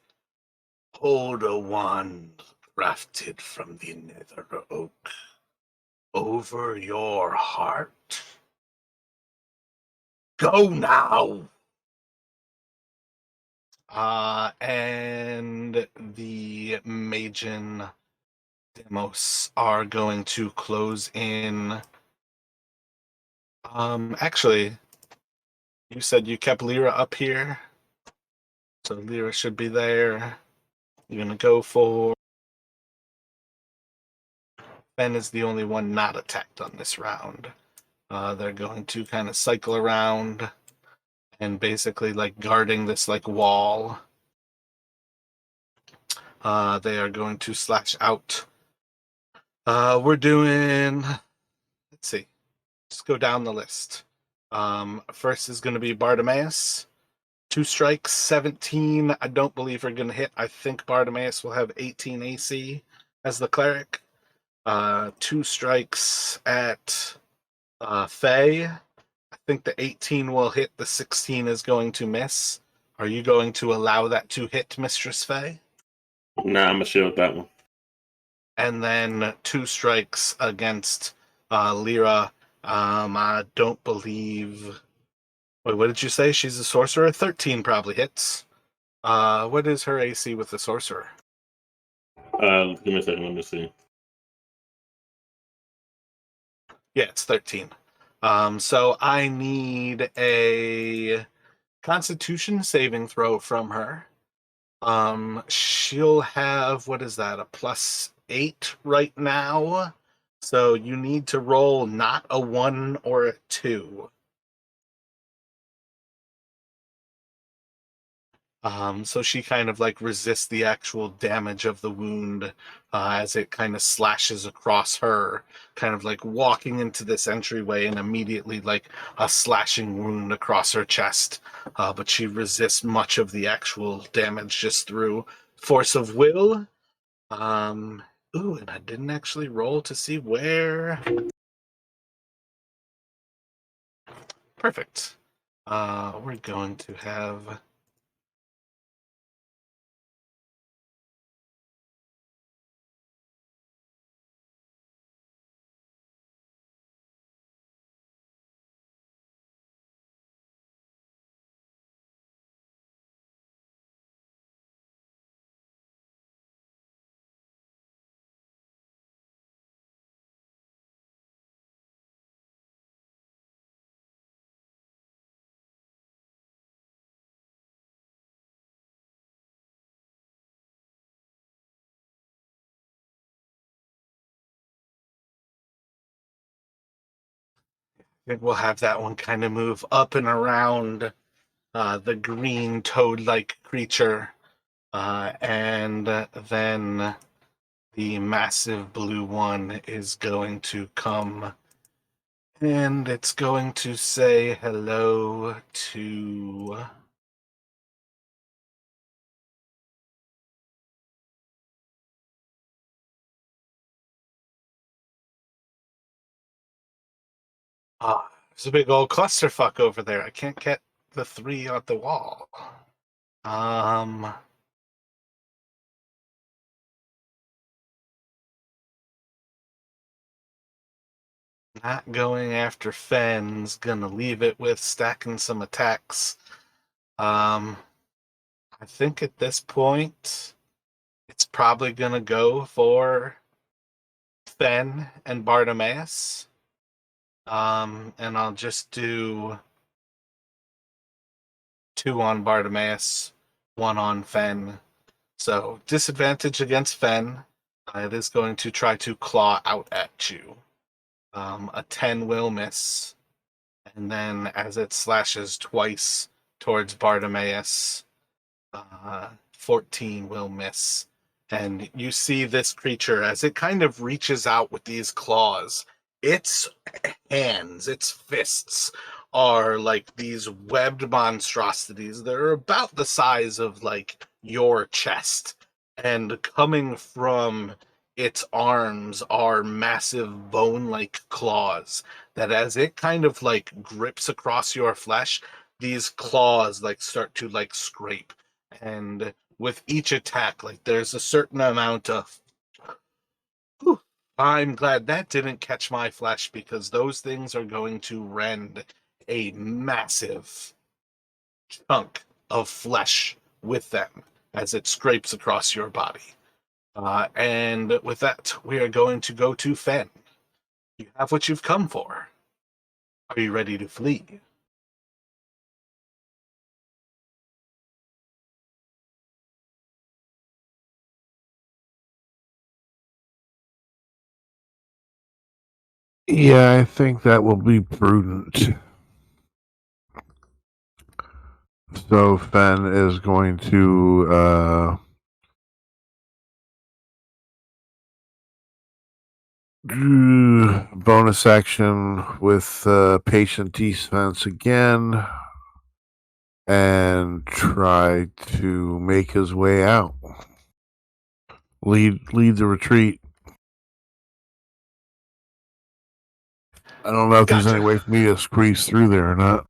Hold a wand crafted from the nether oak over your heart. Go now! And the Magian Demos are going to close in. Actually, you said you kept Lyra up here, so Lyra should be there. You're gonna go for. Ben is the only one not attacked on this round. They're going to kind of cycle around and basically like guarding this like wall. They are going to slash out. We're doing, let's see, let's go down the list. First is going to be Bartimaeus. 2 strikes, 17. I don't believe are going to hit. I think Bartimaeus will have 18 AC as the cleric. 2 strikes at Faye. I think the 18 will hit. The 16 is going to miss. Are you going to allow that to hit, Mistress Faye? Nah, I'm gonna shield that one. And then 2 strikes against Lyra. I don't believe. Wait, what did you say? She's a sorcerer? 13 probably hits. What is her AC with the sorcerer? Give me a second. Let me see. Yeah, it's 13. So I need a Constitution saving throw from her. She'll have, what is that, a +8 right now. So you need to roll not a 1 or a 2. So she kind of like resists the actual damage of the wound as it kind of slashes across her, kind of like walking into this entryway and immediately like a slashing wound across her chest. But she resists much of the actual damage just through force of will. Ooh, and I didn't actually roll to see where. Perfect. We're going to have. I think we'll have that one kind of move up and around the green toad-like creature, and then the massive blue one is going to come, and it's going to say hello to. There's a big old clusterfuck over there. I can't get the 3 on the wall. Not going after Fenn's gonna leave it with stacking some attacks. I think at this point, it's probably gonna go for Fenn and Bartimaeus. And I'll just do 2 on Bartimaeus, 1 on Fenn. So disadvantage against Fenn. It is going to try to claw out at you. A 10 will miss. And then as it slashes twice towards Bartimaeus, 14 will miss. And you see this creature as it kind of reaches out with these claws. Its hands, its fists are like these webbed monstrosities that are about the size of like your chest. And coming from its arms are massive bone-like claws that as it kind of like grips across your flesh, these claws like start to like scrape. And with each attack, like there's a certain amount of whew, I'm glad that didn't catch my flesh because those things are going to rend a massive chunk of flesh with them as it scrapes across your body. And with that, we are going to go to Fenn. You have what you've come for. Are you ready to flee? Yeah, I think that will be prudent. So Fen is going to do bonus action with patient defense again and try to make his way out. Lead the retreat. I don't know if there's any Gotcha. way for me to squeeze through there or not.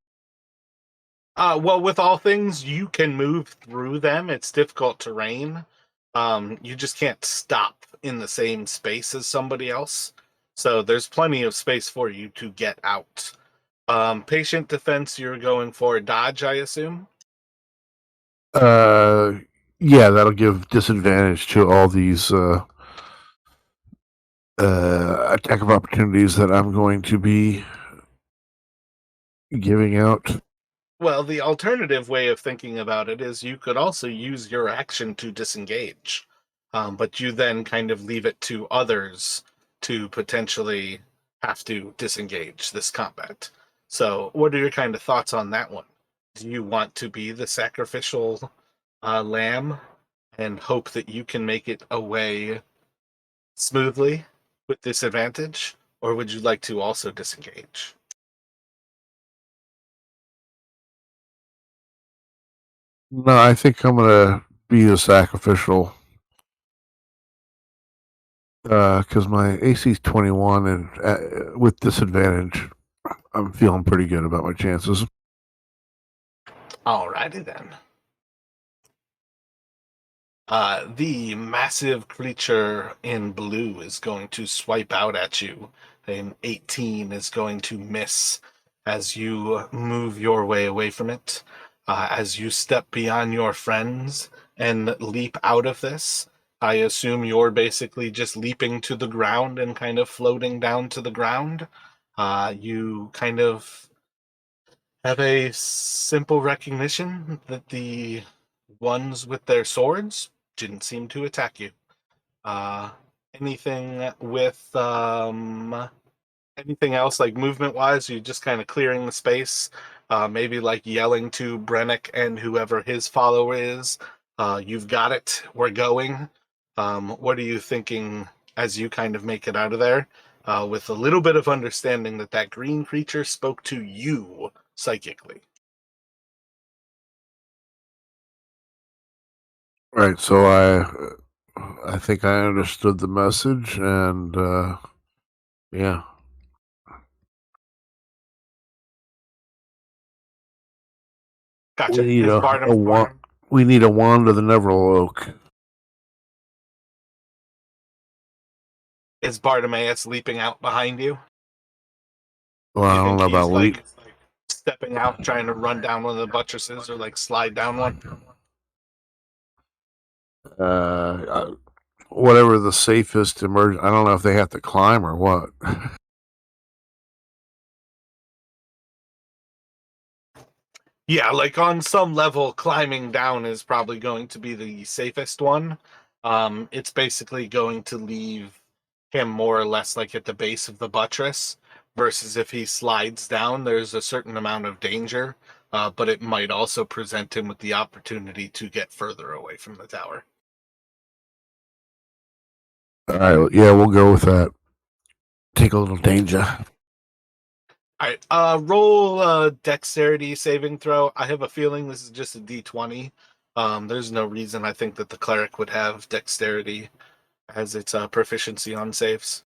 Well, with all things, you can move through them. It's difficult terrain. You just can't stop in the same space as somebody else. So there's plenty of space for you to get out. Patient defense, you're going for dodge, I assume? Yeah, that'll give disadvantage to all these attack of opportunities that I'm going to be giving out. Well, the alternative way of thinking about it is you could also use your action to disengage, but you then kind of leave it to others to potentially have to disengage this combat. So, what are your kind of thoughts on that one? Do you want to be the sacrificial lamb and hope that you can make it away smoothly with disadvantage, or would you like to also disengage? No, I think I'm gonna be the sacrificial because my AC is 21 and with disadvantage, I'm feeling pretty good about my chances. Alrighty then. The massive creature in blue is going to swipe out at you. An 18 is going to miss as you move your way away from it. As you step beyond your friends and leap out of this, I assume you're basically just leaping to the ground and kind of floating down to the ground. You kind of have a simple recognition that the ones with their swords didn't seem to attack you. Uh, anything with anything else like movement wise? You just kind of clearing the space, maybe like yelling to Brennick and whoever his follower is. You've got it. We're going. What are you thinking as you kind of make it out of there? With a little bit of understanding that that green creature spoke to you psychically. Right, so I think I understood the message, and yeah, Gotcha. we need Is a Bartum wand. We need a wand of the Neverl Oak. is Bartimaeus leaping out behind you? Well, Do I you don't think know he's about leap. like stepping out, trying to run down one of the buttresses or like slide down one? Uh, whatever the safest emerge. I don't know if they have to climb or what. Yeah, like on some level, climbing down is probably going to be the safest one. It's basically going to leave him more or less like at the base of the buttress, versus if he slides down, there's a certain amount of danger, but it might also present him with the opportunity to get further away from the tower. All right, yeah, we'll go with that. Take a little danger. All right, roll a dexterity saving throw. I have a feeling this is just a d20. There's no reason I think that the cleric would have dexterity as its proficiency on saves.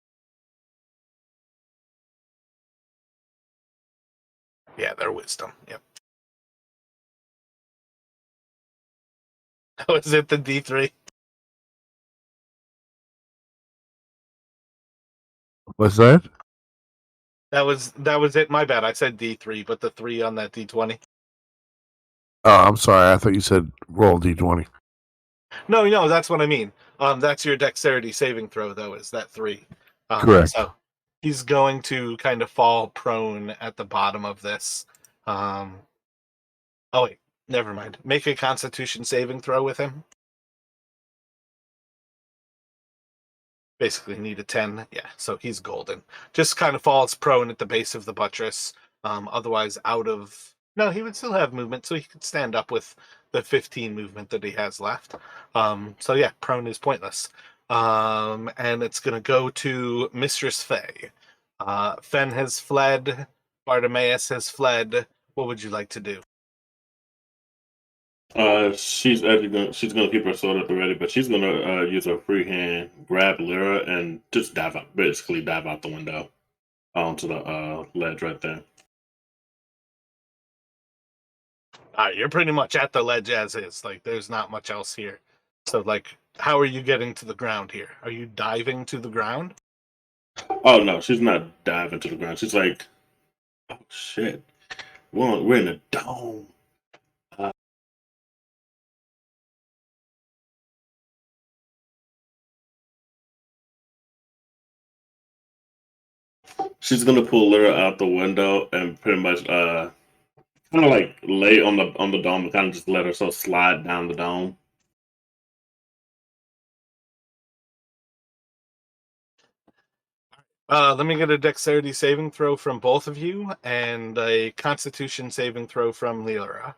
Yeah, their wisdom. Yep. Was it the D3? What's that? That was it. My bad. I said D3, but the 3 on that D20. Oh, I'm sorry. I thought you said roll d20. No, that's what I mean. That's your dexterity saving throw, though, is that 3. Correct. So he's going to kind of fall prone at the bottom of this. Oh wait, never mind. Make a Constitution saving throw with him. Basically, need a 10. Yeah, so he's golden. Just kind of falls prone at the base of the buttress. Otherwise, out of No, he would still have movement, so he could stand up with the 15 movement that he has left. So yeah, prone is pointless. And it's going to go to Mistress Faye. Fen has fled. Bartimaeus has fled. What would you like to do? She's gonna keep her sword at the ready, but she's gonna use her free hand, grab Lyra, and just basically dive out the window onto the ledge right there. You're pretty much at the ledge as is. Like, there's not much else here. So, like, how are you getting to the ground here? Are you diving to the ground? Oh no, she's not diving to the ground. She's like, oh shit, we're in a dome. She's gonna pull Lyra out the window and pretty much kind of like lay on the dome and kind of just let herself slide down the dome. Let me get a dexterity saving throw from both of you and a constitution saving throw from Lyra.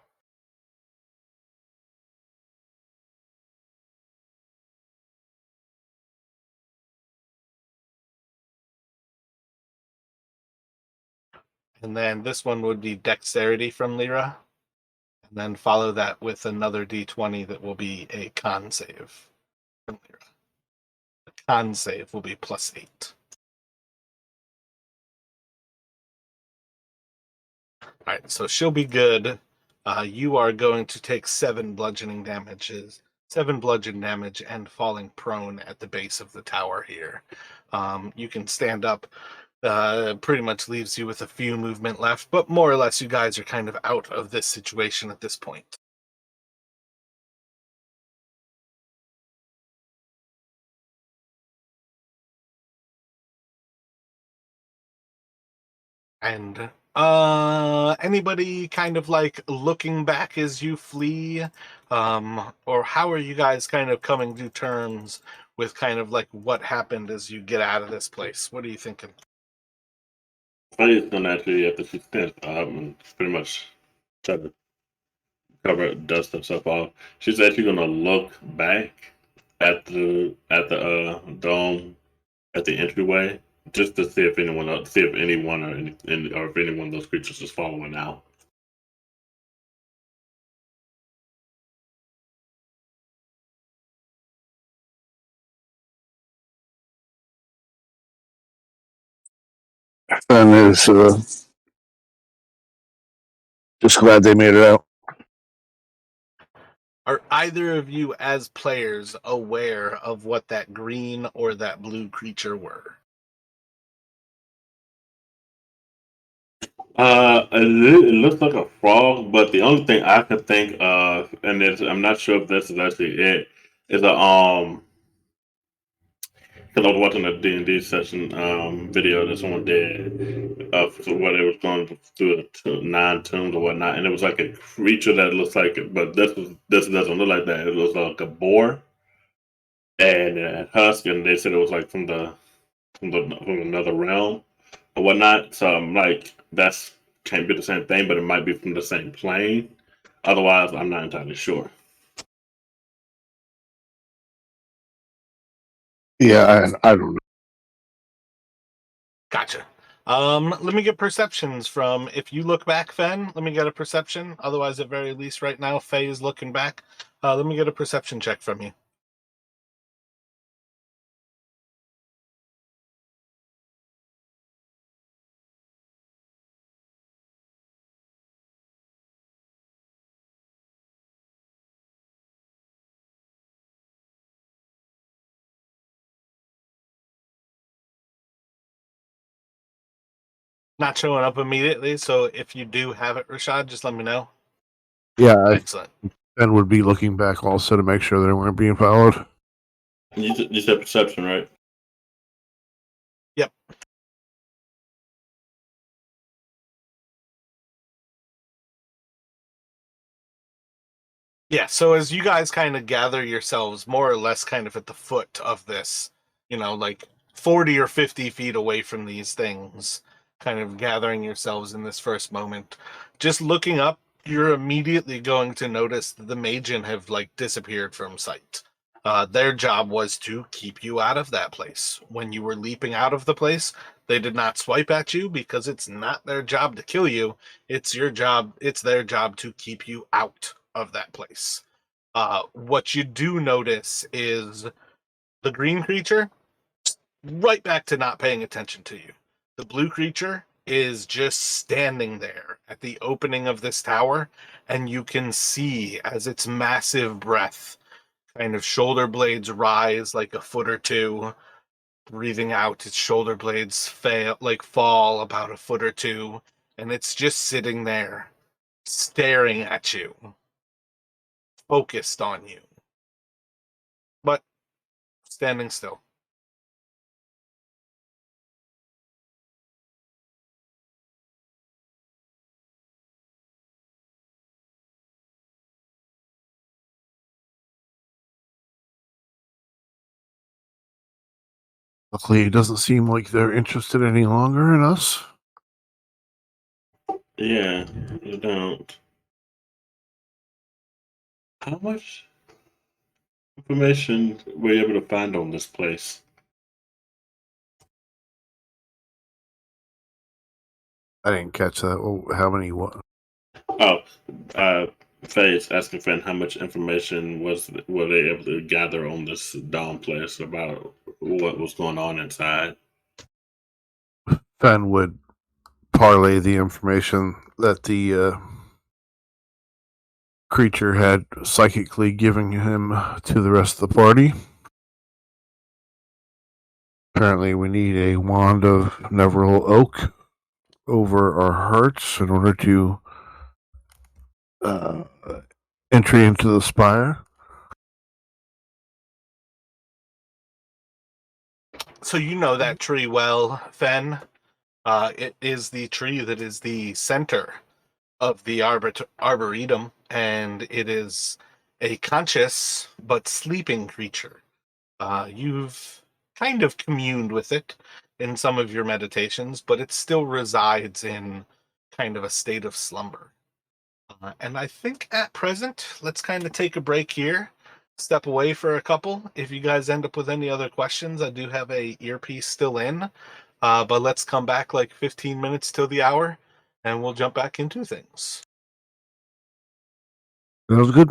And then this one would be dexterity from Lyra. And then follow that with another d20 that will be a con save from Lyra. The con save will be +8. All right, so she'll be good. You are going to take 7 bludgeoning damages, 7 bludgeon damage, and falling prone at the base of the tower here. You can stand up. Pretty much leaves you with a few movement left, but more or less you guys are kind of out of this situation at this point. And anybody kind of like looking back as you flee, or how are you guys kind of coming to terms with kind of like what happened as you get out of this place? What are you thinking? Faye's gonna actually, after she stands up and pretty much try to dust herself off, she's actually gonna look back at the dome at the entryway just to see if anyone else, see if anyone or if any one of those creatures is following out. And is just glad they made it out. Are either of you as players aware of what that green or that blue creature were? It looks like a frog, but the only thing I could think of, and I'm not sure if this is actually it, is a because I was watching a D&D session video that someone did of where they was going through the 9 tombs or whatnot, and it was like a creature that looks like it, but this doesn't look like that. It looks like a boar and a husk, and they said it was like from another realm or whatnot. So I'm like, that's can't be the same thing, but it might be from the same plane. Otherwise, I'm not entirely sure. Yeah, I don't know. Gotcha. Let me get perceptions from, if you look back, Fen, let me get a perception. Otherwise, at very least right now, Faye is looking back. Let me get a perception check from you. Not showing up immediately, so if you do have it, Rashad, just let me know. Yeah, Excellent. Ben would be looking back also to make sure they weren't being followed. You said perception, right? Yep. Yeah, so as you guys kind of gather yourselves more or less kind of at the foot of this, like 40 or 50 feet away from these things, kind of gathering yourselves in this first moment, just looking up, you're immediately going to notice that the Magian have like disappeared from sight. Their job was to keep you out of that place. When you were leaping out of the place, they did not swipe at you because it's not their job to kill you. It's your job. It's their job to keep you out of that place. What you do notice is the green creature right back to not paying attention to you. The blue creature is just standing there at the opening of this tower, and you can see as its massive breath kind of shoulder blades rise like a foot or two. Breathing out, its shoulder blades fall about a foot or two, and it's just sitting there, staring at you, focused on you, but standing still. Luckily, it doesn't seem like they're interested any longer in us. Yeah, you don't. How much information were you able to find on this place? I didn't catch that. Oh, how many? What? Oh, uh, Faye's asking Finn how much information were they able to gather on this down place about what was going on inside? Fen would parlay the information that the creature had psychically given him to the rest of the party. Apparently, we need a wand of Neveril Oak over our hearts in order to uh, entry into the spire. So you know that tree well, Fen. It is the tree that is the center of the arboretum, and it is a conscious but sleeping creature. You've kind of communed with it in some of your meditations, but it still resides in kind of a state of slumber. And I think at present, let's kind of take a break here, step away for a couple. If you guys end up with any other questions, I do have a earpiece still in, but let's come back like 15 minutes till the hour, and we'll jump back into things. That was good.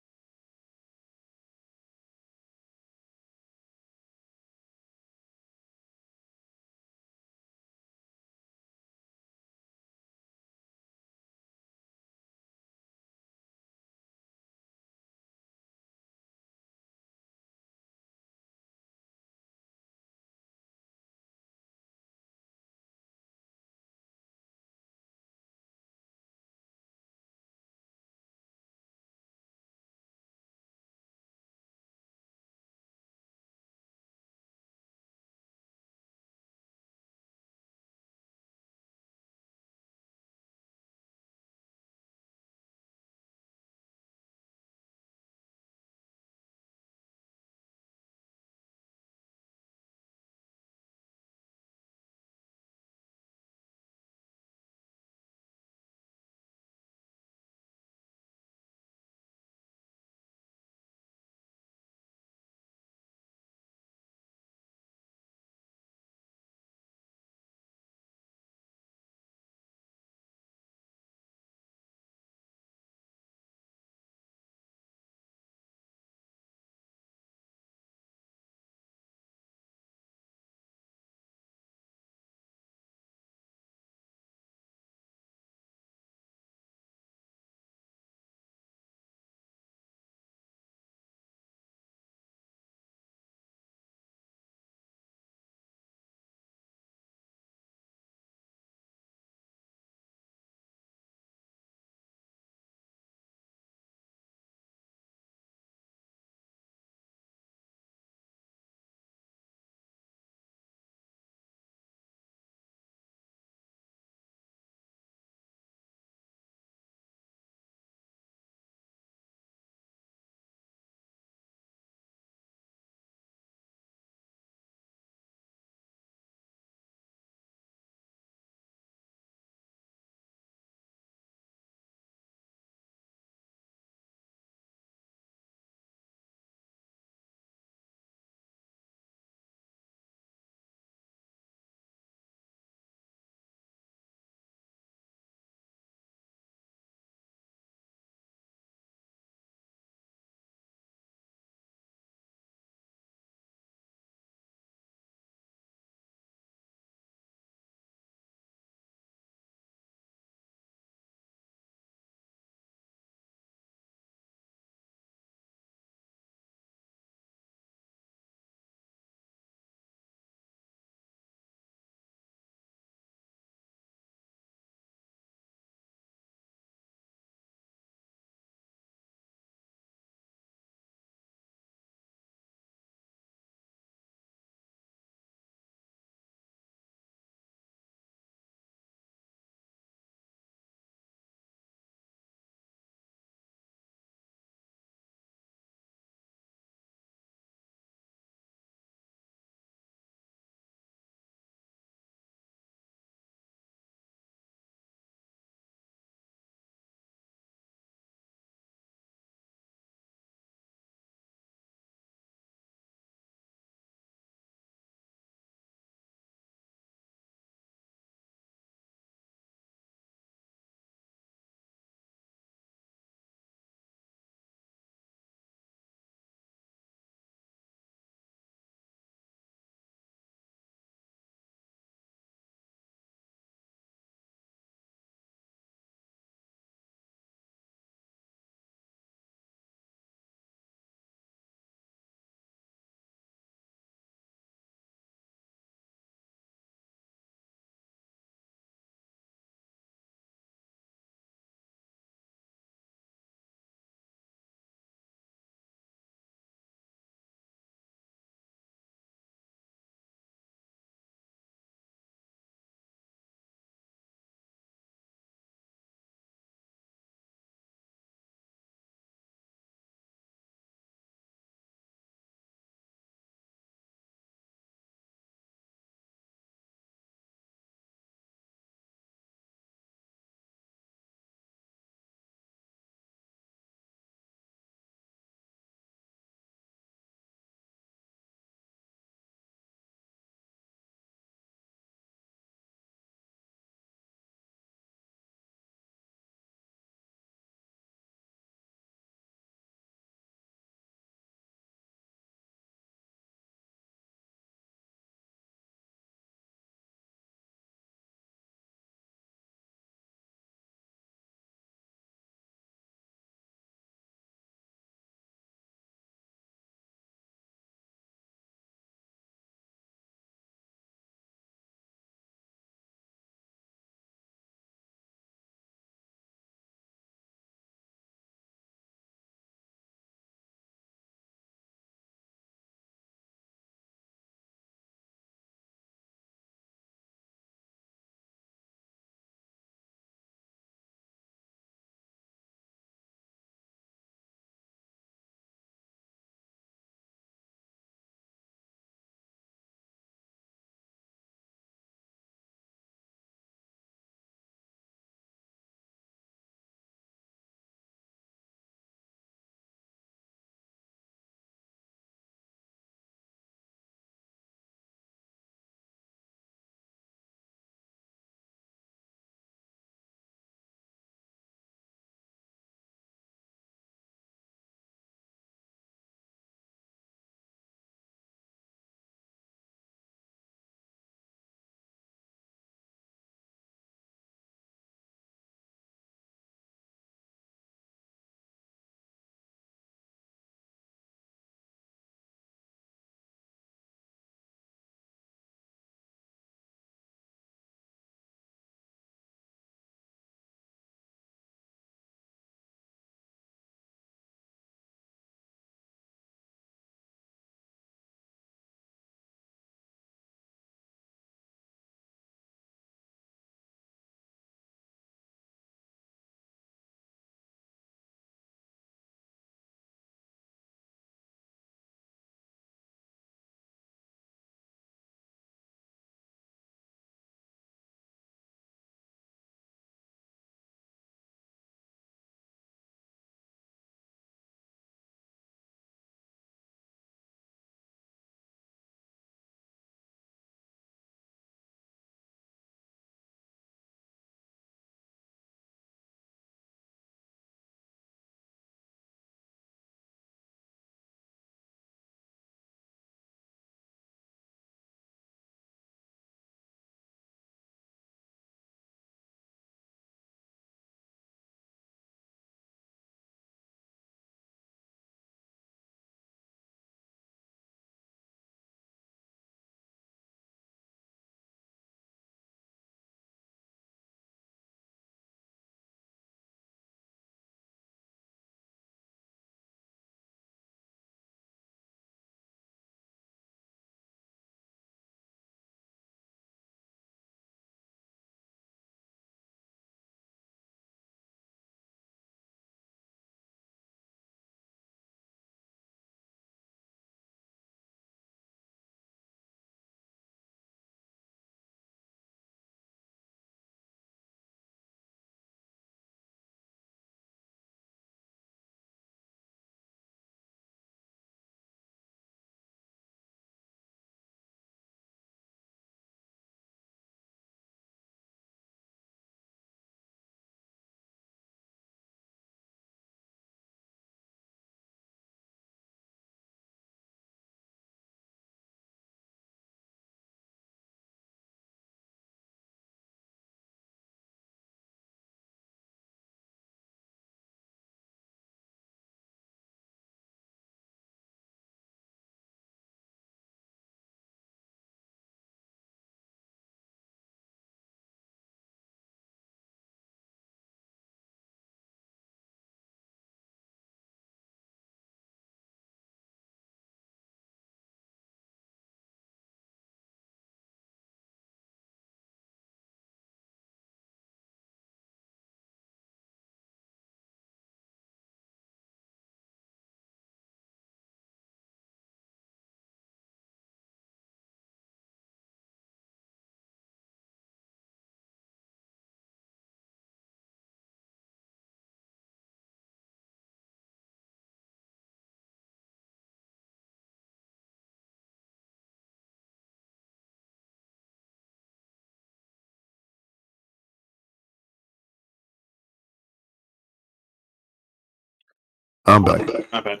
I'm back. My bad.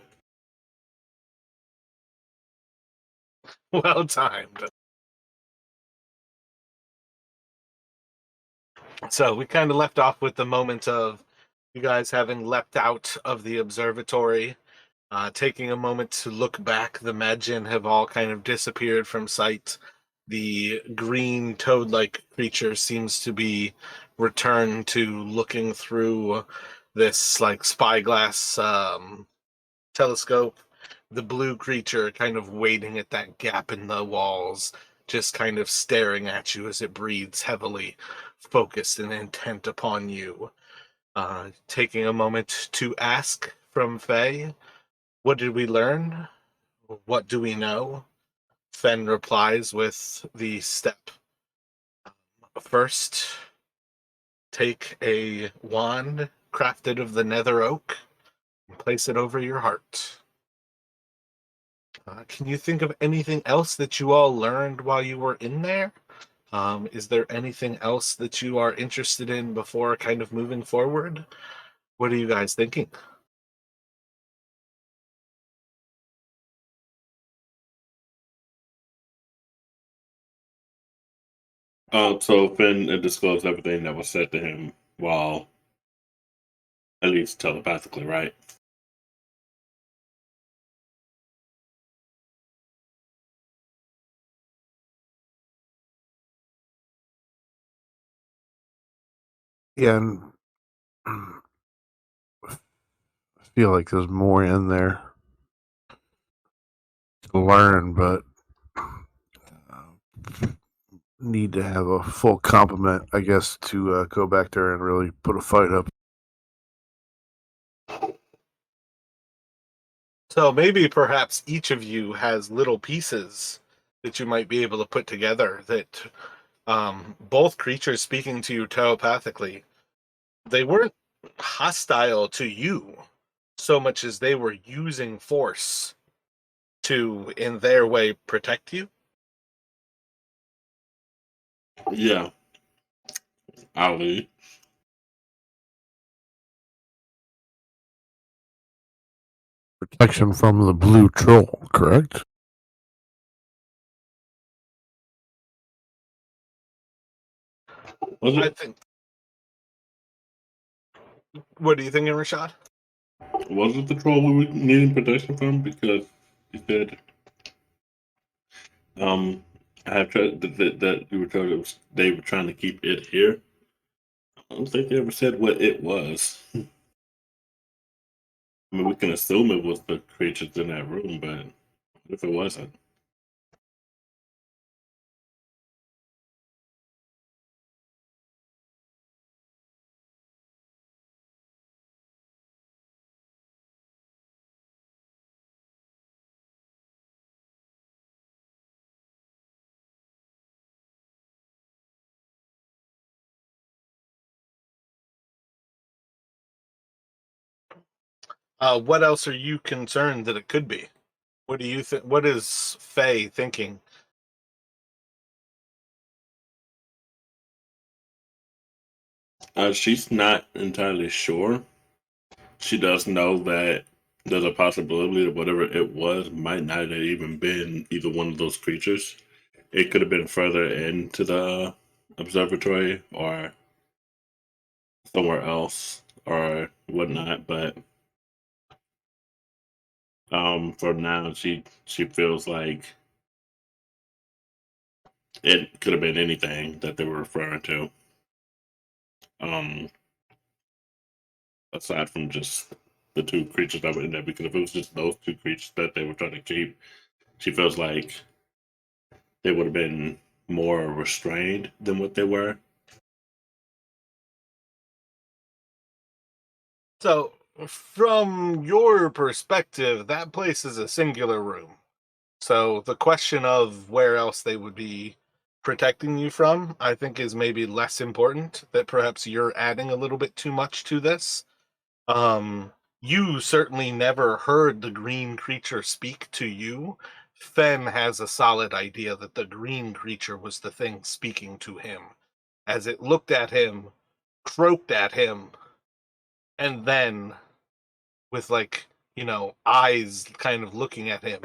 Well timed. So we kind of left off with the moment of you guys having leapt out of the observatory, taking a moment to look back. The Magin have all kind of disappeared from sight. The green toad-like creature seems to be returned to looking through this like spyglass telescope. The blue creature kind of waiting at that gap in the walls, just kind of staring at you as it breathes heavily, focused and intent upon you. Taking a moment to ask from Faye, what did we learn? What do we know? Fen replies with the step. First, take a wand crafted of the nether oak and place it over your heart. Can you think of anything else that you all learned while you were in there? Is there anything else that you are interested in before kind of moving forward? What are you guys thinking? So Finn disclosed everything that was said to him while, at least telepathically, right? Yeah, and I feel like there's more in there to learn, but need to have a full complement, I guess, to go back there and really put a fight up. So maybe perhaps each of you has little pieces that you might be able to put together that both creatures speaking to you telepathically, they weren't hostile to you so much as they were using force to, in their way, protect you. Yeah, Ali. Protection from the blue troll, correct? Was I it think. What are you thinking, Rashad? was it the troll we were needing protection from? Because he said, I have tried that you were told they were trying to keep it here. I don't think they ever said what it was. I mean, we can assume it was the creatures in that room, but what if it wasn't? What else are you concerned that it could be? What do you think? What is Faye thinking? She's not entirely sure. She does know that there's a possibility that whatever it was might not have even been either one of those creatures. It could have been further into the observatory or somewhere else or whatnot. But for now, she feels like it could have been anything that they were referring to. Um, Aside from just the two creatures that were in there, because if it was just those two creatures that they were trying to keep, she feels like they would have been more restrained than what they were. So, from your perspective, that place is a singular room. So, the question of where else they would be protecting you from, I think, is maybe less important. That perhaps you're adding a little bit too much to this. You certainly never heard the green creature speak to you. Fen has a solid idea that the green creature was the thing speaking to him, as it looked at him, croaked at him, and then, with like, eyes kind of looking at him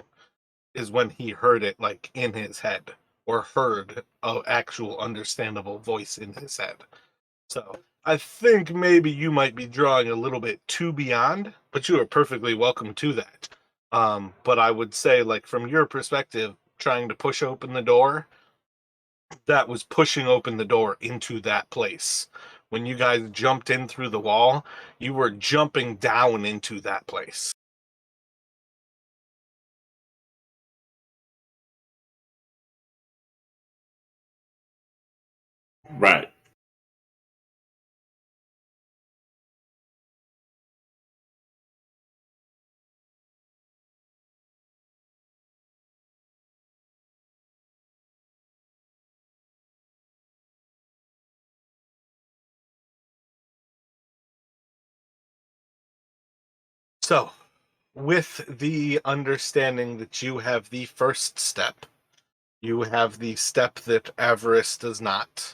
is when he heard it like in his head, or heard an actual understandable voice in his head. So I think maybe you might be drawing a little bit too beyond, but you are perfectly welcome to that. But I would say, like, from your perspective, trying to push open the door, that was pushing open the door into that place. When you guys jumped in through the wall, you were jumping down into that place. Right. So, with the understanding that you have the first step, you have the step that Avarice does not.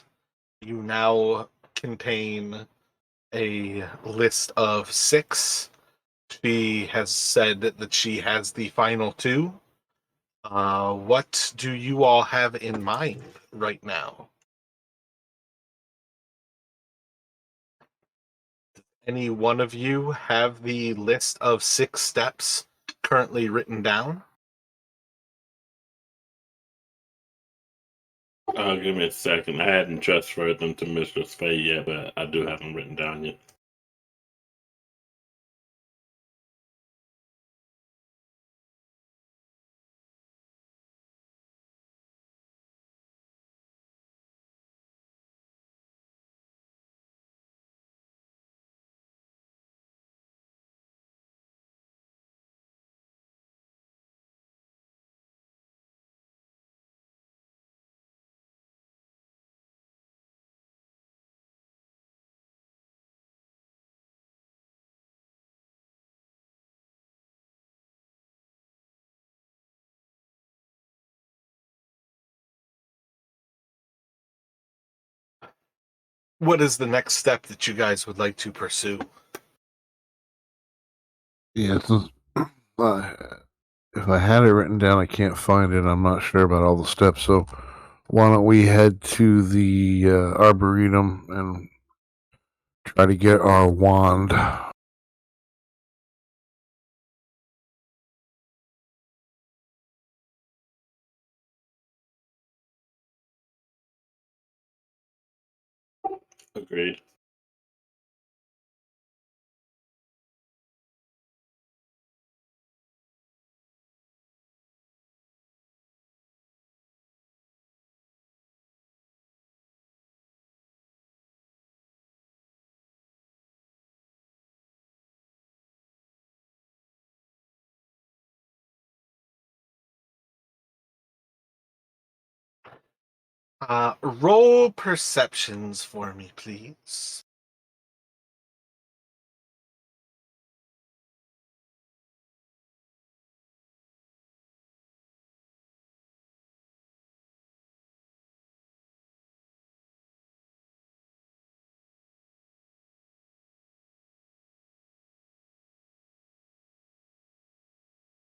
You now contain a list of 6. She has said that she has the final 2. What do you all have in mind right now? Any one of you have the list of 6 steps currently written down? Give me a second. I hadn't transferred them to Mistress Faye yet, but I do have them written down yet. What is the next step that you guys would like to pursue? Yeah, if I had it written down, I can't find it. I'm not sure about all the steps. So why don't we head to the Arboretum and try to get our wand? Agreed. Roll perceptions for me, please.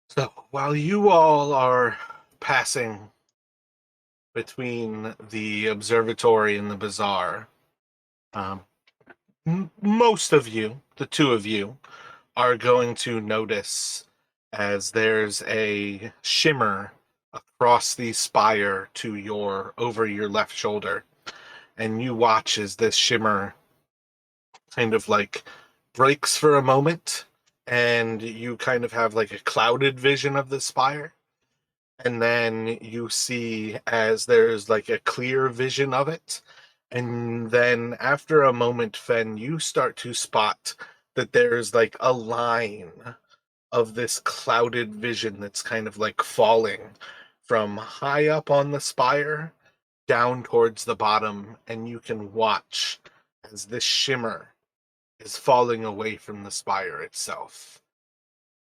So, while you all are passing between the observatory and the bazaar, um, most of you, the 2 of you, are going to notice as there's a shimmer across the spire to over your left shoulder, and you watch as this shimmer kind of like breaks for a moment, and you kind of have like a clouded vision of the spire, and then you see as there's like a clear vision of it, and then after a moment, Fen, you start to spot that there's like a line of this clouded vision that's kind of like falling from high up on the spire down towards the bottom, and you can watch as this shimmer is falling away from the spire itself.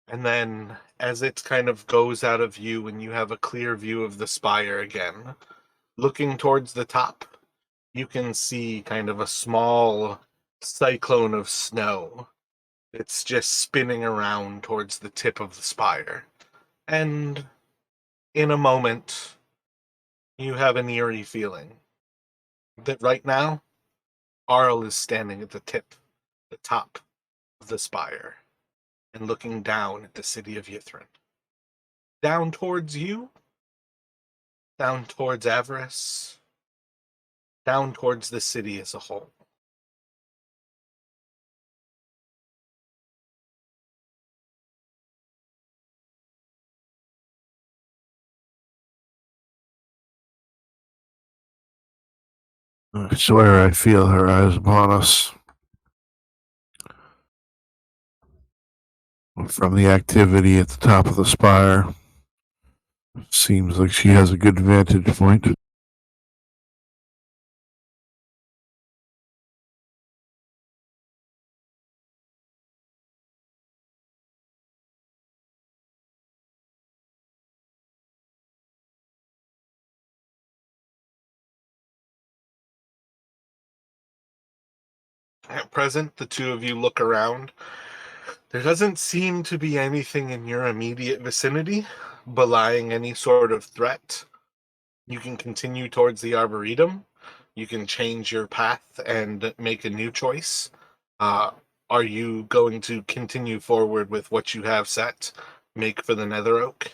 And then as it kind of goes out of view and you have a clear view of the spire again, looking towards the top, you can see kind of a small cyclone of snow It's just spinning around towards the tip of the spire. And in a moment, you have an eerie feeling that right now, Auril is standing at the top of the spire, and looking down at the city of Ythryn. Down towards you, down towards Avarice, down towards the city as a whole. I swear I feel her eyes upon us. From the activity at the top of the spire, seems like she has a good vantage point. At present, the two of you look around. There doesn't seem to be anything in your immediate vicinity belying any sort of threat. You can continue towards the Arboretum. You can change your path and make a new choice. Are you going to continue forward with what you have set? Make for the Nether Oak?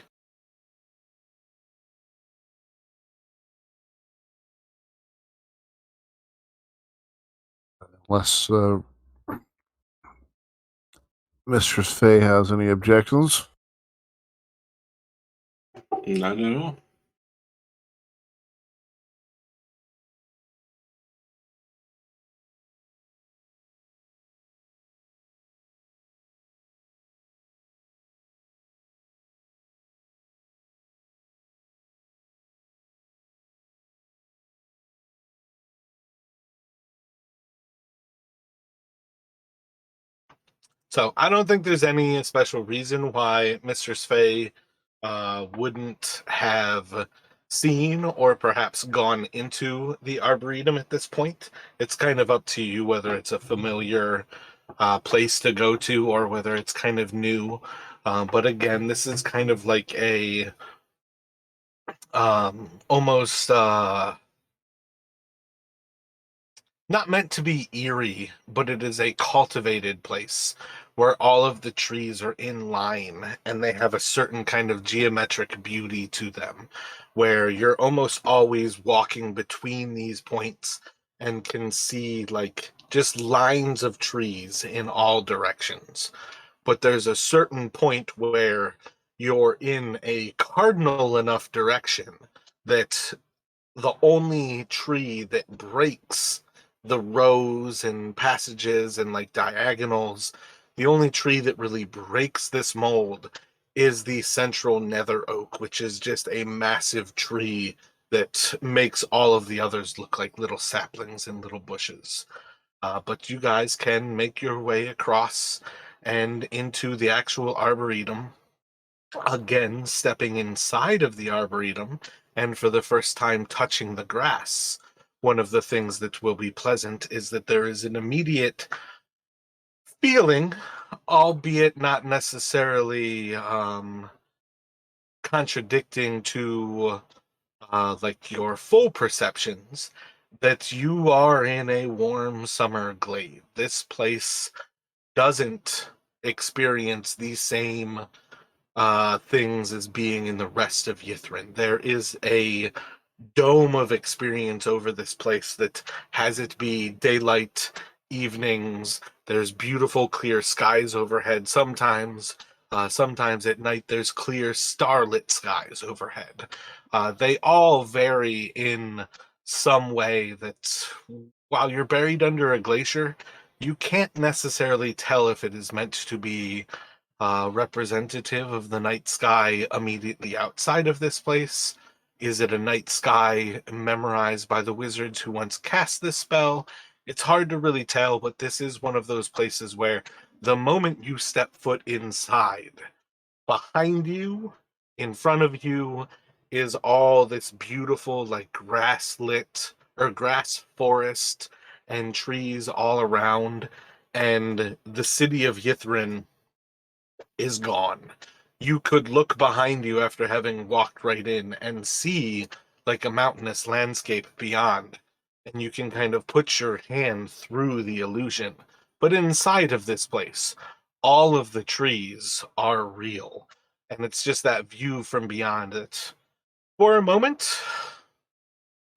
Unless Mistress Fay has any objections. Not at all. So I don't think there's any special reason why Mistress Fay wouldn't have seen or perhaps gone into the Arboretum at this point. It's kind of up to you whether it's a familiar place to go to or whether it's kind of new. But again, this is kind of like a almost not meant to be eerie, but it is a cultivated place where all of the trees are in line and they have a certain kind of geometric beauty to them, where you're almost always walking between these points and can see like just lines of trees in all directions. But there's a certain point where you're in a cardinal enough direction that the only tree that breaks the rows and passages and like diagonals, the only tree that really breaks this mold is the central nether oak, which is just a massive tree that makes all of the others look like little saplings and little bushes. But you guys can make your way across and into the actual arboretum. Again, stepping inside of the arboretum, and for the first time touching the grass, one of the things that will be pleasant is that there is an immediate feeling, albeit not necessarily contradicting to like your full perceptions, that you are in a warm summer glade. This place doesn't experience the same things as being in the rest of Ythryn. There is a dome of experience over this place that has it be daylight, evenings. There's beautiful clear skies overhead sometimes. Sometimes at night there's clear starlit skies overhead. They all vary in some way that while you're buried under a glacier, you can't necessarily tell if it is meant to be representative of the night sky immediately outside of this place. Is it a night sky memorized by the wizards who once cast this spell? It's hard to really tell, but this is one of those places where the moment you step foot inside, behind you, in front of you, is all this beautiful, like grass lit or grass forest and trees all around. and the city of Ythryn is gone. You could look behind you after having walked right in and see like a mountainous landscape beyond, and you can kind of put your hand through the illusion. But inside of this place, all of the trees are real, and it's just that view from beyond it. For a moment,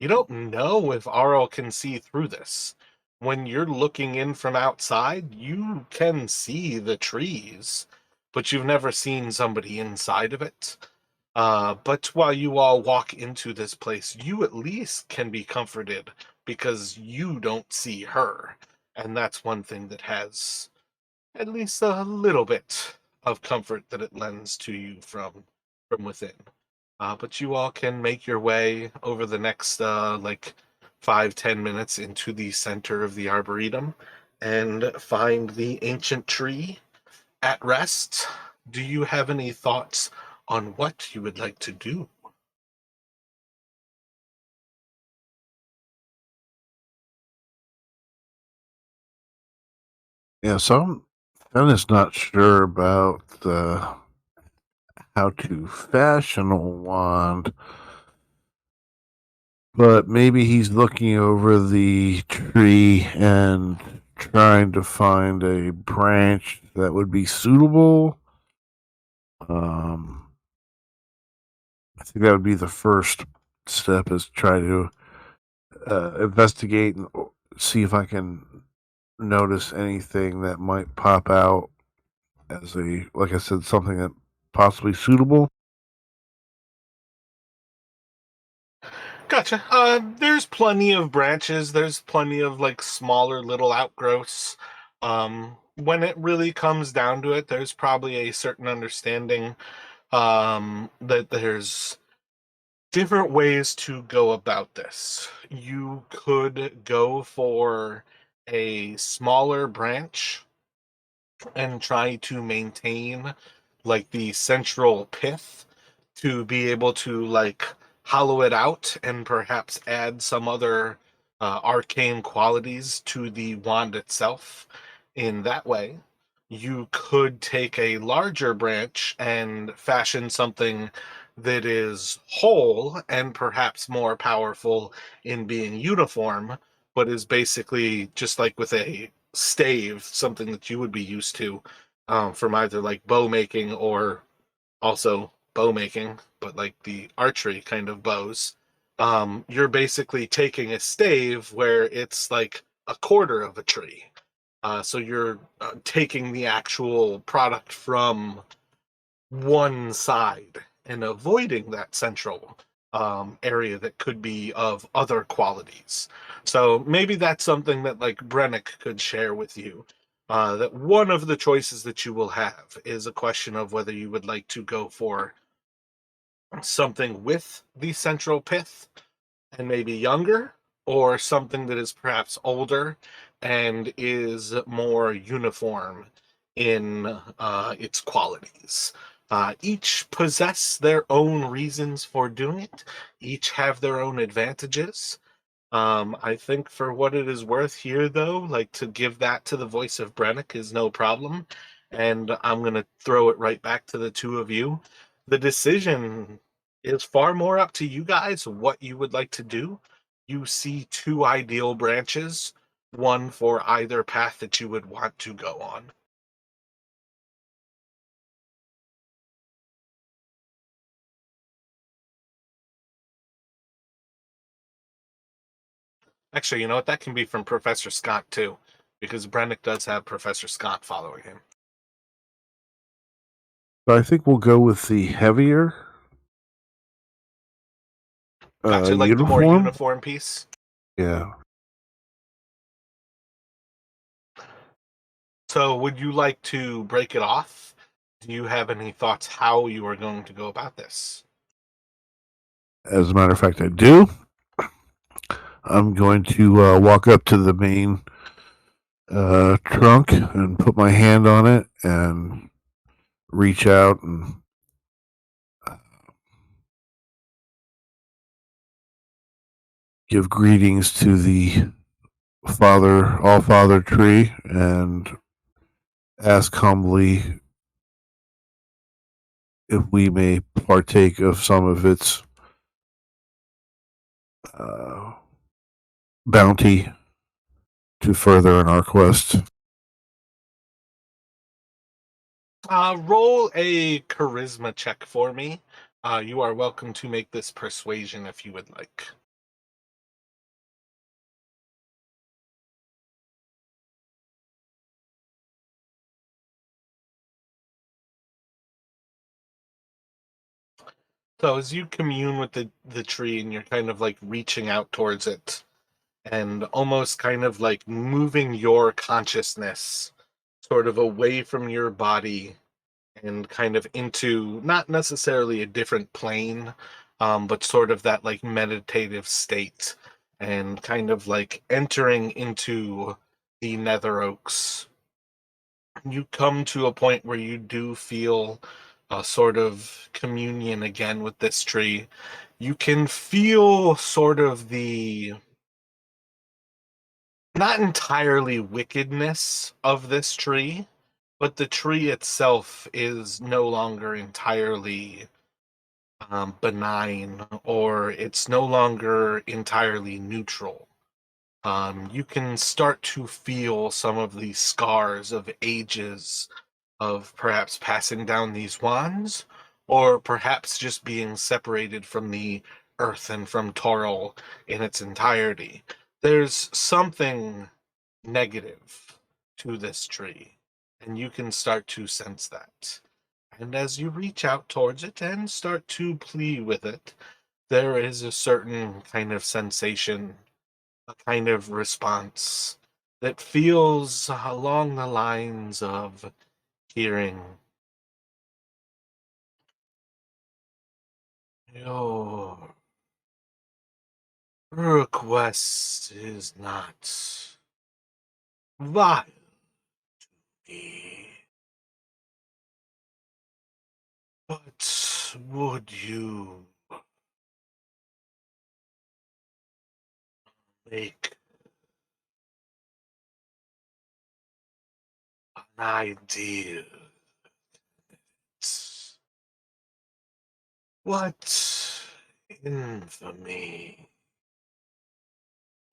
you don't know if Auril can see through this. When you're looking in from outside, you can see the trees, but you've never seen somebody inside of it. But while you all walk into this place, you at least can be comforted because you don't see her. And that's one thing that has at least a little bit of comfort that it lends to you from within. But you all can make your way over the next like 5-10 minutes into the center of the arboretum and find the ancient tree at rest. Do you have any thoughts on what you would like to do? Yeah, so I'm just not sure about how to fashion a wand, but maybe he's looking over the tree and trying to find a branch that would be suitable. I think that would be the first step, is try to investigate and see if I can notice anything that might pop out as like I said, something that possibly suitable. Gotcha. There's plenty of branches. There's plenty of like smaller little outgrowths. When it really comes down to it, there's probably a certain understanding that there's different ways to go about this. You could go for a smaller branch and try to maintain like the central pith to be able to like hollow it out and perhaps add some other arcane qualities to the wand itself. In that way, you could take a larger branch and fashion something that is whole and perhaps more powerful in being uniform, but is basically just like with a stave, something that you would be used to from either like bow making or also bow making, but like the archery kind of bows. You're basically taking a stave where it's like a quarter of a tree. So you're taking the actual product from one side and avoiding that central area that could be of other qualities. So maybe that's something that like Brennick could share with you. That one of the choices that you will have is a question of whether you would like to go for something with the central pith and maybe younger, or something that is perhaps older and is more uniform in its qualities. Each possess their own reasons for doing it. Each have their own advantages. I think for what it is worth here, though, like to give that to the voice of Brennick is no problem. And I'm going to throw it right back to the two of you. The decision is far more up to you guys what you would like to do. You see two ideal branches, one for either path that you would want to go on. Actually, you know what? That can be from Professor Scott, too, because Brennick does have Professor Scott following him. So I think we'll go with the heavier Gotcha, like the more uniform. uniform piece. Yeah. So, would you like to break it off? Do you have any thoughts how you are going to go about this? As a matter of fact, I do. I'm going to walk up to the main trunk and put my hand on it and reach out and give greetings to the All Father tree and ask humbly if we may partake of some of its uh, bounty to further in our quest. Roll a charisma check for me. You are welcome to make this persuasion if you would like. So as you commune with the tree and you're kind of like reaching out towards it and almost kind of like moving your consciousness sort of away from your body and kind of into not necessarily a different plane, but sort of that like meditative state and kind of like entering into the nether oaks. You come to a point where you do feel a sort of communion again with this tree. You can feel sort of the not entirely wickedness of this tree, but the tree itself is no longer entirely benign, or it's no longer entirely neutral. You can start to feel some of the scars of ages of perhaps passing down these wands, or perhaps just being separated from the earth and from Toril in its entirety. There's something negative to this tree, and you can start to sense that. And as you reach out towards it and start to plead with it, there is a certain kind of sensation, a kind of response that feels along the lines of hearing, your request is not vile to me, but would you make an ideal? What infamy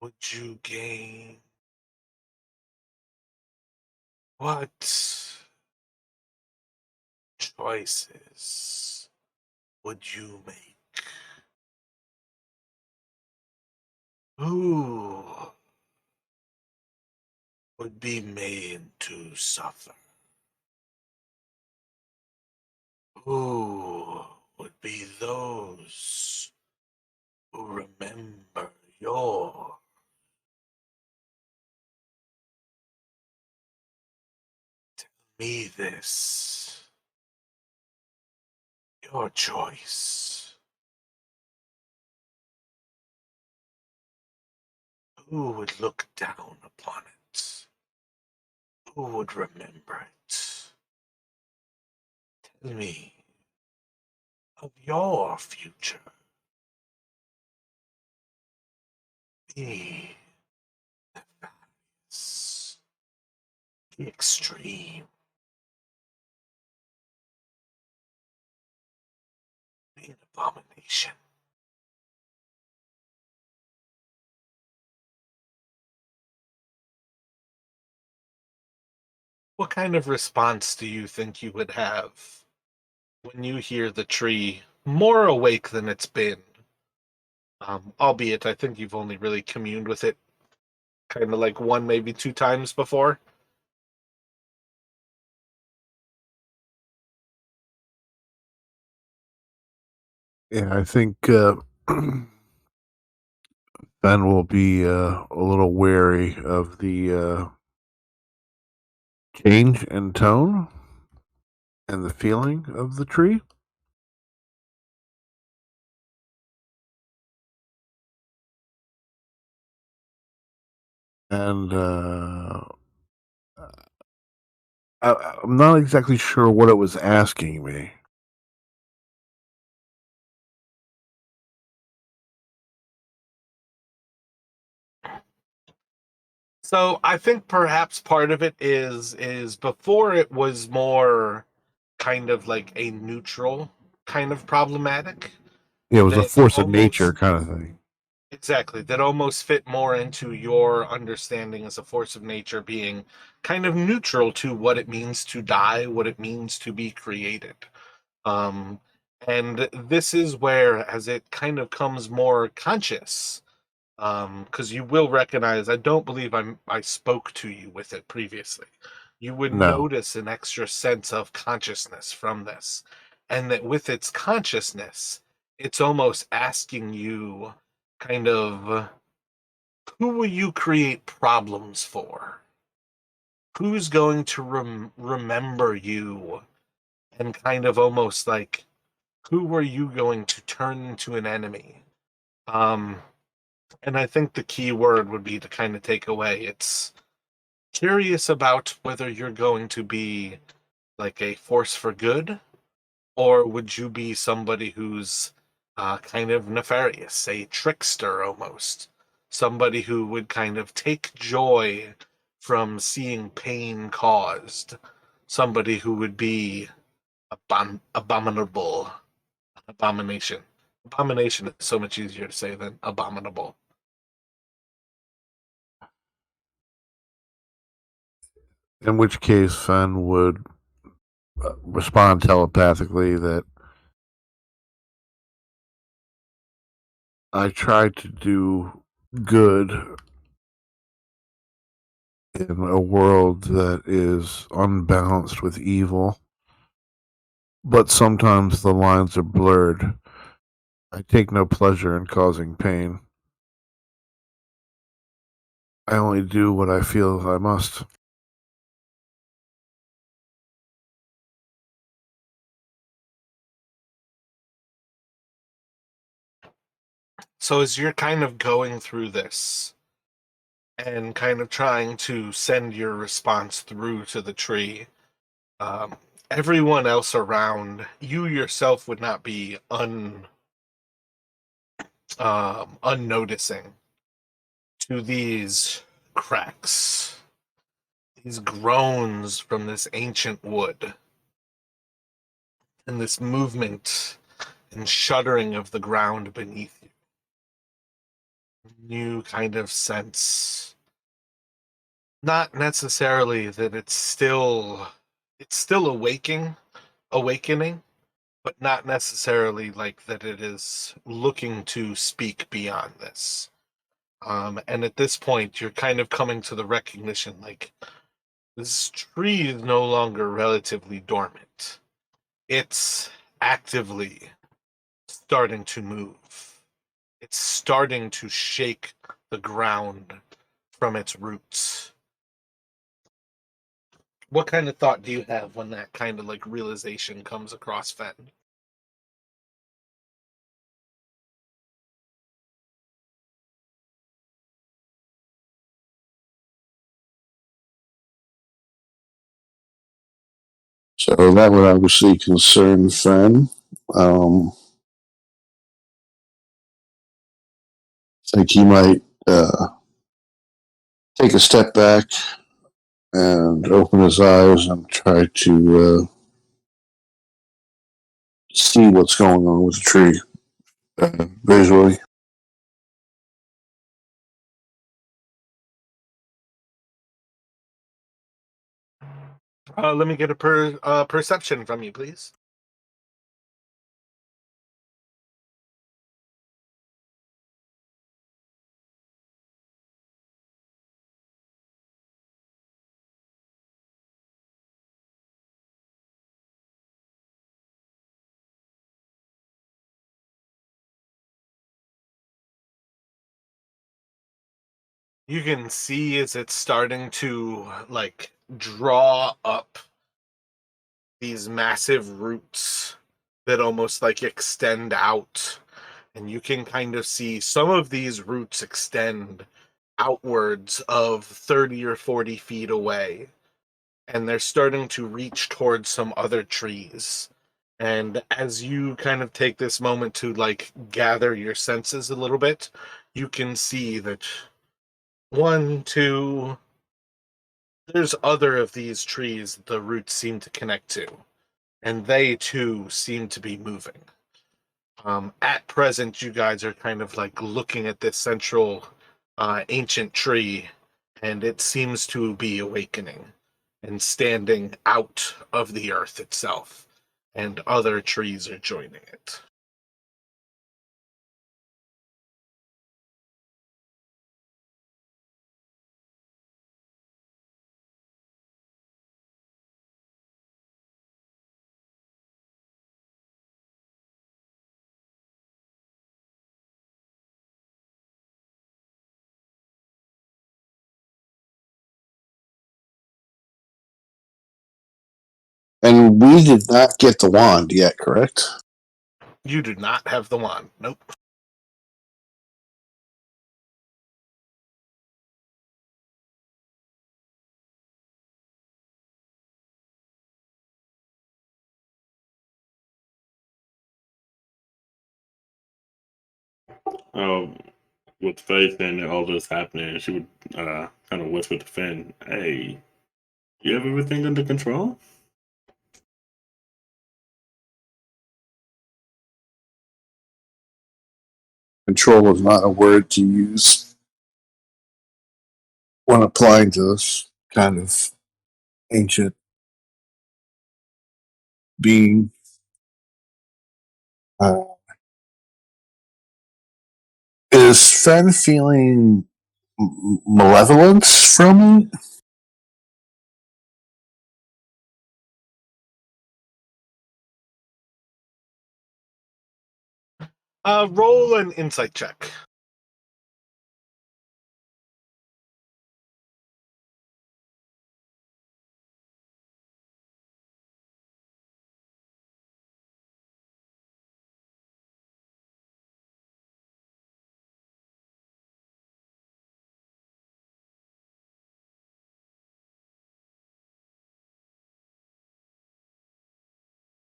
would you gain? What choices would you make? Who would be made to suffer? Who would be those who remember your me this? Your choice. Who would look down upon it? Who would remember it? Tell me of your future. Be the values, the extreme, the abomination. What kind of response do you think you would have when you hear the tree more awake than it's been? Albeit, I think you've only really communed with it kind of like one, maybe two times before. Yeah, I think Ben will be a little wary of the change in tone and the feeling of the tree. And I'm not exactly sure what it was asking me. So I think perhaps part of it is before it was more kind of like a neutral kind of problematic Yeah, it was a that force of nature almost kind of thing. exactly that almost fit more into your understanding as a force of nature being kind of neutral to what it means to die, what it means to be created. Um, and this is where, as it kind of comes more conscious, because you will recognize, I don't believe I spoke to you with it previously. You would No. notice an extra sense of consciousness from this, and that with its consciousness, it's almost asking you, kind of, who will you create problems for? Who's going to remember you? And kind of almost like, who are you going to turn into an enemy? Um, and I think the key word would be to kind of take away. It's curious about whether you're going to be like a force for good, or would you be somebody who's kind of nefarious, a trickster almost, somebody who would kind of take joy from seeing pain caused, somebody who would be abominable, abomination. Abomination is so much easier to say than abominable. In which case, Fen would respond telepathically that I tried to do good in a world that is unbalanced with evil, but sometimes the lines are blurred. I take no pleasure in causing pain. I only do what I feel I must. So as you're kind of going through this and kind of trying to send your response through to the tree, um, everyone else around you yourself would not be unnoticing to these cracks, these groans from this ancient wood, and this movement and shuddering of the ground beneath you. You kind of sense not necessarily that it's still awakening, but not necessarily like that it is looking to speak beyond this. And at this point, you're kind of coming to the recognition like this tree is no longer relatively dormant. It's actively starting to move. It's starting to shake the ground from its roots. What kind of thought do you have when that kind of like realization comes across Fen? So that would obviously concern Fen. Um, I think he might take a step back and open his eyes and try to see what's going on with the tree visually. Let me get a perception from you, please. You can see as it's starting to like draw up these massive roots that almost like extend out, and you can kind of see some of these roots extend outwards of 30 or 40 feet away, and they're starting to reach towards some other trees. And as you kind of take this moment to like gather your senses a little bit, you can see that 1, 2. There's other of these trees the roots seem to connect to, and they too seem to be moving. At present, you guys are kind of like looking at this central ancient tree, and it seems to be awakening and standing out of the earth itself, and other trees are joining it. And we did not get the wand yet, correct? You do not have the wand. Nope. Um, with Faith and all this happening, she would kind of whisper to Finn, "Hey, you have everything under control?" Control is not a word to use when applying to this kind of ancient being. Is Fen feeling malevolence from it? Roll an insight check.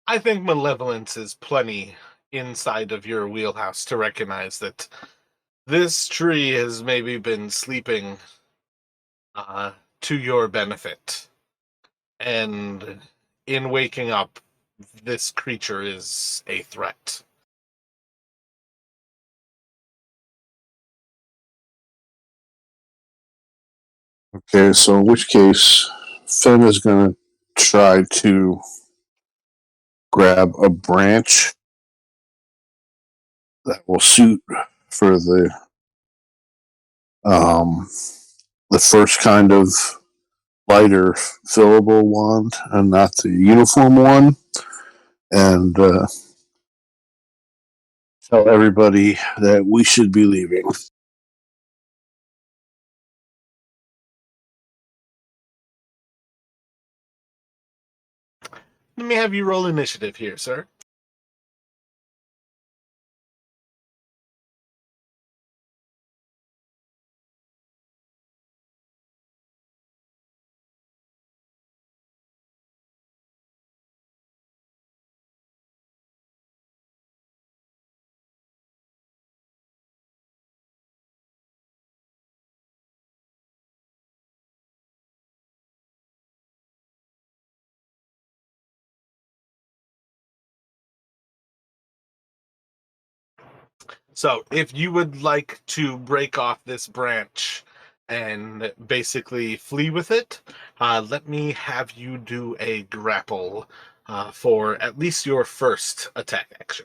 I think malevolence is plenty inside of your wheelhouse to recognize that this tree has maybe been sleeping uh, to your benefit. And in waking up, this creature is a threat. Okay, so in which case, Fen is going to try to grab a branch that will suit for um, the first kind of lighter fillable wand and not the uniform one, and tell everybody that we should be leaving. Let me have you roll initiative here, sir. So, if you would like to break off this branch and basically flee with it, let me have you do a grapple for at least your first attack action.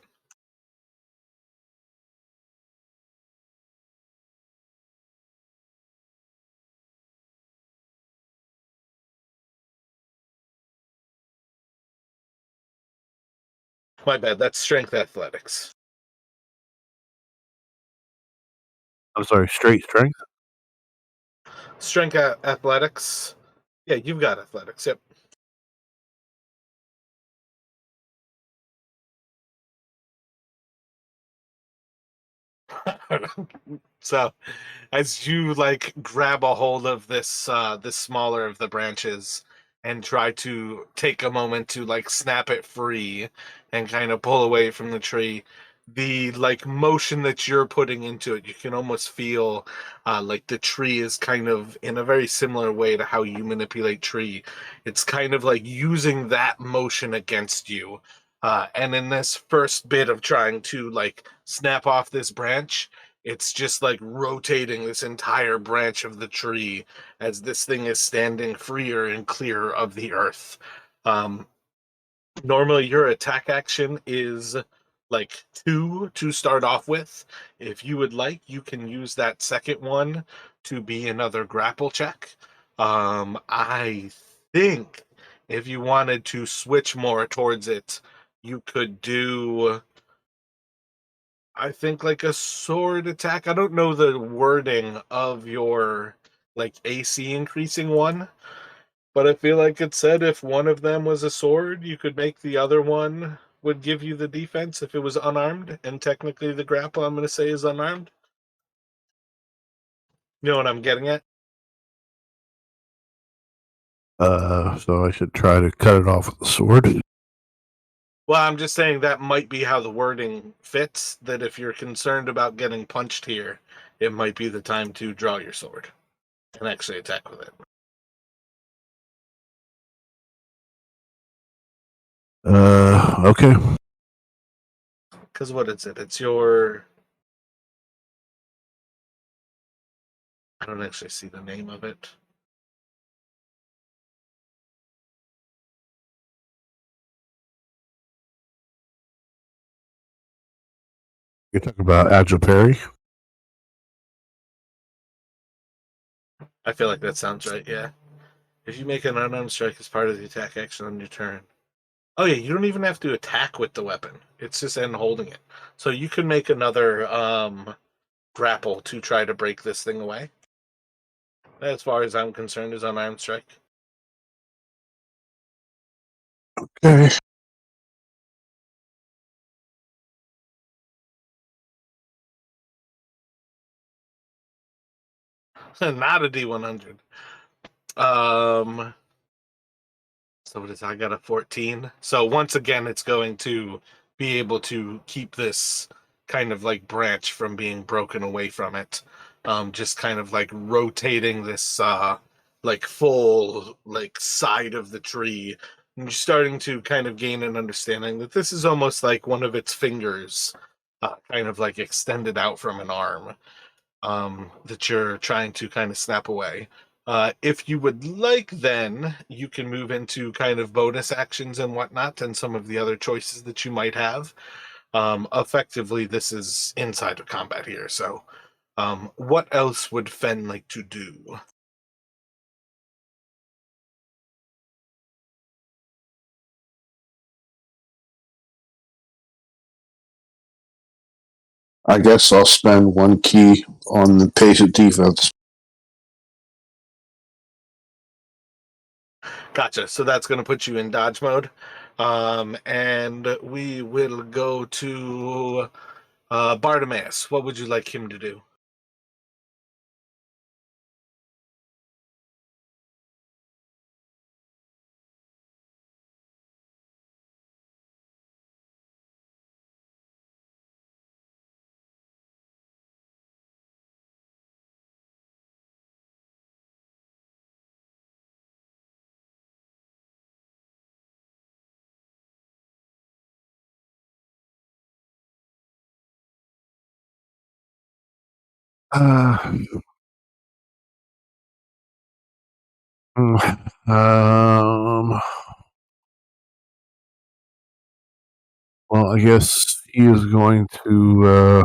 My bad, that's strength athletics. I'm sorry, straight strength? Strength athletics. Yeah, you've got athletics, yep. So, as you like grab a hold of this smaller of the branches and try to take a moment to like snap it free and kind of pull away from the tree, the like motion that you're putting into it, you can almost feel like the tree is kind of in a very similar way to how you manipulate tree. It's kind of like using that motion against you. And in this first bit of trying to like snap off this branch, it's just like rotating this entire branch of the tree as this thing is standing freer and clearer of the earth. Um, Normally, your attack action is like 2 to start off with. If you would like, you can use that second one to be another grapple check. I think if you wanted to switch more towards it, you could do, I think, like a sword attack. I don't know the wording of your like AC increasing one, but I feel like it said if one of them was a sword, you could make the other one would give you the defense if it was unarmed, and technically the grapple I'm going to say is unarmed. You know what I'm getting at? So I should try to cut it off with the sword. Well, I'm just saying that might be how the wording fits, that if you're concerned about getting punched here, it might be the time to draw your sword and actually attack with it. Okay. Because what is it? It's your. I don't actually see the name of it. You're talking about agile parry. I feel like that sounds right, yeah. If you make an unarmed strike as part of the attack action on your turn. Oh yeah, you don't even have to attack with the weapon. It's just end holding it. So you can make another grapple to try to break this thing away. As far as I'm concerned, is unarmed strike. Okay. Not a D100. Um, so what is I got a 14. So once again, it's going to be able to keep this kind of like branch from being broken away from it. Just kind of like rotating this like full like side of the tree. And you're starting to kind of gain an understanding that this is almost like one of its fingers, kind of like extended out from an arm, that you're trying to kind of snap away. If you would like, then you can move into kind of bonus actions and whatnot, and some of the other choices that you might have. Effectively, this is inside of combat here. So, what else would Fen like to do? I guess I'll spend 1 key on the patient defense. Gotcha. So that's going to put you in dodge mode. And we will go to Bartimaeus. What would you like him to do? Uh, um, well, I guess he is going to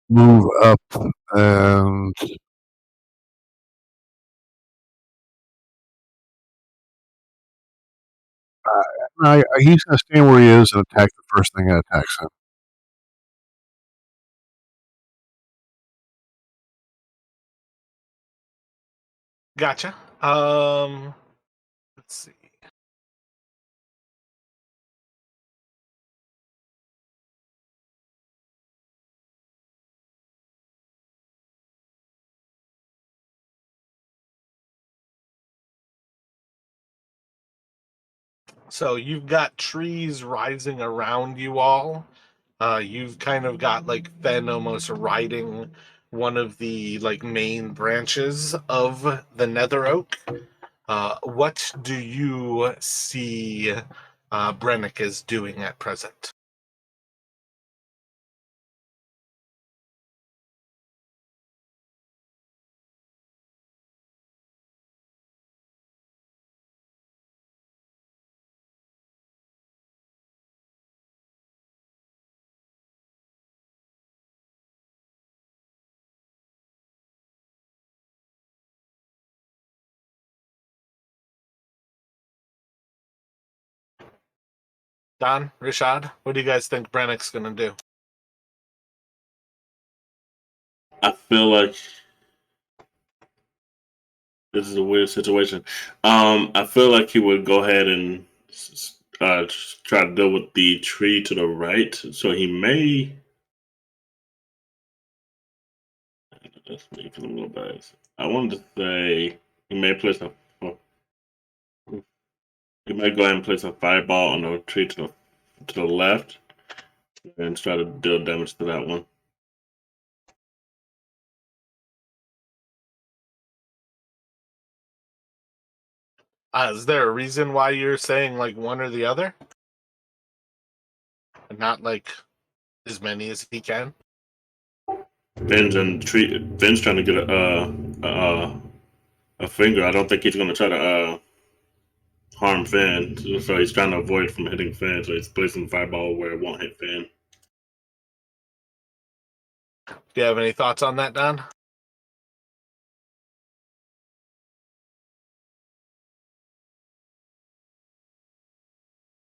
move up and he's going to stand where he is and attack the first thing that attacks him. Gotcha. Let's see. So you've got trees rising around you all. You've kind of got like Fen almost riding one of the like main branches of the Nether Oak. What do you see Brennick is doing at present? Don, Rashad, what do you guys think Brennick's gonna do? I feel like this is a weird situation. I feel like he would go ahead and try to deal with the tree to the right. So he may. That's me because I'm a little biased. I wanted to say he may place a. He might go ahead and place a fireball on the tree to the left and try to deal damage to that one. Is there a reason why you're saying like one or the other? And not like as many as he can? Finn's trying to get a finger. I don't think he's going to try to harm Finn. So he's trying to avoid from hitting Finn. So he's placing the fireball where it won't hit Finn. Do you have any thoughts on that, Don?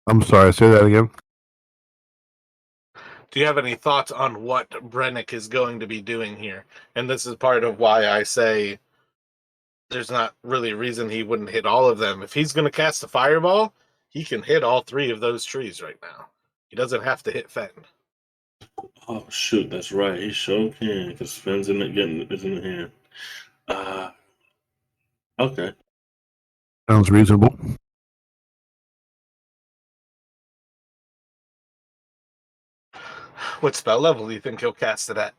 I'm sorry, say that again. Do you have any thoughts on what Brennick is going to be doing here? And this is part of why I say there's not really a reason he wouldn't hit all of them. If he's going to cast a fireball, he can hit all three of those trees right now. He doesn't have to hit Fen. Oh shoot, that's right. He sure can because Finn's in the hand. Okay. Sounds reasonable. What spell level do you think he'll cast it at?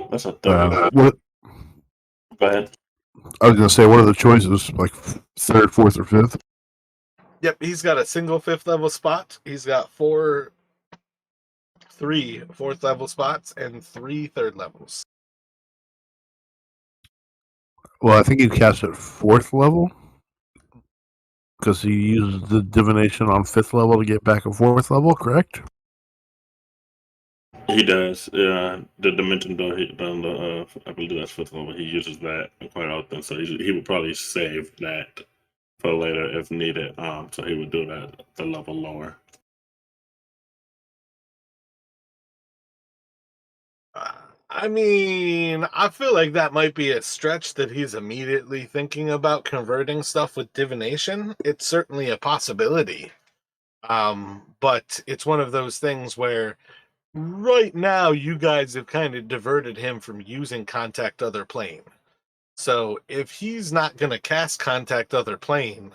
That's a third. What Go ahead. I was gonna say, what are the choices? Like third, fourth, or fifth? Yep, he's got a single 5th level spot. He's got three 4th level spots and 3 3rd levels. Well, I think he cast at fourth level because he uses the divination on fifth level to get back at fourth level. Correct? He does. Yeah, the dimension door. I believe that's fifth level. He uses that quite often, so he would probably save that for later if needed. So he would do that the level lower. I mean, I feel like that might be a stretch that he's immediately thinking about converting stuff with divination. It's certainly a possibility. But it's one of those things where right now you guys have kind of diverted him from using Contact Other Plane. So if he's not going to cast Contact Other Plane,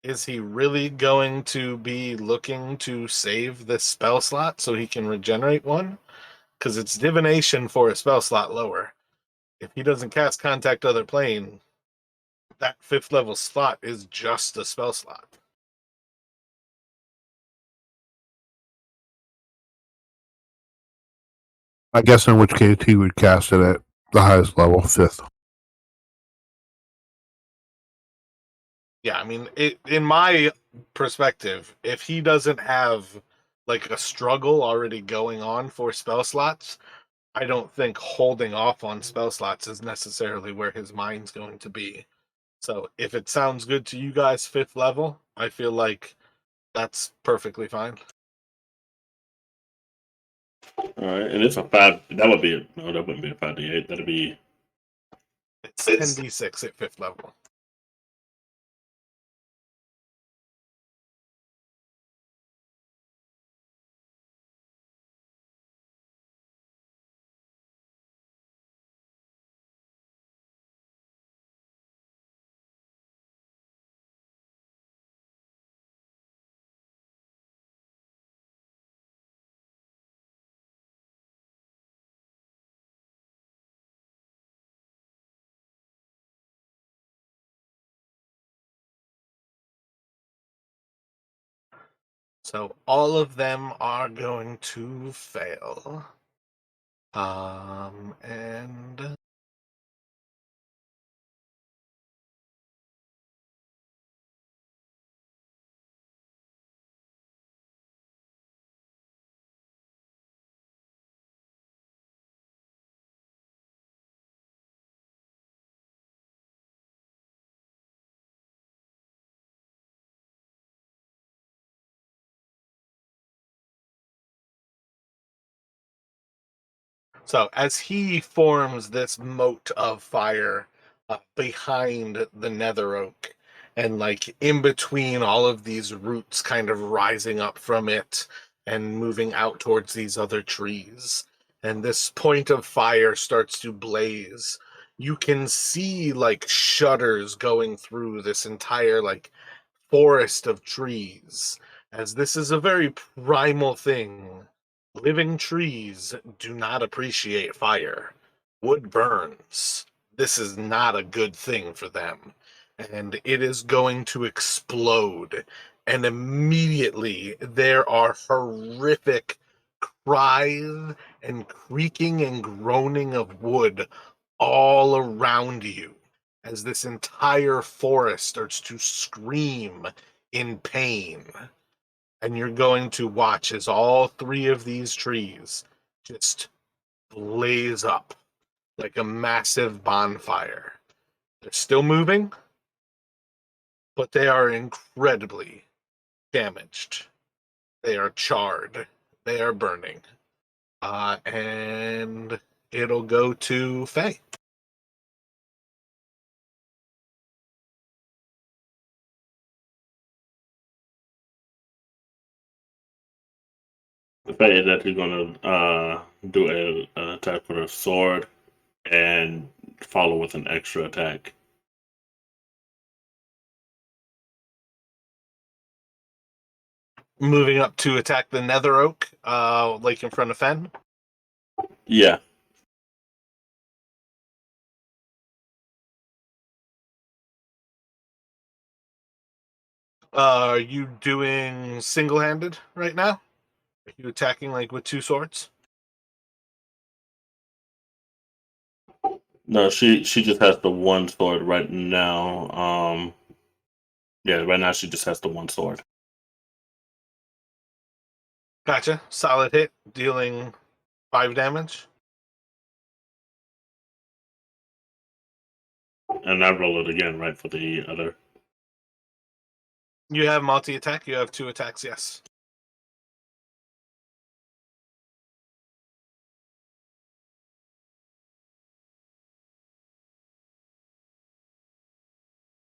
is he really going to be looking to save this spell slot so he can regenerate one? Because it's divination for a spell slot lower. If he doesn't cast Contact Other Plane, that 5th level slot is just a spell slot. I guess in which case he would cast it at the highest level, fifth. Yeah, I mean, in my perspective, if he doesn't have like a struggle already going on for spell slots, I don't think holding off on spell slots is necessarily where his mind's going to be. So if it sounds good to you guys, 5th level, I feel like that's perfectly fine. All right, and it's a 5. That would be no, that wouldn't be a 5d8. That'd be It's 10d6 at 5th level. So all of them are going to fail. And so as he forms this moat of fire behind the nether oak, and like in between all of these roots kind of rising up from it and moving out towards these other trees, and this point of fire starts to blaze, you can see like shudders going through this entire like forest of trees, as this is a very primal thing. Living trees do not appreciate fire. Wood burns. This is not a good thing for them. And it is going to explode. And immediately there are horrific cries and creaking and groaning of wood all around you as this entire forest starts to scream in pain. And you're going to watch as all three of these trees just blaze up like a massive bonfire. They're still moving, but they are incredibly damaged. They are charred. They are burning. And it'll go to Faye. The fact is that he's going to do an attack with a sword and follow with an extra attack. Moving up to attack the Nether Oak, like in front of Fen. Yeah. Are you doing single-handed right now? Are you attacking like with two swords? No, she just has the one sword right now. Yeah, right now she just has the one sword. Gotcha. Solid hit, dealing 5 damage. And I roll it again, right, for the other. You have multi-attack. You have 2 attacks, yes.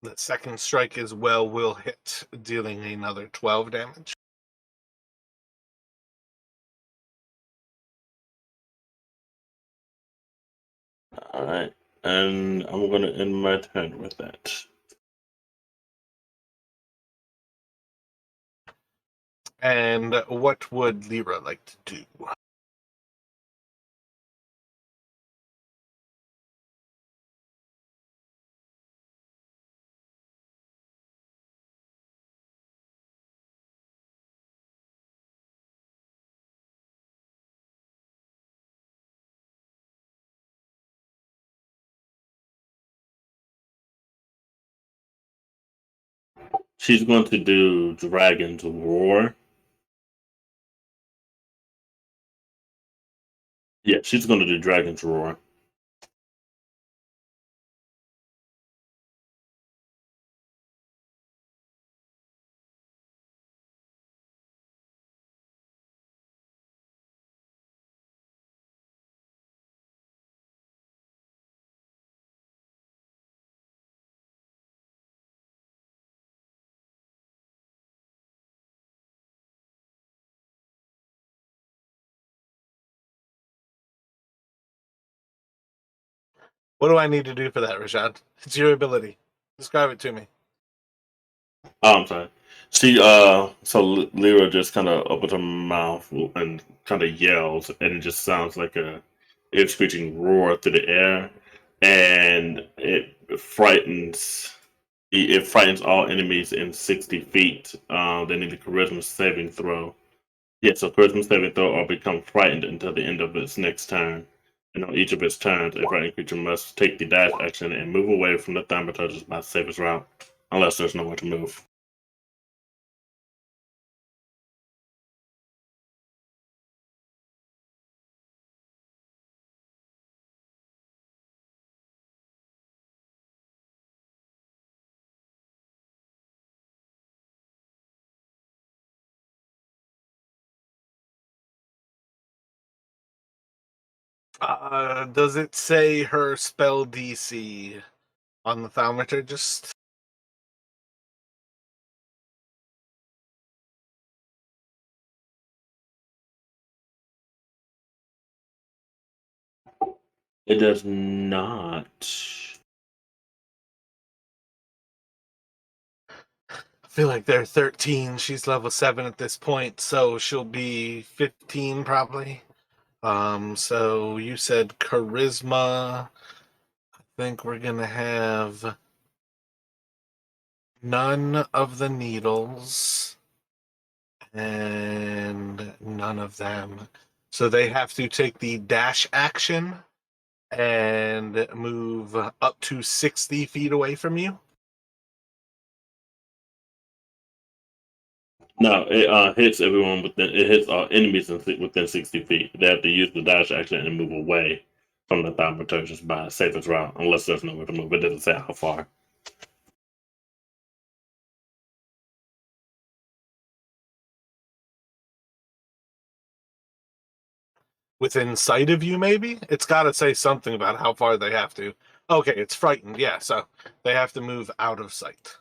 The second strike as well will hit, dealing another 12 damage. All right. And I'm going to end my turn with that. And what would Lyra like to do? She's going to do Dragon's Roar. Yeah, she's going to do Dragon's Roar. What do I need to do for that, Rashad? It's your ability. Describe it to me. Oh, I'm sorry. She so Lyra just kind of opens her mouth and kind of yells, and it just sounds like a ear-screeching roar through the air, and it frightens It frightens all enemies in 60 feet. They need a charisma saving throw. Yeah, so charisma saving throw or become frightened until the end of its next turn. And on each of its turns, a frightened creature must take the dash action and move away from the thaumaturgus by safest route, unless there's nowhere to move. Does it say her spell DC on the thaumaturgist? It does not. I feel like they're 13. She's level 7 at this point, so she'll be 15 probably. So you said charisma. I think we're gonna have none of the needles and none of them. So they have to take the dash action and move up to 60 feet away from you. No, it hits everyone within. It hits all enemies within 60 feet. They have to use the dash action and move away from the thaumaturgus by safest route, unless there's nowhere to move. It doesn't say how far. Within sight of you, maybe? It's got to say something about how far they have to. Okay, it's frightened, yeah, so they have to move out of sight.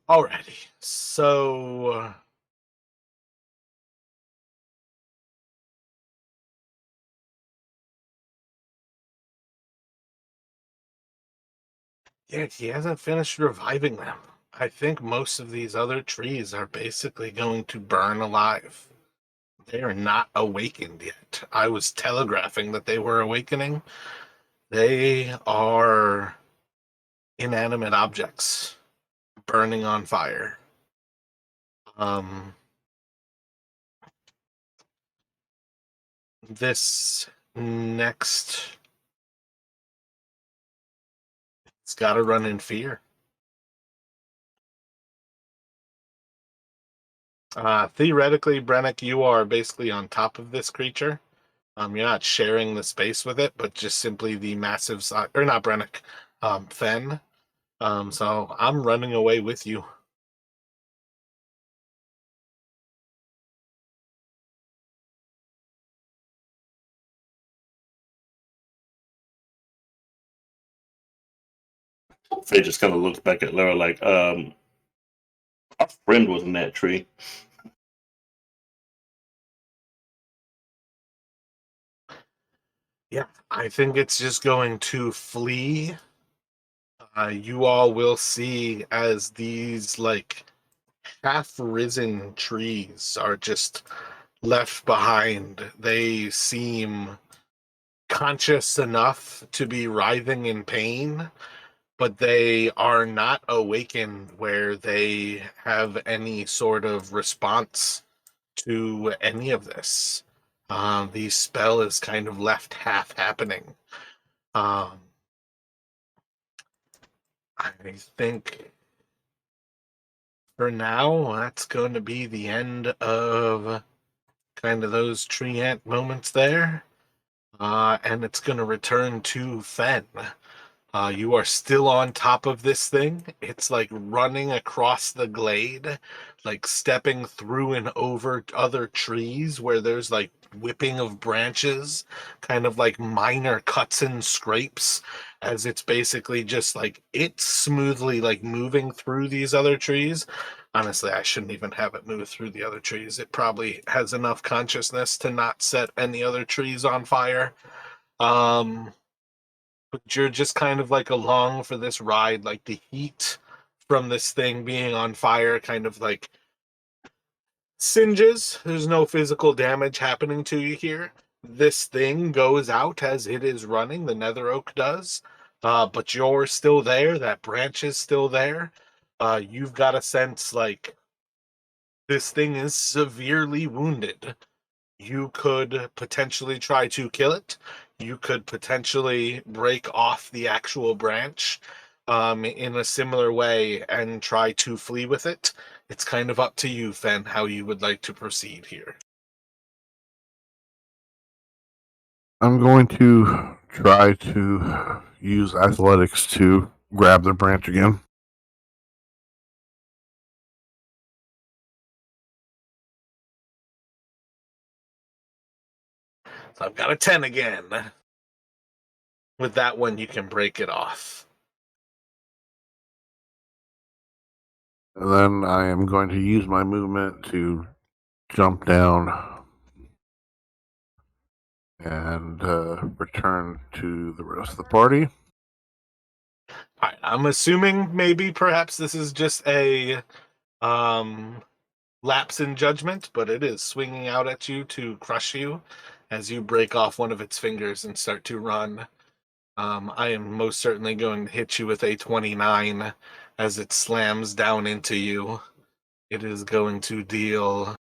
Alrighty, so yeah, he hasn't finished reviving them. I think most of these other trees are basically going to burn alive. They are not awakened yet. I was telegraphing that they were awakening. They are inanimate objects burning on fire. This next, it's got to run in fear. Theoretically, Brennick, you are basically on top of this creature. You're not sharing the space with it, but just simply the massive size, or not Brennick, Fen. So I'm running away with you. Faye just kind of looks back at Lara like, our friend was in that tree. Yeah, I think it's just going to flee. You all will see as these like half-risen trees are just left behind. They seem conscious enough to be writhing in pain, but they are not awakened where they have any sort of response to any of this. The spell is kind of left half happening. I think for now, that's going to be the end of kind of those tree ant moments there. And it's going to return to Fen. You are still on top of this thing. It's like running across the glade, like stepping through and over other trees where there's like whipping of branches, kind of like minor cuts and scrapes, as it's basically just like it's smoothly like moving through these other trees. Honestly, I shouldn't even have it move through the other trees. It probably has enough consciousness to not set any other trees on fire. But you're just kind of like along for this ride, like the heat from this thing being on fire kind of like singes. There's no physical damage happening to you here. This thing goes out as it is running, the nether oak does. But you're still there, that branch is still there. You've got a sense like this thing is severely wounded. You could potentially try to kill it. You could potentially break off the actual branch in a similar way and try to flee with it. It's kind of up to you, Fen, how you would like to proceed here. I'm going to try to use athletics to grab the branch again. So I've got a 10 again. With that one, you can break it off. And then I am going to use my movement to jump down and return to the rest of the party. All right, I'm assuming maybe perhaps this is just a lapse in judgment, but it is swinging out at you to crush you as you break off one of its fingers and start to run. I am most certainly going to hit you with a 29 as it slams down into you. It is going to deal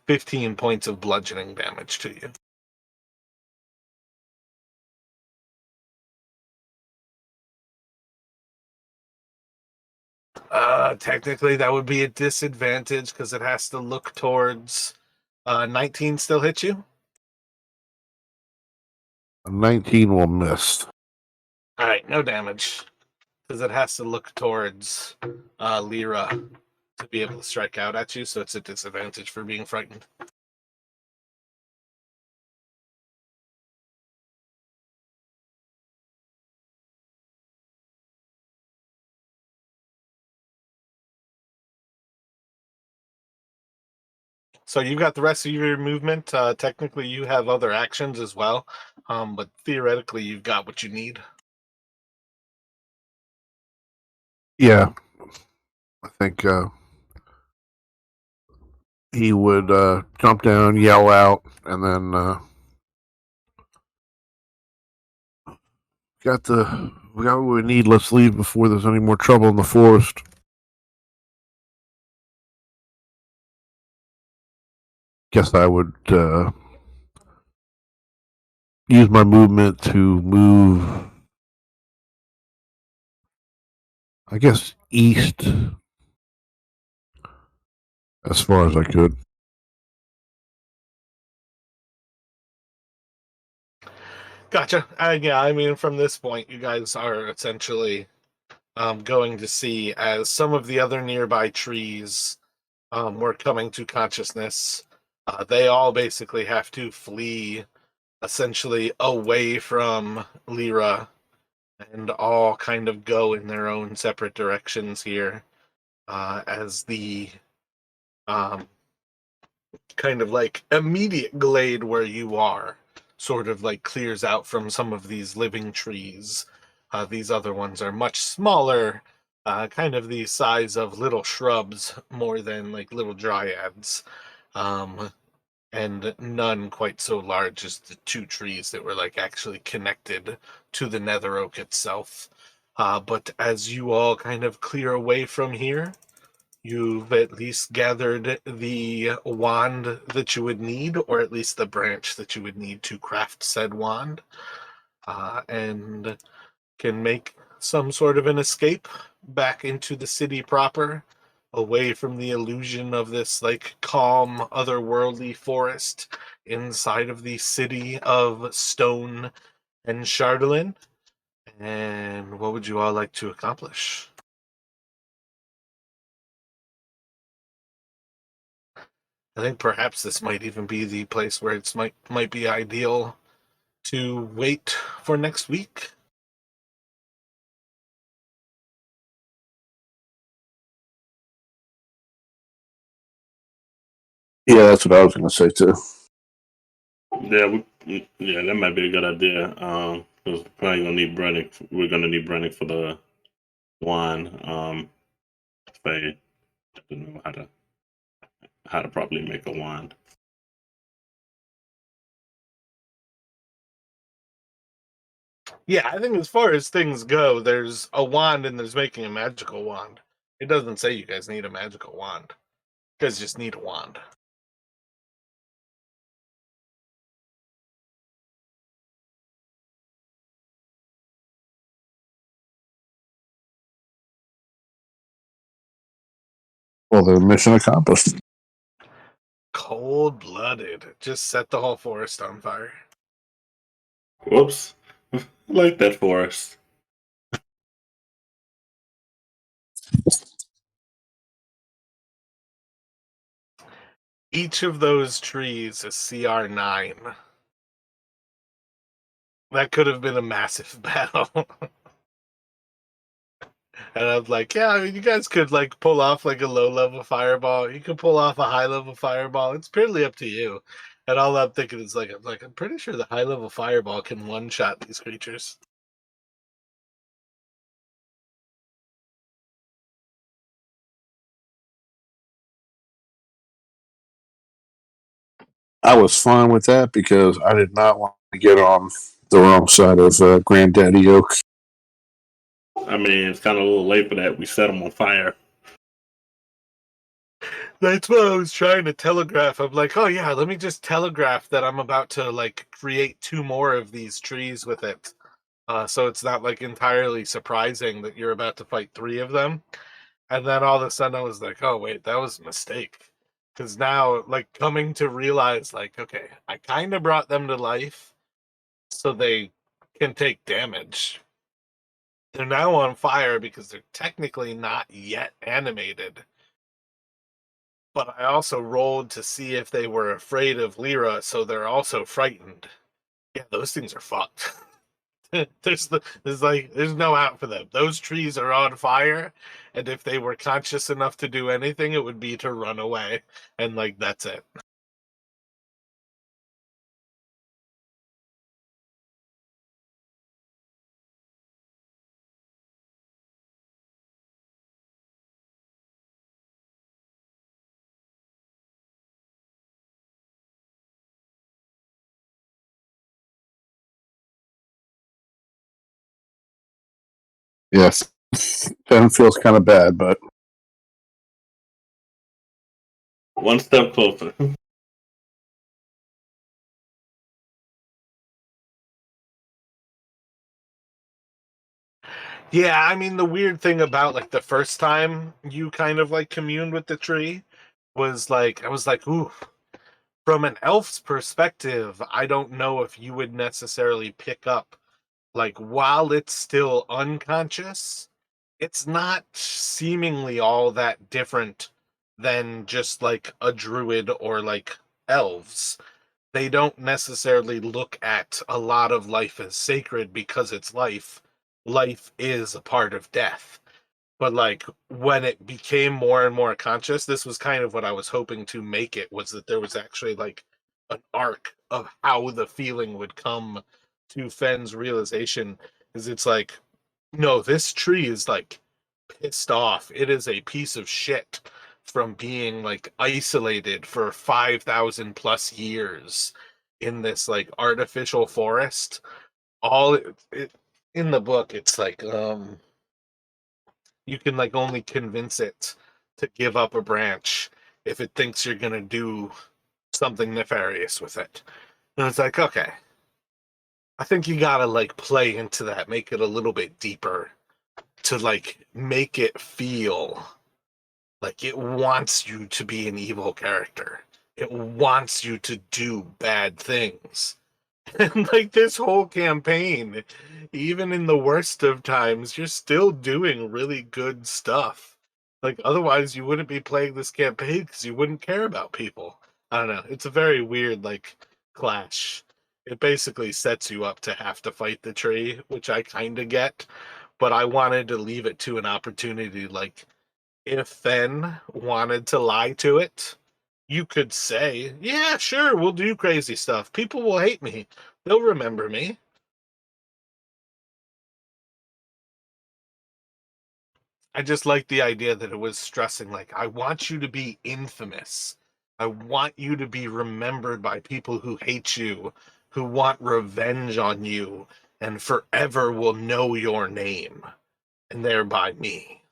15 points of bludgeoning damage to you. Technically, that would be a disadvantage because it has to look towards 19 still hit you? 19 will miss. All right, no damage because it has to look towards Lyra to be able to strike out at you, so it's a disadvantage for being frightened. So you've got the rest of your movement. Technically, you have other actions as well, but theoretically, you've got what you need. Yeah. I think he would jump down, yell out, and then we got what we need. Let's leave before there's any more trouble in the forest. Guess I would use my movement to move, I guess, east as far as I could. Gotcha. Yeah, I mean, from this point, you guys are essentially going to see as some of the other nearby trees were coming to consciousness. They all basically have to flee essentially away from Lyra and all kind of go in their own separate directions here as the kind of like immediate glade where you are sort of like clears out from some of these living trees. These other ones are much smaller, kind of the size of little shrubs more than like little dryads. Um, and none quite so large as the two trees that were like actually connected to the nether oak itself. But as you all kind of clear away from here, you've at least gathered the wand that you would need, or at least the branch that you would need to craft said wand, and can make some sort of an escape back into the city proper, away from the illusion of this like calm, otherworldly forest inside of the city of Stone and Chardolin. And what would you all like to accomplish? I think perhaps this might even be the place where it's might be ideal to wait for next week. Yeah, that's what I was going to say too. Yeah, that might be a good idea. Because probably gonna need Brennick. We're gonna need Brennick for the wine. If I don't know how to properly make a wine. Yeah, I think as far as things go, there's a wand and there's making a magical wand. It doesn't say you guys need a magical wand. You guys just need a wand. Well, the mission accomplished. Cold-blooded. Just set the whole forest on fire. Whoops. I like that forest. Each of those trees is CR9. That could have been a massive battle. And I'm like, yeah, I mean, you guys could like pull off like a low level fireball. You could pull off a high level fireball. It's purely up to you. And all I'm thinking is I'm pretty sure the high level fireball can one shot these creatures. I was fine with that because I did not want to get on the wrong side of Granddaddy Oak. I mean, it's kind of a little late for that. We set them on fire. That's what I was trying to telegraph. I'm like, oh yeah, let me just telegraph that I'm about to like create two more of these trees with it. So it's not like entirely surprising that you're about to fight three of them. And then all of a sudden I was like, oh wait, that was a mistake. Because now, like, coming to realize, like, okay, I kind of brought them to life so they can take damage. They're now on fire because they're technically not yet animated. But I also rolled to see if they were afraid of Lyra, so they're also frightened. Yeah, those things are fucked. there's no out for them. Those trees are on fire, and if they were conscious enough to do anything, it would be to run away, and like that's it. Yes, that feels kind of bad, but One step closer. Yeah, I mean the weird thing about like the first time you kind of like communed with the tree was like I was like, ooh, from an elf's perspective, I don't know if you would necessarily pick up like while it's still unconscious, it's not seemingly all that different than just like a druid or like elves. They don't necessarily look at a lot of life as sacred because it's life. Life is a part of death. But like when it became more and more conscious, this was kind of what I was hoping to make it, was that there was actually like an arc of how the feeling would come to Fenn's realization. Is it's like, no, this tree is like pissed off. It is a piece of shit from being like isolated for 5,000 plus years in this like artificial forest. All in the book, it's like you can like only convince it to give up a branch if it thinks you're gonna do something nefarious with it. And it's like, okay, I think you gotta like play into that, make it a little bit deeper to like make it feel like it wants you to be an evil character. It wants you to do bad things. And like this whole campaign, even in the worst of times, you're still doing really good stuff. Like otherwise you wouldn't be playing this campaign because you wouldn't care about people. I don't know. It's a very weird like clash. It basically sets you up to have to fight the tree, which I kind of get, but I wanted to leave it to an opportunity like if Fen wanted to lie to it, you could say, yeah, sure, we'll do crazy stuff. People will hate me. They'll remember me. I just like the idea that it was stressing, like, I want you to be infamous. I want you to be remembered by people who hate you, who want revenge on you, and forever will know your name, and thereby me.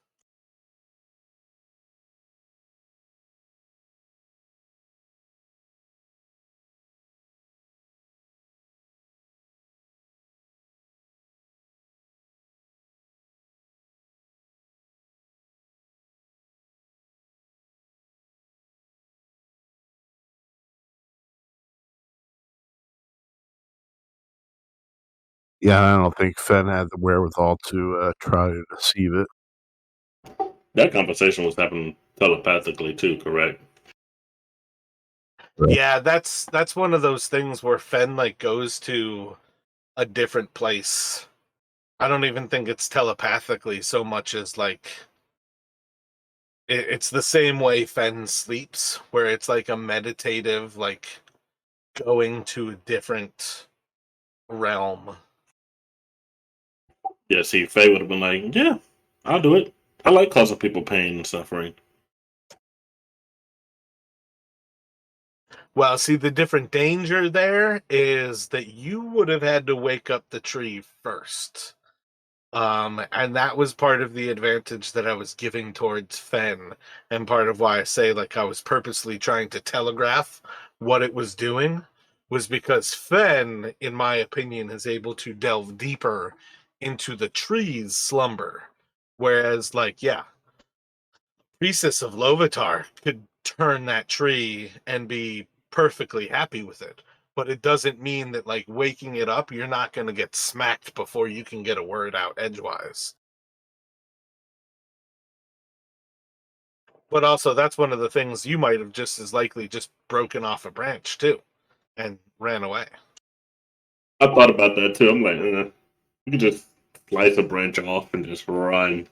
Yeah, I don't think Fen had the wherewithal to try to deceive it. That conversation was happening telepathically too, correct? Right. Yeah, that's one of those things where Fen like goes to a different place. I don't even think it's telepathically so much as like it's the same way Fen sleeps, where it's like a meditative, like going to a different realm. Yeah, see, Faye would have been like, yeah, I'll do it. I like causing people pain and suffering. Well, see, the different danger there is that you would have had to wake up the tree first. And that was part of the advantage that I was giving towards Fen, and part of why I say like I was purposely trying to telegraph what it was doing was because Fen, in my opinion, is able to delve deeper into the tree's slumber. Whereas, like, yeah, Priestess of Lovitar could turn that tree and be perfectly happy with it. But it doesn't mean that like waking it up, you're not going to get smacked before you can get a word out edgewise. But also, that's one of the things you might have just as likely just broken off a branch too and ran away. I thought about that too. I'm like, you could just slice a branch off and just run.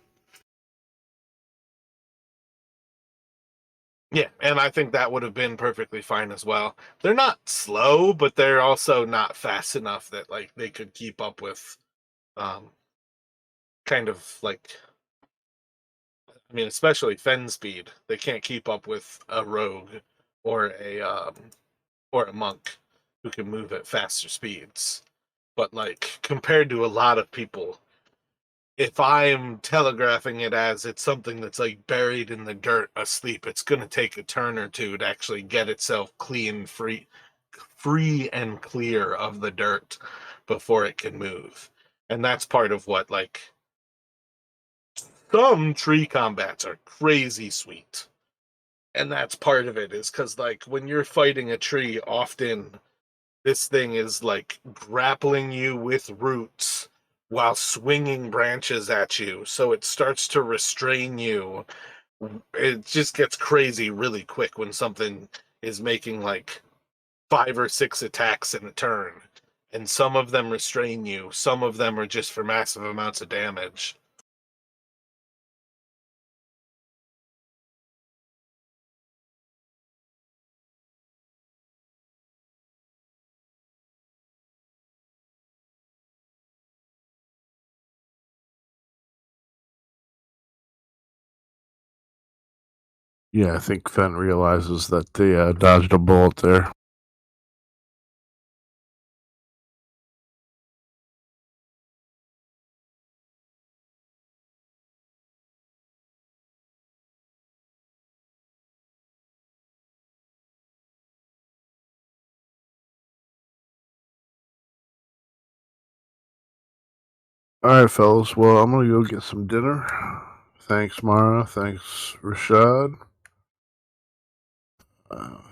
Yeah, and I think that would have been perfectly fine as well. They're not slow, but they're also not fast enough that like they could keep up with um kind of like I mean, especially Fen speed. They can't keep up with a rogue or a monk who can move at faster speeds. But like compared to a lot of people, if I'm telegraphing it as it's something that's like buried in the dirt asleep, it's going to take a turn or two to actually get itself clean, free and clear of the dirt before it can move. And that's part of what like some tree combats are crazy sweet. And that's part of it is because like when you're fighting a tree, often this thing is like grappling you with roots while swinging branches at you. So it starts to restrain you. It just gets crazy really quick when something is making like 5 or 6 attacks in a turn. And some of them restrain you, some of them are just for massive amounts of damage. Yeah, I think Fenn realizes that they dodged a bullet there. All right, fellas. Well, I'm gonna go get some dinner. Thanks, Mara. Thanks, Rashad.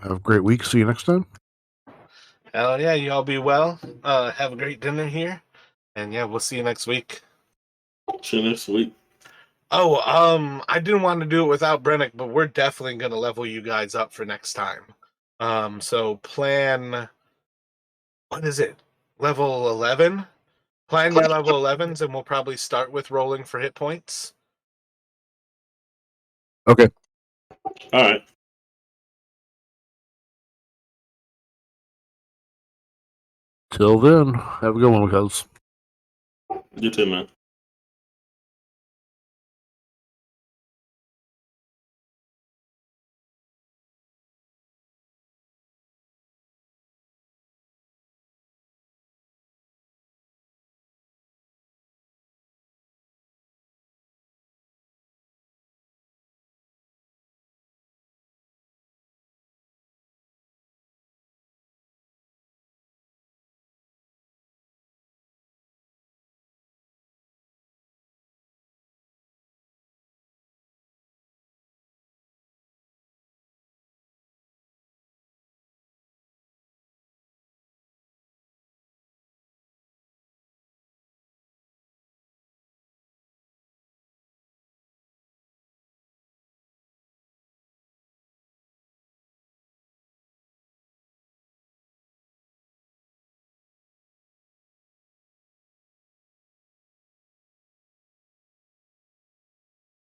Have a great week. See you next time. Hell yeah, you all be well. Have a great dinner here. And yeah, we'll see you next week. See you next week. Oh, I didn't want to do it without Brennick, but we're definitely gonna level you guys up for next time. So plan, what is it? Level 11? Plan your level 11s, and we'll probably start with rolling for hit points. Okay. All right. Till then, have a good one, guys. You too, man.